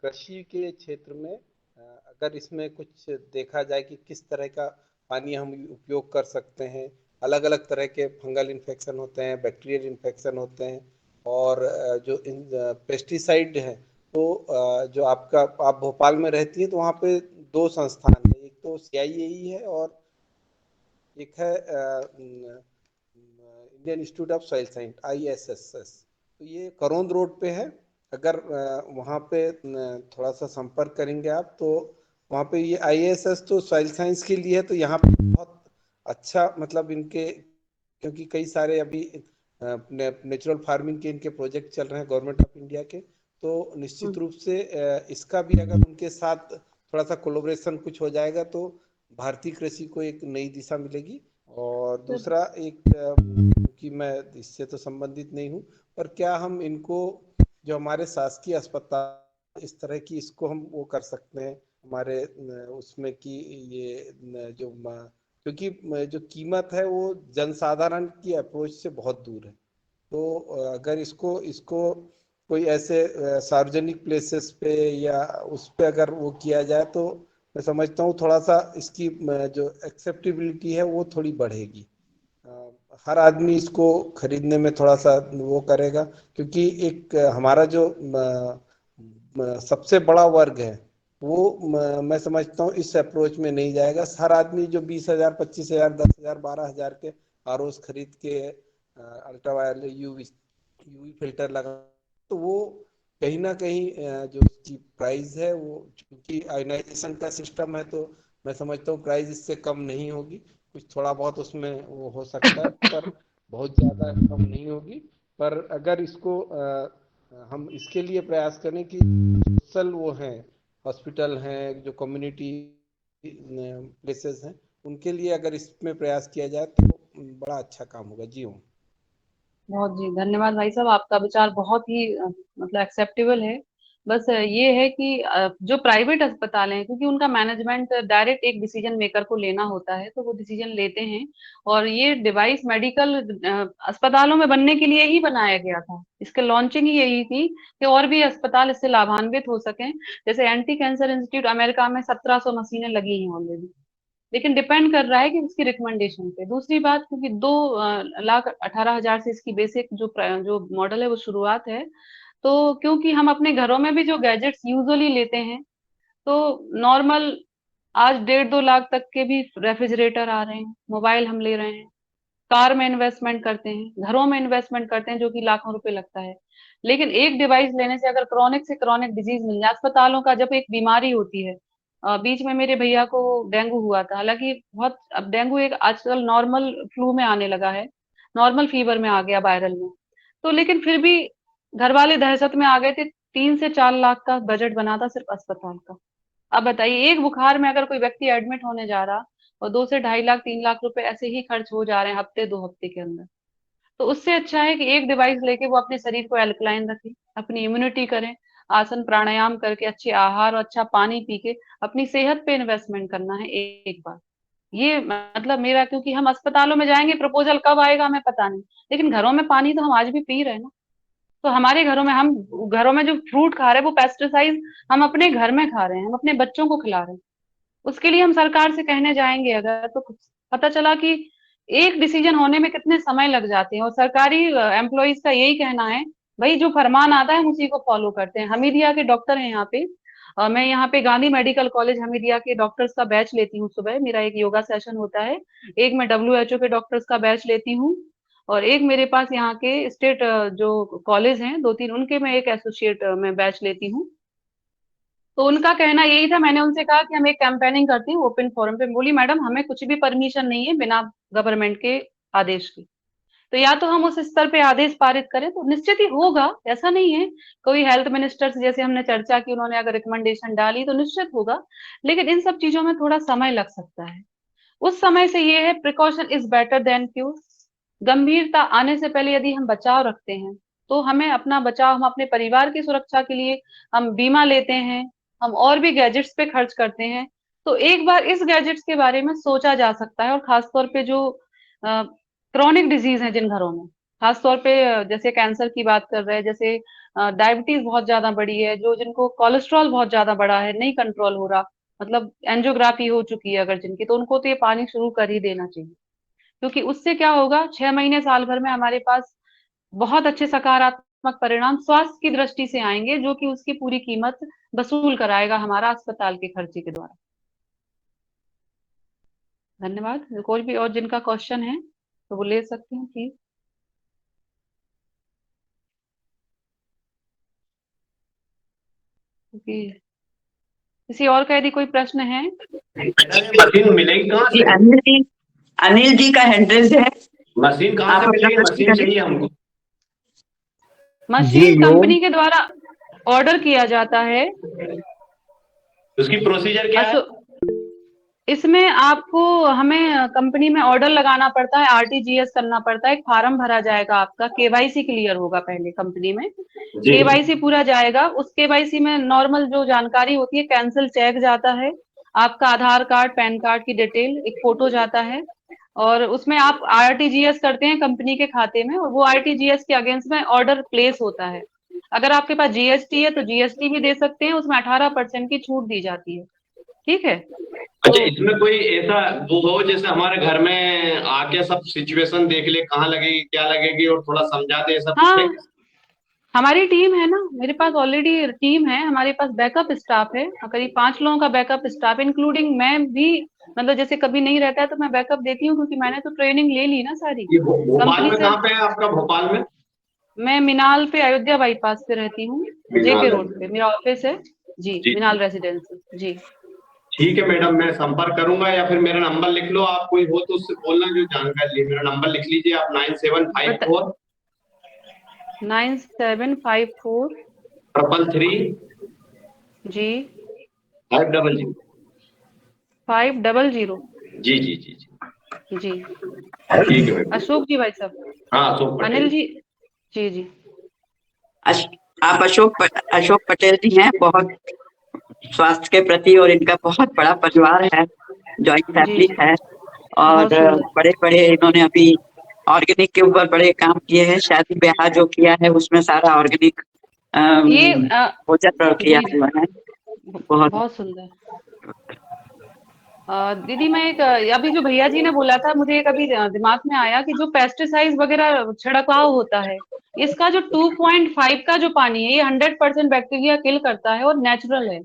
कृषि के क्षेत्र में अगर इसमें कुछ देखा जाए कि किस तरह का पानी हम उपयोग कर सकते हैं। अलग अलग तरह के फंगल इन्फेक्शन होते हैं, बैक्टीरियल इन्फेक्शन होते हैं, और जो पेस्टिसाइड है, तो जो आप भोपाल में रहती है तो वहाँ पे 2 संस्थान है, एक तो CIAE है और एक है Indian institute of soil science ISSS। तो ये करौंद रोड पे है। अगर वहाँ पे थोड़ा सा संपर्क करेंगे आप तो वहाँ पे ये ISS तो सॉइल साइंस के लिए है, तो यहाँ पे बहुत अच्छा मतलब इनके, क्योंकि कई सारे अभी नेचुरल फार्मिंग के इनके प्रोजेक्ट चल रहे हैं गवर्नमेंट ऑफ इंडिया के, तो निश्चित रूप से इसका भी अगर उनके साथ थोड़ा सा कोलैबोरेशन कुछ हो जाएगा तो भारतीय कृषि को एक नई दिशा मिलेगी। और दूसरा एक, क्योंकि मैं इससे तो संबंधित नहीं हूँ, पर क्या हम इनको जो हमारे शासकीय अस्पताल इस तरह की इसको हम वो कर सकते हैं हमारे उसमें कि ये जो क्योंकि जो कीमत है वो जनसाधारण की अप्रोच से बहुत दूर है। तो अगर इसको कोई ऐसे सार्वजनिक प्लेसेस पे या उस पे अगर वो किया जाए तो मैं समझता हूँ थोड़ा सा इसकी जो एक्सेप्टेबिलिटी है वो थोड़ी बढ़ेगी। हर आदमी इसको खरीदने में थोड़ा सा वो करेगा, क्योंकि एक हमारा जो सबसे बड़ा वर्ग है वो मैं समझता हूँ इस अप्रोच में नहीं जाएगा। हर आदमी जो 20,000, 25,000, 10,000, 12,000 के आरओस खरीद के अल्ट्रावायलेट यूवी फिल्टर लगा, तो वो कहीं ना कहीं जो उसकी प्राइस है वो, क्योंकि आयनाइजेशन का सिस्टम है, तो मैं समझता हूँ प्राइस इससे कम नहीं होगी। कुछ थोड़ा बहुत उसमें वो हो सकता है, पर बहुत ज्यादा कम नहीं होगी। पर अगर इसको हम इसके लिए प्रयास करें कि सोशल वो हैं, हॉस्पिटल हैं, जो कम्युनिटी प्लेसेस हैं, उनके लिए अगर इसमें प्रयास किया जाए तो बड़ा अच्छा काम होगा। जी हूँ। बहुत जी धन्यवाद भाई साहब, आपका विचार बहुत ही मतलब एक्सेप्टेबल है। बस ये है कि जो प्राइवेट अस्पताल हैं, क्योंकि उनका मैनेजमेंट डायरेक्ट एक डिसीजन मेकर को लेना होता है, तो वो डिसीजन लेते हैं। और ये डिवाइस मेडिकल अस्पतालों में बनने के लिए ही बनाया गया था, इसके लॉन्चिंग ही यही थी कि और भी अस्पताल इससे लाभान्वित हो सकें। जैसे एंटी कैंसर इंस्टीट्यूट अमेरिका में 1700 मशीनें लगी हैं ऑलरेडी, लेकिन डिपेंड कर रहा है कि उसकी रिकमेंडेशन पे। दूसरी बात, क्योंकि 2,18,000 से इसकी बेसिक जो मॉडल है वो शुरुआत है, तो क्योंकि हम अपने घरों में भी जो गैजेट्स यूजुअली लेते हैं, तो नॉर्मल आज 1.5-2 लाख तक के भी रेफ्रिजरेटर आ रहे हैं, मोबाइल हम ले रहे हैं, कार में इन्वेस्टमेंट करते हैं, घरों में इन्वेस्टमेंट करते हैं, जो कि लाखों रुपए लगता है। लेकिन एक डिवाइस लेने से अगर क्रॉनिक से क्रॉनिक डिजीज मिल जाए, अस्पतालों का जब एक बीमारी होती है, बीच में मेरे भैया को डेंगू हुआ था, हालांकि बहुत, अब डेंगू एक आजकल नॉर्मल फ्लू में आने लगा है, नॉर्मल फीवर में आ गया, वायरल में। तो लेकिन फिर भी घर वाले दहशत में आ गए थे, 3 से 4 लाख का बजट बना था सिर्फ अस्पताल का। अब बताइए, एक बुखार में अगर कोई व्यक्ति एडमिट होने जा रहा, और 2 से 2.5 लाख 3 लाख रुपए ऐसे ही खर्च हो जा रहे हैं हफ्ते 2 हफ्ते के अंदर, तो उससे अच्छा है कि एक डिवाइस लेके वो अपने शरीर को एल्कलाइन रखें, अपनी इम्यूनिटी करें, आसन प्राणायाम करके, अच्छे आहार और अच्छा पानी पी के अपनी सेहत पे इन्वेस्टमेंट करना है एक बार। ये मतलब मेरा, क्योंकि हम अस्पतालों में जाएंगे, प्रपोजल कब आएगा हमें पता नहीं, लेकिन घरों में पानी तो हम आज भी पी रहे हैं ना। तो हमारे घरों में, हम घरों में जो फ्रूट खा रहे हैं वो पेस्टिसाइड हम अपने घर में खा रहे हैं, हम अपने बच्चों को खिला रहे हैं। उसके लिए हम सरकार से कहने जाएंगे अगर, तो पता चला कि एक डिसीजन होने में कितने समय लग जाते हैं। और सरकारी एम्प्लॉइज का यही कहना है, भाई जो फरमान आता है हम उसी को फॉलो करते हैं। हमीदिया के डॉक्टर हैं यहाँ पे, मैं यहाँ पे गांधी मेडिकल कॉलेज हमीदिया के डॉक्टर्स का बैच लेती हूँ सुबह, मेरा एक योगा सेशन होता है। एक मैं WHO के डॉक्टर्स का बैच लेती हूँ, और एक मेरे पास यहाँ के स्टेट जो कॉलेज हैं 2-3, उनके मैं एक एसोसिएट में बैच लेती हूँ। तो उनका कहना यही था, मैंने उनसे कहा कि हम एक कैंपेनिंग करते हैं ओपन फोरम पे। बोली मैडम हमें कुछ भी परमिशन नहीं है बिना गवर्नमेंट के आदेश के, तो या तो हम उस स्तर पे आदेश पारित करें तो निश्चित ही होगा, ऐसा नहीं है। कोई हेल्थ मिनिस्टर से जैसे हमने चर्चा की, उन्होंने अगर रिकमेंडेशन डाली तो निश्चित होगा, लेकिन इन सब चीजों में थोड़ा समय लग सकता है। उस समय से ये है, precaution is better than cure. गंभीरता आने से पहले यदि हम बचाव रखते हैं, तो हमें अपना बचाव, हम अपने परिवार की सुरक्षा के लिए हम बीमा लेते हैं, हम और भी गैजेट्स पे खर्च करते हैं, तो एक बार इस गैजेट्स के बारे में सोचा जा सकता है। और खासतौर पे जो क्रॉनिक डिजीज है जिन घरों में, खासतौर पे जैसे कैंसर की बात कर रहे हैं, जैसे डायबिटीज बहुत ज्यादा बढ़ी है, जो जिनको कोलेस्ट्रॉल बहुत ज्यादा बढ़ा है, नहीं कंट्रोल हो रहा, मतलब एंजियोग्राफी हो चुकी है अगर जिनकी, तो उनको तो ये पानी शुरू कर ही देना चाहिए। क्योंकि उससे क्या होगा, 6 महीने साल भर में हमारे पास बहुत अच्छे सकारात्मक परिणाम स्वास्थ्य की दृष्टि से आएंगे, जो कि उसकी पूरी कीमत वसूल कराएगा हमारा अस्पताल के खर्चे के द्वारा। धन्यवाद। कोई भी और जिनका क्वेश्चन है तो वो ले सकते हैं प्लीज। क्योंकि किसी और का यदि कोई प्रश्न है। मशीन मिलेगी कहाँ जी, से? अनिल जी का हैंड रेज है, मशीन कहाँ आप से अपना मिलेगी? प्रश्न मशीन करें। चाहिए हमको। मशीन कंपनी के द्वारा ऑर्डर किया जाता है। उसकी प्रोसीजर क्या है? इसमें आपको हमें कंपनी में ऑर्डर लगाना पड़ता है, आरटीजीएस करना पड़ता है, एक फार्म भरा जाएगा आपका, केवाईसी क्लियर होगा पहले कंपनी में, जी केवाईसी पूरा जाएगा। उस केवाईसी में नॉर्मल जो जानकारी होती है, कैंसिल चेक जाता है, आपका आधार कार्ड, पैन कार्ड की डिटेल, एक फोटो जाता है, और उसमें आप आरटीजीएस करते हैं कंपनी के खाते में, और वो आरटीजीएस के अगेंस्ट में ऑर्डर प्लेस होता है। अगर आपके पास जीएसटी है तो जीएसटी भी दे सकते हैं, उसमें 18% की छूट दी जाती है। ठीक है। अच्छा, इसमें कोई ऐसा वो हो जैसे हमारे घर में आके सब सिचुएशन देख ले, कहाँ लगेगी क्या लगेगी और थोड़ा समझा दे, सब हाँ, है? हमारी टीम है ना, मेरे पास ऑलरेडी टीम है, हमारे पास बैकअप स्टाफ है, करीब 5 लोगों का बैकअप स्टाफ, इंक्लूडिंग मैं भी, मतलब जैसे कभी नहीं रहता है तो मैं बैकअप देती हूँ, क्योंकि मैंने तो ट्रेनिंग ले ली ना सारी ये भोपाल कंपनी में से। कहाँ पे है आपका, भोपाल में? मैं मिनाल पे, अयोध्या बाईपास पे रहती हूँ, जेके रोड पे मेरा ऑफिस है जी, जी। मिनाल रेसिडेंसी जी। ठीक है मैडम, मैं संपर्क करूंगा, या फिर मेरा नंबर लिख लो, आप कोई हो तो उससे बोलना जो जानकारी ले। मेरा नंबर लिख लीजिए आप, 9754 9754 333 जी 500। 500 जी जी जी जी, जी। ठीक है मैडम। अशोक जी भाई साहब, हाँ, अशोक अनिल पटेल। जी, जी जी। आप अशोक पटेल जी हैं, बहुत स्वास्थ्य के प्रति, और इनका बहुत बड़ा परिवार है, जॉइंट फैमिली है, और बहुत सुंदर। बड़े बड़े इन्होंने अभी ऑर्गेनिक के ऊपर बड़े काम किए हैं। शादी ब्याह जो किया है उसमें सारा ऑर्गेनिक ये भोजन किया जी हुआ है। बहुत बहुत सुंदर। दीदी मैं एक अभी जो भैया जी ने बोला था, मुझे एक अभी दिमाग में आया कि जो पेस्टिसाइड वगैरह छिड़काव होता है, इसका जो 2.5 का जो पानी है, ये 100% बैक्टीरिया किल करता है और नेचुरल है,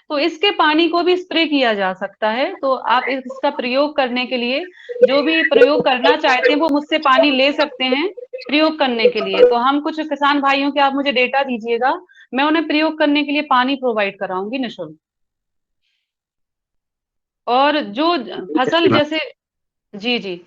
तो इसके पानी को भी स्प्रे किया जा सकता है। तो आप इसका प्रयोग करने के लिए, जो भी प्रयोग करना चाहते हैं वो मुझसे पानी ले सकते हैं प्रयोग करने के लिए। तो हम कुछ किसान भाइयों के, आप मुझे डेटा दीजिएगा, मैं उन्हें प्रयोग करने के लिए पानी प्रोवाइड कराऊंगी निःशुल्क। और जो फसल जैसे, जी जी,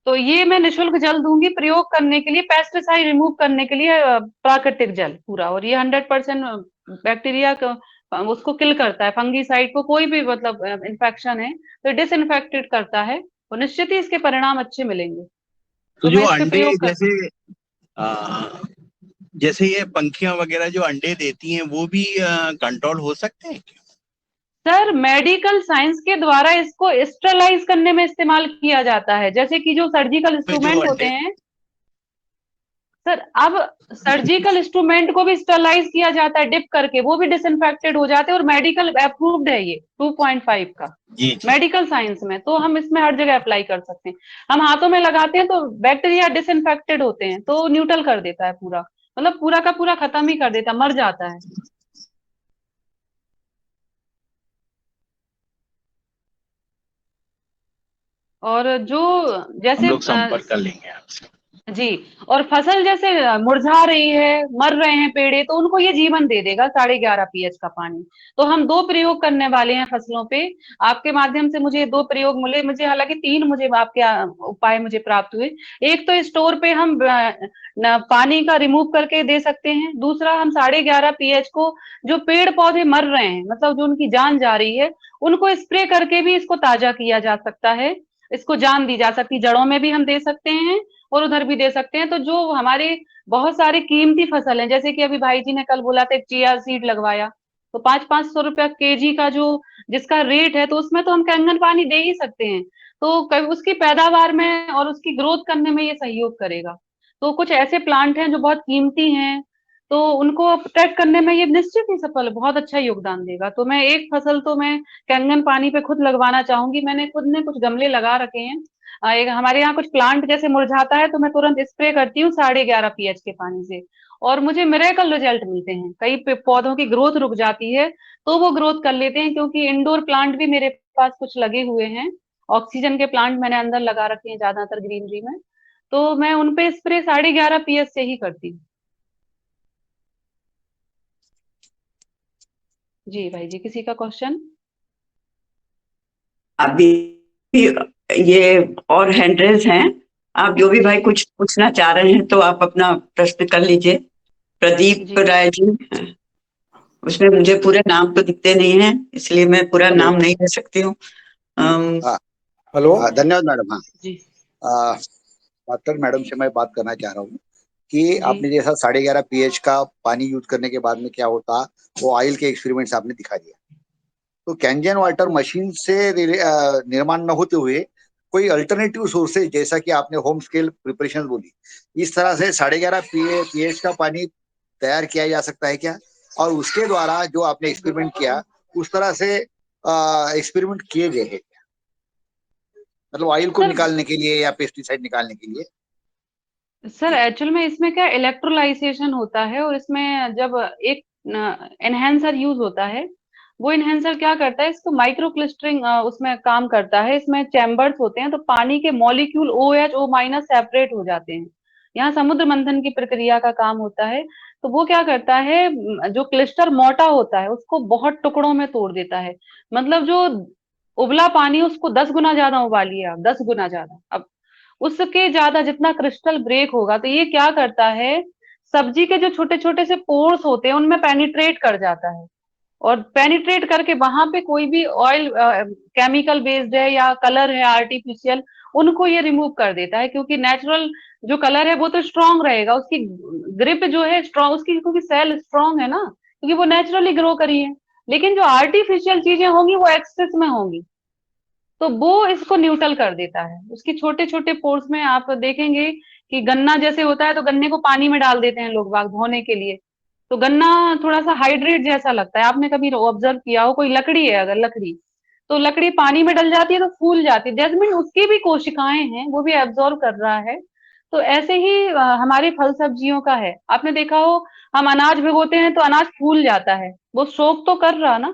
तो ये मैं निःशुल्क जल दूंगी प्रयोग करने के लिए, पेस्टिसाइड रिमूव करने के लिए, प्राकृतिक जल पूरा, और ये 100% बैक्टीरिया उसको किल करता है, फंगीसाइड को, कोई भी मतलब इन्फेक्शन है तो डिसइंफेक्टेड करता है, और निश्चित ही इसके परिणाम अच्छे मिलेंगे। तो तो जो मैं इस पे अंडे प्रयोग कर, जैसे ये पंखियां वगैरह जो अंडे देती हैं वो भी कंट्रोल हो सकते हैं? सर मेडिकल साइंस के द्वारा इसको स्टरलाइज करने में इस्तेमाल किया जाता है, जैसे कि जो सर्जिकल इंस्ट्रूमेंट होते हैं सर, अब सर्जिकल इंस्ट्रूमेंट को भी स्टरलाइज किया जाता है डिप करके, वो भी डिसइंफेक्टेड हो जाते हैं, और मेडिकल अप्रूव्ड है ये 2.5 का मेडिकल साइंस में, तो हम इसमें हर जगह अप्लाई कर सकते हैं। हम हाथों में लगाते हैं तो बैक्टीरिया डिसइंफेक्टेड होते हैं, तो न्यूट्रल कर देता है पूरा, मतलब पूरा का पूरा खत्म ही कर देता है, मर जाता है। और जो जैसे हम लोग संपर्क कर लेंगे आपसे जी, और फसल जैसे मुरझा रही है, मर रहे हैं पेड़े, तो उनको ये जीवन दे देगा 11.5 pH का पानी। तो हम 2 प्रयोग करने वाले हैं फसलों पे, आपके माध्यम से मुझे 2 प्रयोग मिले, मुझे हालांकि 3 मुझे आपके उपाय मुझे प्राप्त हुए। एक तो स्टोर पे हम पानी का रिमूव करके दे सकते हैं, दूसरा हम 11.5 pH को, जो पेड़ पौधे मर रहे हैं, मतलब जो उनकी जान जा रही है, उनको स्प्रे करके भी इसको ताजा किया जा सकता है, इसको जान दी जा सकती, जड़ों में भी हम दे सकते हैं और उधर भी दे सकते हैं। तो जो हमारे बहुत सारे कीमती फसल हैं, जैसे कि अभी भाई जी ने कल बोला था, एक चिया सीड लगवाया, तो 500-500 रुपया केजी का जो जिसका रेट है, तो उसमें तो हम कैंगन पानी दे ही सकते हैं, तो उसकी पैदावार में और उसकी ग्रोथ करने में ये सहयोग करेगा। तो कुछ ऐसे प्लांट हैं जो बहुत कीमती हैं, तो उनको प्रोटेक्ट करने में ये निश्चित ही सफल बहुत अच्छा योगदान देगा। तो मैं एक फसल तो मैं कैंगन पानी पे खुद लगवाना चाहूंगी, मैंने खुद ने कुछ गमले लगा रखे हैं। एक हमारे यहाँ कुछ प्लांट जैसे मुरझाता है तो मैं तुरंत स्प्रे करती हूँ 11.5 pH के पानी से, और मुझे मिरेकल रिजल्ट मिलते हैं। कई पौधों की ग्रोथ रुक जाती है तो वो ग्रोथ कर लेते हैं, क्योंकि इंडोर प्लांट भी मेरे पास कुछ लगे हुए हैं, ऑक्सीजन के प्लांट मैंने अंदर लगा रखे हैं ज्यादातर ग्रीनरी में, तो मैं उनपे स्प्रे 11.5 pH से ही करती हूँ। जी भाई जी, किसी का क्वेश्चन? अभी ये और हैंड रेज हैं, आप जो भी भाई कुछ पूछना चाह रहे हैं तो आप अपना प्रश्न कर लीजिए। प्रदीप राय जी, उसमें मुझे पूरे नाम तो दिखते नहीं है, इसलिए मैं पूरा नाम नहीं ले सकती हूँ। हाँ, हेलो। धन्यवाद मैडम। हाँ, जी डॉक्टर मैडम से मैं बात करना चाह रहा हूँ कि जी आपने जैसा 11.5 pH का पानी यूज करने के बाद में क्या होता, वो ऑयल के एक्सपेरिमेंट्स आपने दिखा दिया। तो कैंजन वाटर मशीन से निर्माण न होते हुए कोई अल्टरनेटिव सोर्सेज, जैसा कि आपने होम स्केल प्रिपरेशन बोली, इस तरह से 11.5 pH का पानी तैयार किया जा सकता है क्या? और उसके द्वारा जो आपने एक्सपेरिमेंट किया, उस तरह से एक्सपेरिमेंट किए गए हैं, मतलब ऑयल को सर निकालने के लिए या पेस्टिसाइड निकालने के लिए? सर एक्चुअल में इसमें क्या इलेक्ट्रोलाइजेशन होता है, और इसमें जब एक एनहेंसर यूज होता है, वो एनहेंसर क्या करता है, इसको माइक्रो क्लस्टरिंग उसमें काम करता है। इसमें चैम्बर्स होते हैं, तो पानी के मॉलिक्यूल OH O- सेपरेट हो जाते हैं। यहाँ समुद्र मंथन की प्रक्रिया का काम होता है। तो वो क्या करता है, जो क्लिस्टर मोटा होता है उसको बहुत टुकड़ों में तोड़ देता है। मतलब जो उबला पानी उसको 10 गुना ज्यादा उबालिए आप, 10 गुना ज्यादा। अब उसके ज्यादा जितना क्रिस्टल ब्रेक होगा, तो ये क्या करता है, सब्जी के जो छोटे छोटे से पोर्स होते हैं उनमें पेनिट्रेट कर जाता है, और पेनिट्रेट करके वहां पे कोई भी ऑयल केमिकल बेस्ड है या कलर है आर्टिफिशियल, उनको ये रिमूव कर देता है। क्योंकि नेचुरल जो कलर है वो तो स्ट्रांग रहेगा, उसकी ग्रिप जो है स्ट्रांग, उसकी क्योंकि सेल स्ट्रांग है ना, क्योंकि वो नेचुरली ग्रो करी है। लेकिन जो आर्टिफिशियल चीजें होंगी वो एक्सेस में होंगी, तो वो इसको न्यूट्रल कर देता है। उसकी छोटे छोटे पोर्स में आप देखेंगे कि गन्ना जैसे होता है, तो गन्ने को पानी में डाल देते हैं लोग बाग धोने के लिए, तो गन्ना थोड़ा सा हाइड्रेट जैसा लगता है। आपने कभी ऑब्जर्व किया हो, कोई लकड़ी है अगर लकड़ी, तो लकड़ी पानी में डल जाती है तो फूल जाती है, जैसमिन उसकी भी कोशिकाएं हैं, वो भी एब्जॉर्व कर रहा है। तो ऐसे ही हमारे फल सब्जियों का है। आपने देखा हो, हम अनाज भिगोते हैं तो अनाज फूल जाता है, वो सोख तो कर रहा ना।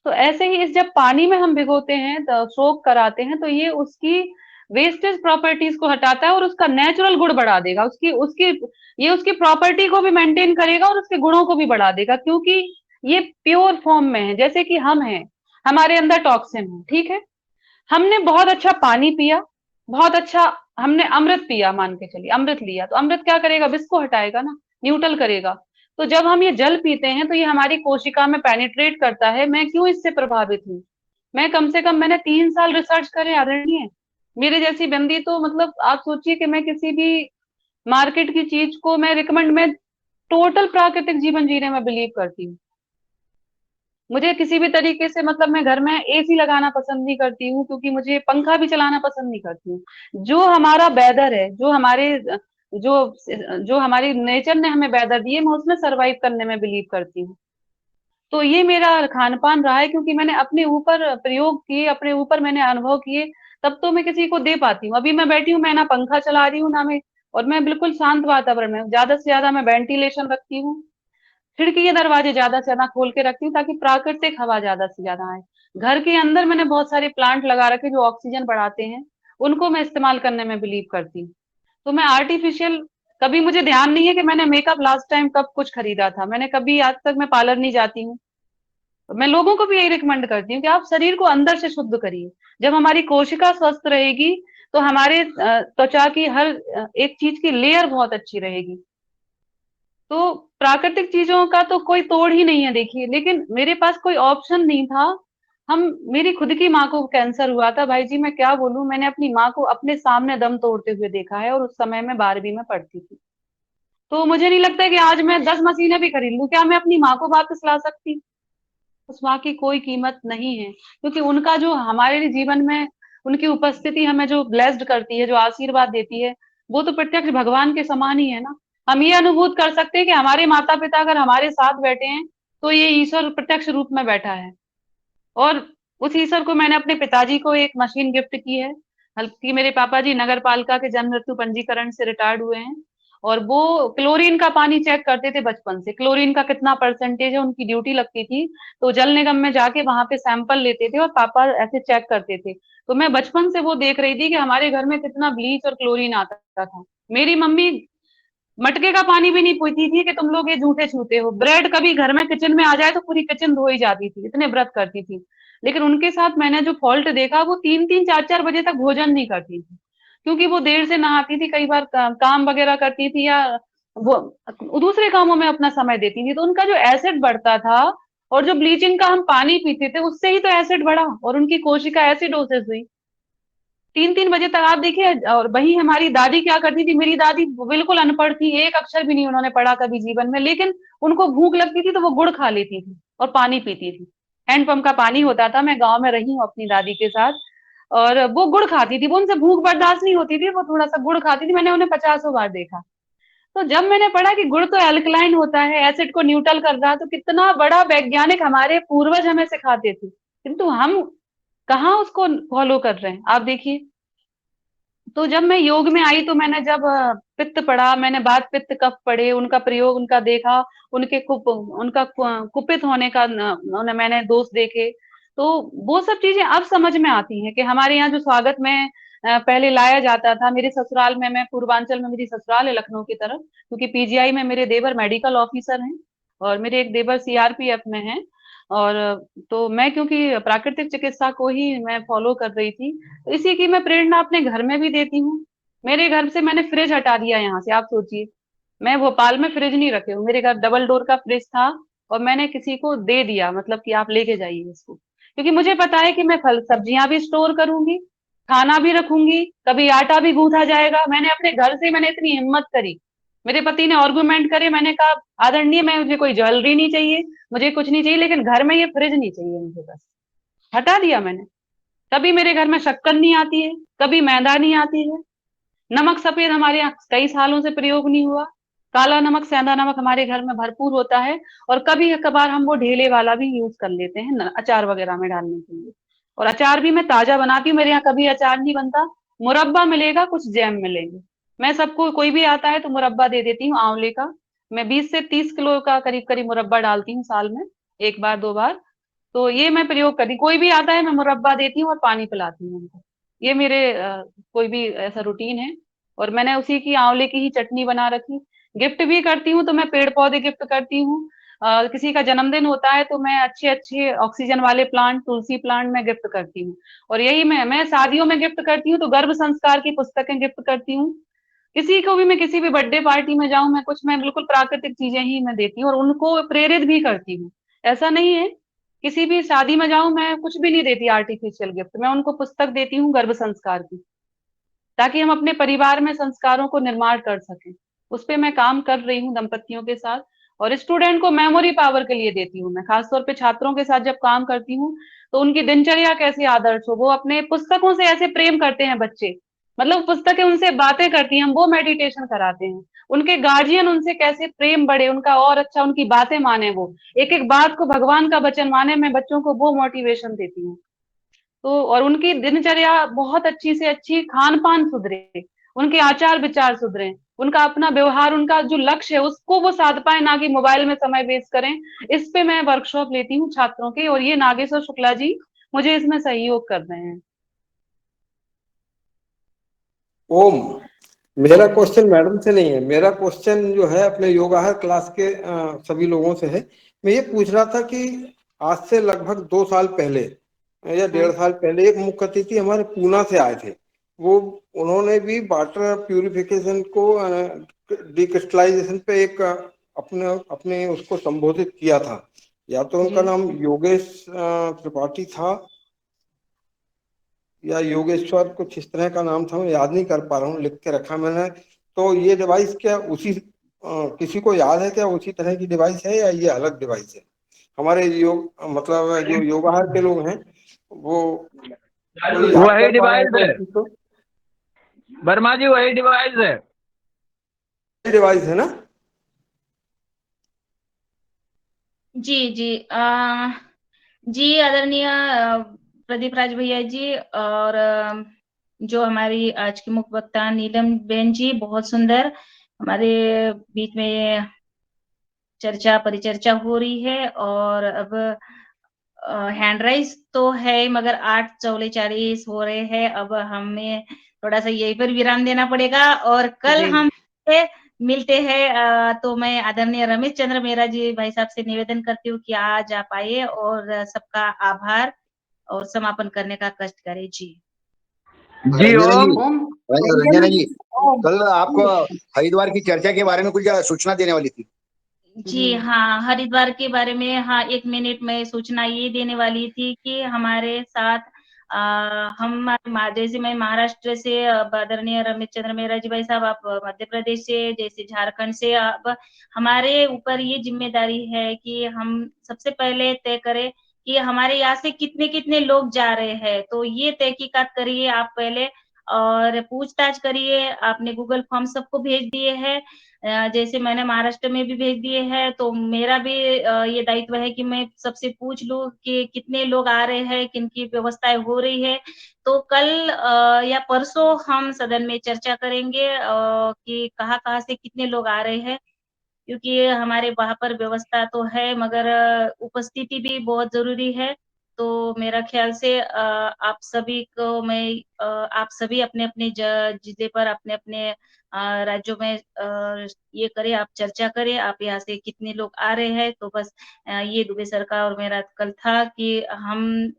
तो ऐसे ही इस जब पानी में हम भिगोते हैं तो सोक कराते हैं, तो ये उसकी वेस्टेज प्रॉपर्टीज को हटाता है और उसका नेचुरल गुण बढ़ा देगा, उसकी उसकी ये उसकी प्रॉपर्टी को भी मेंटेन करेगा और उसके गुणों को भी बढ़ा देगा। क्योंकि ये प्योर फॉर्म में है, जैसे कि हम हैं, हमारे अंदर टॉक्सिन है, ठीक है, हमने बहुत अच्छा पानी पिया, बहुत अच्छा, हमने अमृत पिया, मान के चलिए अमृत लिया, तो अमृत क्या करेगा, विष को हटाएगा ना, न्यूट्रल करेगा। तो जब हम ये जल पीते हैं तो ये हमारी कोशिका में पेनिट्रेट करता है। मैं क्यों इससे प्रभावित हूँ, मैं कम से कम मैंने 3 साल रिसर्च करे आदरणीय, मेरे जैसी बंदी तो मतलब आप सोचिए कि मैं किसी भी मार्केट की चीज को मैं रिकमेंड, मैं टोटल प्राकृतिक जीवन जीने में बिलीव करती हूँ। मुझे किसी भी तरीके से मतलब मैं घर में AC लगाना पसंद नहीं करती हूँ, क्योंकि मुझे पंखा भी चलाना पसंद नहीं करती हूँ। जो हमारा वेदर है, जो हमारे जो जो हमारी नेचर ने हमें वेदर दिए, मैं उसमें सरवाइव करने में बिलीव करती हूँ। तो ये मेरा खान पान रहा है, क्योंकि मैंने अपने ऊपर प्रयोग किए, अपने ऊपर मैंने अनुभव किए, तब तो मैं किसी को दे पाती हूँ। अभी मैं बैठी हूँ, मैं ना पंखा चला रही हूँ ना मैं, और मैं बिल्कुल शांत वातावरण में, ज्यादा से ज्यादा मैं वेंटिलेशन रखती हूँ, खिड़की के दरवाजे ज्यादा से ज्यादा खोल के रखती हूँ, ताकि प्राकृतिक हवा ज्यादा से ज्यादा आए। घर के अंदर मैंने बहुत सारे प्लांट लगा रखे जो ऑक्सीजन बढ़ाते हैं, उनको मैं इस्तेमाल करने में बिलीव करती हूँ। तो मैं आर्टिफिशियल, कभी मुझे ध्यान नहीं है कि मैंने मेकअप लास्ट टाइम कब कुछ खरीदा था, मैंने कभी आज तक, मैं पार्लर नहीं जाती हूँ। मैं लोगों को भी यही रिकमेंड करती हूँ कि आप शरीर को अंदर से शुद्ध करिए। जब हमारी कोशिका स्वस्थ रहेगी, तो हमारे त्वचा की हर एक चीज की लेयर बहुत अच्छी रहेगी। तो प्राकृतिक चीजों का तो कोई तोड़ ही नहीं है देखिए, लेकिन मेरे पास कोई ऑप्शन नहीं था। हम, मेरी खुद की माँ को कैंसर हुआ था भाई जी, मैं क्या बोलूं, मैंने अपनी माँ को अपने सामने दम तोड़ते हुए देखा है, और उस समय में 12वीं में पढ़ती थी। तो मुझे नहीं लगता कि आज मैं 10 मशीनें भी खरीद लूं, क्या मैं अपनी माँ को वापस ला सकती? उस माँ की कोई कीमत नहीं है, क्योंकि उनका जो हमारे जीवन में, उनकी उपस्थिति हमें जो ब्लेस्ड करती है, जो आशीर्वाद देती है, वो तो प्रत्यक्ष भगवान के समान ही है ना। हम ये अनुभूत कर सकते हैं कि हमारे माता पिता अगर हमारे साथ बैठे हैं, तो ये ईश्वर प्रत्यक्ष रूप में बैठा है। और उस ईश्वर को, मैंने अपने पिताजी को एक मशीन गिफ्ट की है, बल्कि मेरे पापा जी नगर पालिका के जन्म मृत्यु पंजीकरण से रिटायर्ड हुए हैं, और वो क्लोरीन का पानी चेक करते थे बचपन से, क्लोरीन का कितना परसेंटेज है, उनकी ड्यूटी लगती थी, तो जल निगम में जाके वहां पे सैंपल लेते थे और पापा ऐसे चेक करते थे। तो मैं बचपन से वो देख रही थी कि हमारे घर में कितना ब्लीच और क्लोरीन आता था। मेरी मम्मी मटके का पानी भी नहीं पूछती थी कि तुम लोग ये झूठे छूते हो, ब्रेड कभी घर में किचन में आ जाए तो पूरी किचन धोई जाती थी, इतने व्रत करती थी। लेकिन उनके साथ मैंने जो फॉल्ट देखा, वो 3-3 4-4 बजे तक भोजन नहीं करती थी, क्योंकि वो देर से नहाती थी, कई बार काम वगैरह करती थी, या वो दूसरे कामों में अपना समय देती थी, तो उनका जो एसिड बढ़ता था, और जो ब्लीचिंग का हम पानी पीते थे उससे ही तो एसिड बढ़ा और उनकी कोशिका एसिडोसिस हुई। 3-3 बजे तक आप देखिए। और वही हमारी दादी क्या करती थी, मेरी दादी बिल्कुल अनपढ़ थी, एक अक्षर भी नहीं उन्होंने पढ़ा कभी जीवन में, लेकिन उनको भूख लगती थी तो वो गुड़ खा लेती थी और पानी पीती थी। हैंडपंप का पानी होता था, मैं गांव में रही हूँ अपनी दादी के साथ, और वो गुड़ खाती थी, वो उनसे भूख बर्दाश्त नहीं होती थी, वो थोड़ा सा गुड़ खाती थी, मैंने उन्हें 50 बार देखा। तो जब मैंने पढ़ा कि गुड़ तो एल्कलाइन होता है, एसिड को न्यूट्रल कर रहा है, तो कितना बड़ा वैज्ञानिक हमारे पूर्वज हमें सिखाते थे, किंतु हम कहाँ उसको फॉलो कर रहे हैं, आप देखिए। तो जब मैं योग में आई तो मैंने जब पित्त पढ़ा, मैंने बात पित्त कफ पढ़े, उनका प्रयोग उनका देखा, उनके कुपित होने का मैंने दोष देखे। तो वो सब चीजें अब समझ में आती हैं कि हमारे यहाँ जो स्वागत में पहले लाया जाता था, मेरे ससुराल में, मैं पूर्वांचल में, मेरी ससुराल है लखनऊ की तरफ, क्योंकि पीजीआई में मेरे देवर मेडिकल ऑफिसर हैं और मेरे एक देवर सीआरपीएफ में हैं। और तो मैं क्योंकि प्राकृतिक चिकित्सा को ही मैं फॉलो कर रही थी, तो इसी की मैं प्रेरणा अपने घर में भी देती हूँ। मेरे घर से मैंने फ्रिज हटा दिया यहाँ से, आप सोचिए, मैं भोपाल में फ्रिज नहीं रखे हूँ, मेरे घर डबल डोर का फ्रिज था और मैंने किसी को दे दिया, मतलब कि आप लेके जाइए इसको, क्योंकि मुझे पता है कि मैं फल सब्जियां भी स्टोर करूंगी, खाना भी रखूंगी, कभी आटा भी गूंथा जाएगा। मैंने अपने घर से मैंने इतनी हिम्मत करी। मेरे पति ने आर्गुमेंट करे, मैंने कहा आदरणीय, मुझे कोई ज्वेलरी नहीं चाहिए, मुझे कुछ नहीं चाहिए, लेकिन घर में ये फ्रिज नहीं चाहिए मुझे, बस हटा दिया मैंने। कभी मेरे घर में शक्कर नहीं आती है, कभी मैदा नहीं आती है, नमक सफेद हमारे यहाँ कई सालों से प्रयोग नहीं हुआ, काला नमक सेंधा नमक हमारे घर में भरपूर होता है, और कभी कभार हम वो ढेले वाला भी यूज कर लेते हैं अचार वगैरह में डालने के लिए। और अचार भी मैं ताजा बनाती हूँ, मेरे यहाँ कभी अचार नहीं बनता, मुरब्बा मिलेगा, कुछ जैम मिलेंगे, मैं सबको, कोई भी आता है तो मुरब्बा दे देती हूँ आंवले का। मैं 20 से 30 किलो का करीब करीब मुरब्बा डालती हूँ साल में, एक बार 2 बार। तो ये मैं प्रयोग करती, कोई भी आता है मैं मुरब्बा देती हूँ और पानी पिलाती हूँ उनको। ये मेरे कोई भी ऐसा रूटीन है। और मैंने उसी की आंवले की ही चटनी बना रखी। गिफ्ट भी करती हूँ तो मैं पेड़ पौधे गिफ्ट करती हूँ। किसी का जन्मदिन होता है तो मैं अच्छे अच्छे ऑक्सीजन वाले प्लांट, तुलसी प्लांट में गिफ्ट करती हूँ। और यही मैं शादियों में गिफ्ट करती हूँ तो गर्भ संस्कार की पुस्तकें गिफ्ट करती हूँ। किसी को भी, मैं किसी भी बर्थडे पार्टी में जाऊं, मैं बिल्कुल प्राकृतिक चीजें ही मैं देती हूँ और उनको प्रेरित भी करती हूँ। ऐसा नहीं है, किसी भी शादी में जाऊं मैं कुछ भी नहीं देती आर्टिफिशियल गिफ्ट, मैं उनको पुस्तक देती हूँ गर्भ संस्कार की, ताकि हम अपने परिवार में संस्कारों को निर्माण कर सकें। उस पे मैं काम कर रही हूँ दंपतियों के साथ। और स्टूडेंट को मेमोरी पावर के लिए देती हूँ मैं, खासतौर पे छात्रों के साथ जब काम करती हूँ तो उनकी दिनचर्या कैसे आदर्श हो, वो अपने पुस्तकों से ऐसे प्रेम करते हैं बच्चे, मतलब पुस्तकें उनसे बातें करती हैं, हम वो मेडिटेशन कराते हैं। उनके गार्जियन उनसे कैसे प्रेम बढ़े, उनका और अच्छा, उनकी बातें माने, वो एक एक बात को भगवान का वचन माने, मैं बच्चों को वो मोटिवेशन देती हूँ। तो और उनकी दिनचर्या बहुत अच्छी से अच्छी, खान पान सुधरे, उनके आचार विचार सुधरे, उनका अपना व्यवहार, उनका जो लक्ष्य है उसको वो साध पाए, ना कि मोबाइल में समय वेस्ट करें। इस पे मैं वर्कशॉप लेती हूँ छात्रों के, और ये नागेश्वर शुक्ला जी मुझे इसमें सहयोग कर रहे हैं। ओम, मेरा क्वेश्चन मैडम से नहीं है, मेरा क्वेश्चन जो है अपने योगाहार क्लास के सभी लोगों से है। मैं ये पूछ रहा था कि आज से लगभग 2 साल पहले या 1.5 साल पहले एक मुख्य अतिथि हमारे पूना से आए थे। वो उन्होंने भी वाटर प्यूरिफिकेशन को डिक्रिस्टलाइजेशन पे एक अपने उसको संबोधित किया था। या तो उनका नाम योगेश त्रिपाठी था या योगेश्वर, कुछ इस तरह का नाम था, मैं याद नहीं कर पा रहा हूँ, लिख के रखा मैंने। तो ये डिवाइस क्या उसी किसी को याद है क्या उसी तरह की डिवाइस है या ये अलग डिवाइस है? हमारे योग मतलब जो योगाहार के लोग हैं वो कोई याद वही कर पा रहे डिवाइस हैं है वर्मा जी, वही डिवाइस है, डिवाइस है ना? जी जी जी आदरणीय प्रदीप राज भैया जी, और जो हमारी आज की मुख्य वक्ता नीलम बेन जी, बहुत सुंदर हमारे बीच में चर्चा परिचर्चा हो रही है। और अब हैंड राइज तो है मगर 8:44 हो रहे हैं, अब हमें थोड़ा सा यहीं पर विराम देना पड़ेगा और कल हम मिलते हैं। तो मैं आदरणीय रमेश चंद्र मेहरा जी भाई साहब से निवेदन करती हूँ कि आज आप आइए और सबका आभार और समापन करने का कष्ट करें। जी जी ओम। रंजना जी, कल आपको हरिद्वार की चर्चा के बारे में कुछ सूचना देने वाली थी। जी हाँ, हरिद्वार के बारे में हाँ, 1 मिनट में सूचना ये देने वाली थी कि हमारे साथ जैसे मैं महाराष्ट्र से आदरणीय रमेश चंद्र मेहरा जी भाई साहब, आप मध्य प्रदेश से, जैसे झारखंड से, अब हमारे ऊपर ये ज़िम्मेदारी है कि हम सबसे पहले तय करें कि हमारे यहाँ से कितने-कितने लोग जा रहे हैं। तो ये तहकीकात करिए आप पहले और पूछताछ करिए। आपने गूगल फॉर्म सबको भेज दिए हैं। जैसे मैंने महाराष्ट्र में भी भेज दिए हैं, तो मेरा भी ये दायित्व है कि मैं सबसे पूछ लूँ कि कितने लोग आ रहे हैं, किन-की व्यवस्थाएँ हो रही है। तो कल या परसों हम सदन में चर्चा करेंगे कि कहाँ-कहाँ से कितने लोग आ रहे हैं, क्योंकि हमारे वहाँ पर व्यवस्था तो है मगर उपस्थिति भी बहुत ज़रूरी है। तो मेरा ख़्याल से आप सभी को मैं आप सभी अपने-अपने जिले पर अपने-अपने राज्यों में ये करें, आप चर्चा करें, आप यहाँ से कितने लोग आ रहे हैं। तो बस ये दुबे सर का और मेरा कल था कि हम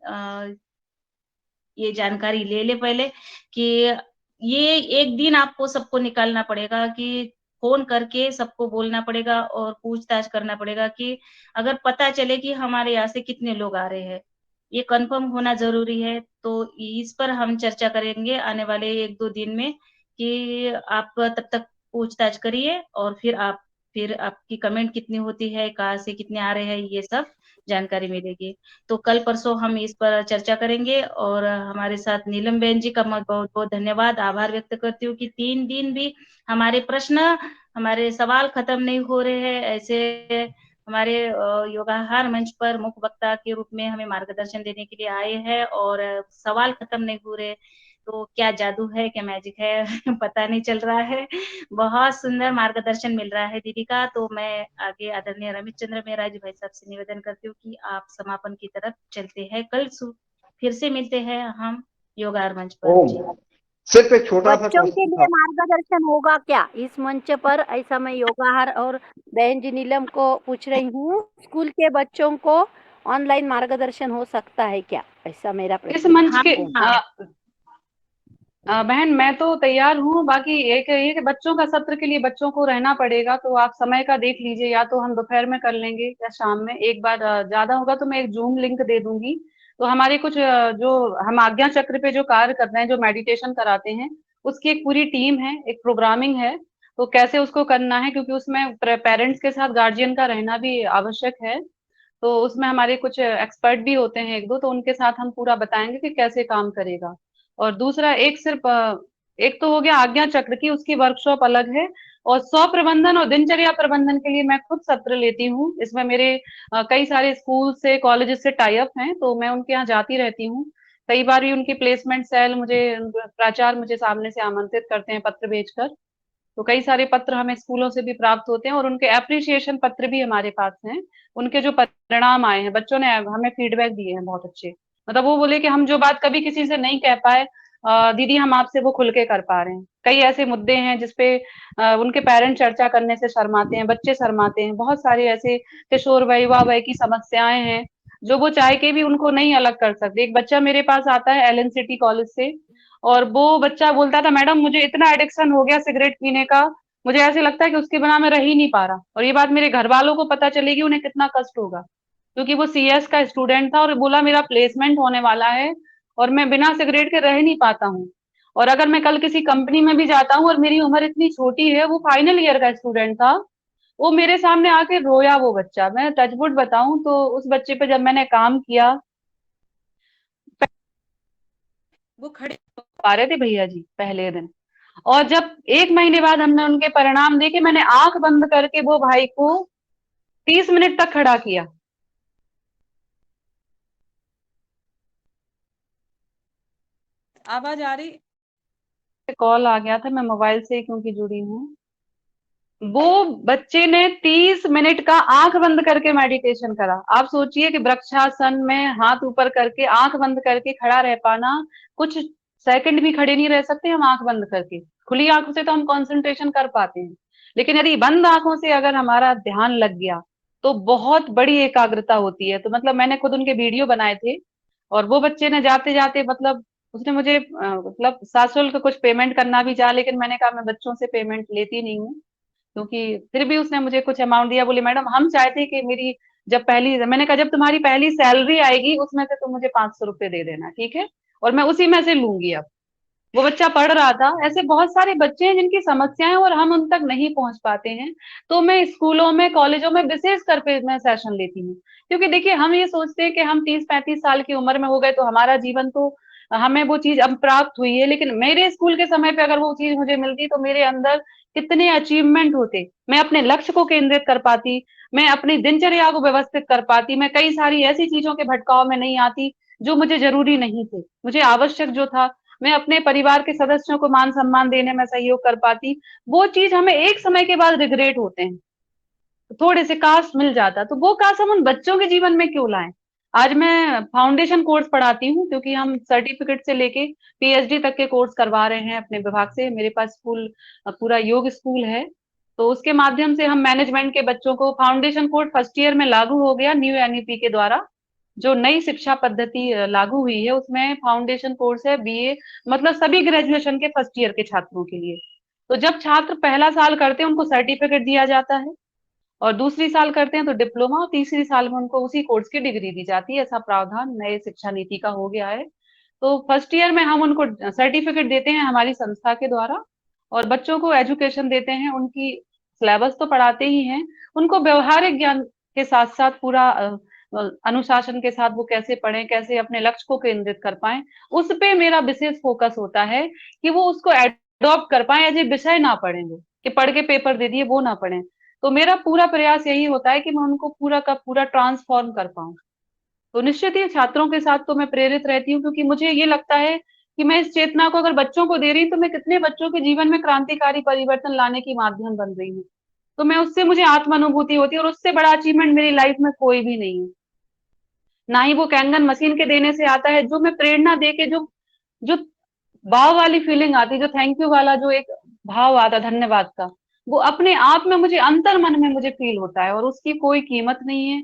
ये जानकारी ले लें पहले कि ये एक दिन आपको सबको निकालना पड़ेगा कि फ़ोन करके सबको बोलना पड़ेगा और पूछताछ करना पड़ेगा कि अगर पता चले कि हमारे यहाँ से कितने लोग आ रहे हैं। ये कन्फर्म होना ज़रूरी है, तो इस पर हम चर्चा करेंगे आने वाले 1-2 दिन में कि आप तब तक पूछताछ करिए और फिर आपकी कमेंट कितनी होती है, कहाँ से कितने आ रहे हैं, ये सब जानकारी मिलेगी। तो कल-परसों हम इस पर चर्चा करेंगे और हमारे साथ नीलम बहन जी का मैं बहुत-बहुत धन्यवाद, आभार व्यक्त करती हूँ कि 3 दिन भी हमारे प्रश्न, हमारे सवाल खत्म नहीं हो रहे हैं। ऐसे हमारे योगाहार मंच पर मुख्य वक्ता के रूप में हमें मार्गदर्शन देने के लिए आए हैं और सवाल खत्म नहीं हो रहे। तो क्या जादू है, क्या मैजिक है पता नहीं चल रहा है। बहुत सुंदर मार्गदर्शन मिल रहा है दीदी का, तो मैं आगे आदरणीय रमेश चंद्र मेहरा जी भाई साहब से निवेदन करती हूँ कि आप समापन की तरफ चलते हैं। कल फिर से मिलते हैं हम योगाहार मंच पर। जी। ओम सिर्फ एक छोटा सा बच्चों के क्वेश्चन लिए था। मार्गदर्शन होगा क्या इस मंच पर? ऐसा मैं योगाहार और बहन जी नीलम को पूछ रही हूँ। स्कूल के बच्चों को ऑनलाइन मार्गदर्शन हो सकता है क्या? ऐसा मेरा इस प्रश्न मंच है। के हाँ। बहन मैं तो तैयार हूँ, बाकी एक ये कि बच्चों का सत्र के लिए बच्चों को रहना पड़ेगा, तो आप समय का देख लीजिए, या तो हम दोपहर में कर लेंगे या शाम में। एक बार ज्यादा होगा तो मैं एक जूम लिंक दे दूंगी। तो हमारे कुछ जो हम आज्ञा चक्र पे जो कार्य कर रहे हैं, जो मेडिटेशन कराते हैं, उसकी एक पूरी टीम है, एक प्रोग्रामिंग है। तो कैसे उसको करना है, क्योंकि उसमें पेरेंट्स के साथ गार्जियन का रहना भी आवश्यक है। तो उसमें हमारे कुछ एक्सपर्ट भी होते हैं 1-2, तो उनके साथ हम पूरा बताएंगे कि कैसे काम करेगा। और दूसरा एक तो हो गया आज्ञा चक्र की, उसकी वर्कशॉप अलग है। और स्व प्रबंधन और दिनचर्या प्रबंधन के लिए मैं खुद सत्र लेती हूँ। इसमें मेरे कई सारे स्कूल से, कॉलेजेस से टाई अप हैं, तो मैं उनके यहाँ जाती रहती हूँ। कई बार भी उनकी प्लेसमेंट सेल प्राचार्य मुझे सामने से आमंत्रित करते हैं पत्र भेजकर। तो कई सारे पत्र हमें स्कूलों से भी प्राप्त होते हैं और उनके एप्रिसिएशन पत्र भी हमारे पास हैं। उनके जो परिणाम आए हैं, बच्चों ने हमें फीडबैक दिए हैं बहुत अच्छे। मतलब वो बोले कि हम जो बात कभी किसी से नहीं कह पाए, दीदी हम आपसे वो खुल के कर पा रहे हैं। कई ऐसे मुद्दे हैं जिसपे उनके पेरेंट्स चर्चा करने से शर्माते हैं, बच्चे शर्माते हैं। बहुत सारे ऐसे किशोर वय, युवा वय की समस्याएं हैं जो वो चाह के भी उनको नहीं अलग कर सकते। एक बच्चा मेरे पास आता है एलन सिटी कॉलेज से, और वो बच्चा बोलता था, मैडम मुझे इतना एडिक्शन हो गया सिगरेट पीने का, मुझे ऐसे लगता है कि उसके बिना मैं रह ही नहीं पा रहा। और ये बात मेरे घर वालों को पता चलेगी, उन्हें कितना कष्ट होगा, क्योंकि वो सीएस का स्टूडेंट था और बोला मेरा प्लेसमेंट होने वाला है और मैं बिना सिगरेट के रह नहीं पाता हूँ। और अगर मैं कल किसी कंपनी में भी जाता हूँ और मेरी उम्र इतनी छोटी है, वो फाइनल ईयर का स्टूडेंट था, वो मेरे सामने आके रोया वो बच्चा। मैं टचवुड बताऊं तो उस बच्चे पे जब मैंने काम किया, वो खड़े हो पा रहे थे भैया जी पहले दिन। और जब 1 महीने बाद हमने उनके परिणाम देखे, मैंने आंख बंद करके वो भाई को 30 मिनट तक खड़ा किया। आवाज आ रही? कॉल आ गया था, मैं मोबाइल से क्योंकि जुड़ी हूँ। वो बच्चे ने 30 मिनट का आंख बंद करके मेडिटेशन करा। आप सोचिए कि वृक्षासन में हाथ ऊपर करके आंख बंद करके खड़ा रह पाना, कुछ सेकंड भी खड़े नहीं रह सकते हम आंख बंद करके। खुली आंखों से तो हम कंसंट्रेशन कर पाते हैं, लेकिन यदि बंद आंखों से अगर हमारा ध्यान लग गया तो बहुत बड़ी एकाग्रता होती है। तो मतलब मैंने खुद उनके वीडियो बनाए थे, और वो बच्चे ने जाते जाते मतलब उसने मुझे मतलब सशुल्क कुछ पेमेंट करना भी चाहा, लेकिन मैंने कहा मैं बच्चों से पेमेंट लेती नहीं हूँ। क्योंकि फिर भी उसने मुझे कुछ अमाउंट दिया, बोली मैडम हम चाहते कि मेरी जब पहली, मैंने कहा जब तुम्हारी पहली सैलरी आएगी उसमें से तुम मुझे 500 रुपए दे देना, ठीक है, और मैं उसी में से लूंगी। अब वो बच्चा पढ़ रहा था। ऐसे बहुत सारे बच्चे हैं जिनकी समस्याएं और हम उन तक नहीं पहुंच पाते हैं, तो मैं स्कूलों में कॉलेजों में विशेष कर पे मैं सेशन लेती हूँ। क्योंकि देखिए हम ये सोचते हैं कि हम 30-35 साल की उम्र में हो गए तो हमारा जीवन तो, हमें वो चीज अब प्राप्त हुई है, लेकिन मेरे स्कूल के समय पे अगर वो चीज मुझे मिलती तो मेरे अंदर कितने अचीवमेंट होते, मैं अपने लक्ष्य को केंद्रित कर पाती, मैं अपनी दिनचर्या को व्यवस्थित कर पाती, मैं कई सारी ऐसी चीजों के भटकाव में नहीं आती जो मुझे जरूरी नहीं थे। मुझे आवश्यक जो था, मैं अपने परिवार के सदस्यों को मान सम्मान देने में सहयोग कर पाती। वो चीज हमें एक समय के बाद रिग्रेट होते हैं, थोड़े से काश मिल जाता, तो वो काश हम उन बच्चों के जीवन में क्यों लाएं। आज मैं फाउंडेशन कोर्स पढ़ाती हूँ, क्योंकि हम सर्टिफिकेट से लेके पीएचडी तक के कोर्स करवा रहे हैं अपने विभाग से। मेरे पास स्कूल पूरा योग स्कूल है, तो उसके माध्यम से हम मैनेजमेंट के बच्चों को, फाउंडेशन कोर्स फर्स्ट ईयर में लागू हो गया न्यू एनईपी के द्वारा, जो नई शिक्षा पद्धति लागू हुई है उसमें फाउंडेशन कोर्स है बीए, मतलब सभी ग्रेजुएशन के फर्स्ट ईयर के छात्रों के लिए। तो जब छात्र पहला साल करते हैं उनको सर्टिफिकेट दिया जाता है, और दूसरी साल करते हैं तो डिप्लोमा, और तीसरी साल में उनको उसी कोर्स की डिग्री दी जाती है। ऐसा प्रावधान नए शिक्षा नीति का हो गया है। तो फर्स्ट ईयर में हम उनको सर्टिफिकेट देते हैं हमारी संस्था के द्वारा, और बच्चों को एजुकेशन देते हैं, उनकी सिलेबस तो पढ़ाते ही हैं, उनको व्यवहारिक ज्ञान के साथ साथ पूरा अनुशासन के साथ वो कैसे पढ़ें, कैसे अपने लक्ष्य को केंद्रित कर पाएं, उस पे मेरा विशेष फोकस होता है कि वो उसको एडॉप्ट कर पाए, एज ए विषय ना पढ़ें, वो कि पढ़ के पेपर दे दिए वो ना पढ़ें। तो मेरा पूरा प्रयास यही होता है कि मैं उनको पूरा का पूरा ट्रांसफॉर्म कर पाऊं। तो निश्चित ही छात्रों के साथ तो मैं प्रेरित रहती हूँ, क्योंकि मुझे ये लगता है कि मैं इस चेतना को अगर बच्चों को दे रही हूँ तो मैं कितने बच्चों के जीवन में क्रांतिकारी परिवर्तन लाने की माध्यम बन रही हूँ। तो मैं उससे, मुझे आत्म अनुभूति होती है, और उससे बड़ा अचीवमेंट मेरी लाइफ में कोई भी नहीं है। ना ही वो कैंगन मशीन के देने से आता है, जो मैं प्रेरणा दे के जो जो भाव वाली फीलिंग आती, जो थैंक यू वाला जो एक भाव आता धन्यवाद का, वो अपने आप में मुझे अंतर मन में मुझे फील होता है, और उसकी कोई कीमत नहीं है,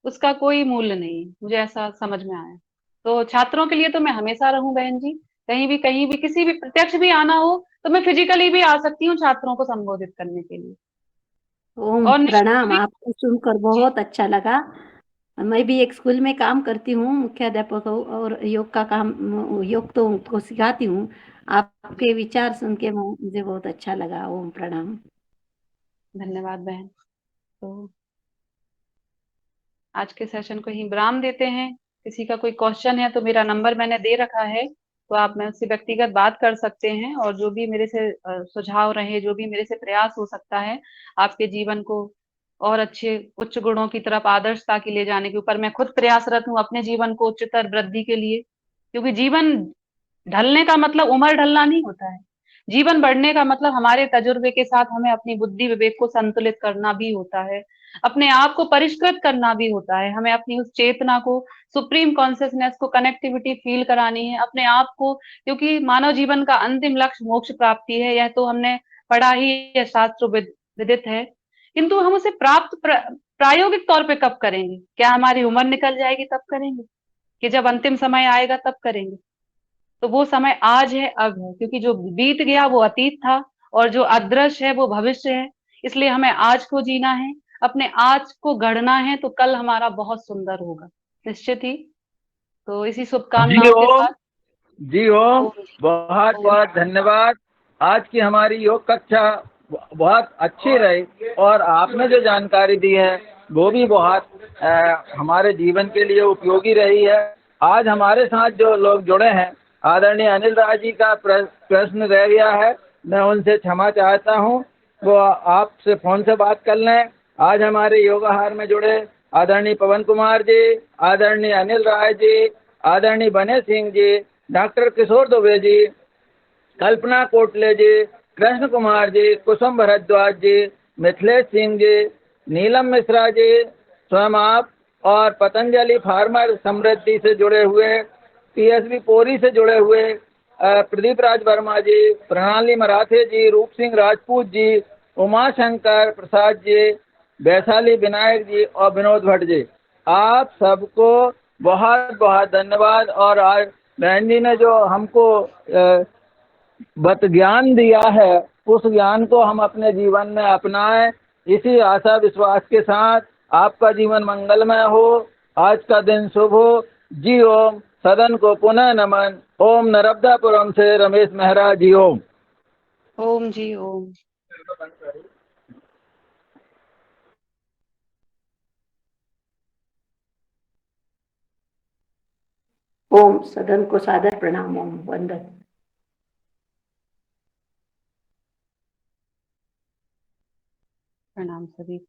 उसका कोई मूल्य नहीं है। मुझे ऐसा समझ में आया। तो छात्रों के लिए तो मैं हमेशा रहूं बहन जी, कहीं भी किसी भी प्रत्यक्ष भी आना हो तो मैं फिजिकली भी आ सकती हूँ छात्रों को संबोधित करने के लिए। ओम और प्रणाम, आपको सुनकर बहुत अच्छा लगा। मैं भी एक स्कूल में काम करती हूँ, मुख्याध्यापक हूँ, और योग का काम, योग तो उनको सिखाती हूँ। आपके विचार सुन के मुझे बहुत अच्छा लगा। ओम प्रणाम। धन्यवाद बहन। तो आज के सेशन को ही विराम देते हैं। किसी का कोई क्वेश्चन है तो मेरा नंबर मैंने दे रखा है, तो आप मुझसे व्यक्तिगत बात कर सकते हैं, और जो भी मेरे से सुझाव रहे, जो भी मेरे से प्रयास हो सकता है आपके जीवन को और अच्छे उच्च गुणों की तरफ, आदर्शता के ले जाने के ऊपर, मैं खुद प्रयासरत हूँ अपने जीवन को उच्चतर वृद्धि के लिए। क्योंकि जीवन ढलने का मतलब उम्र ढलना नहीं होता है, जीवन बढ़ने का मतलब हमारे तजुर्बे के साथ हमें अपनी बुद्धि विवेक को संतुलित करना भी होता है, अपने आप को परिष्कृत करना भी होता है, हमें अपनी उस चेतना को, सुप्रीम कॉन्शियसनेस को, कनेक्टिविटी फील करानी है अपने आप को। क्योंकि मानव जीवन का अंतिम लक्ष्य मोक्ष प्राप्ति है, यह तो हमने पढ़ा ही है, शास्त्र विदित है, किंतु हम उसे प्राप्त प्रायोगिक तौर पे कब करेंगे? क्या हमारी उम्र निकल जाएगी तब करेंगे, कि जब अंतिम समय आएगा तब करेंगे? तो वो समय आज है, अब है, क्योंकि जो बीत गया वो अतीत था, और जो अदृश्य है वो भविष्य है। इसलिए हमें आज को जीना है, अपने आज को गढ़ना है, तो कल हमारा बहुत सुंदर होगा निश्चित ही। तो इसी शुभकामनाओं के साथ जी ओम, बहुत बहुत धन्यवाद। आज की हमारी योग कक्षा बहुत अच्छी रही, और आपने जो जानकारी दी है वो भी बहुत हमारे जीवन के लिए उपयोगी रही है। आज हमारे साथ जो लोग जुड़े हैं, आदरणीय अनिल राज जी का प्रश्न रह गया है, मैं उनसे क्षमा चाहता हूं, वो आपसे फोन से बात कर लें। आज हमारे योगाहार में जुड़े आदरणीय पवन कुमार जी, आदरणीय अनिल राय जी, आदरणीय बने सिंह जी, डॉक्टर किशोर दुबे जी, कल्पना कोटले जी, कृष्ण कुमार जी, कुसुम भरद्वाज जी, मिथिलेश सिंह जी, नीलम मिश्रा जी, स्वयं आप, और पतंजलि फार्मर समृद्धि से जुड़े हुए, पीएसबी पोरी से जुड़े हुए प्रदीप राज वर्मा जी, प्रणाली मराठे जी, रूप सिंह राजपूत जी, उमा शंकर प्रसाद जी, वैशाली विनायक जी और विनोद भट्ट जी, आप सबको बहुत बहुत धन्यवाद। और आज बहन जी ने जो हमको बत ज्ञान दिया है उस ज्ञान को हम अपने जीवन में अपनाएं। इसी आशा विश्वास के साथ आपका जीवन मंगलमय हो, आज का दिन शुभ हो। जी ओम। सदन को पुनः नमन। ओम। नर्मदापुरम से रमेश मेहरा। जी ओम। ओम जी ओम। ओम। सदन को सादर प्रणाम। ओम। वंदन। प्रणाम सभी।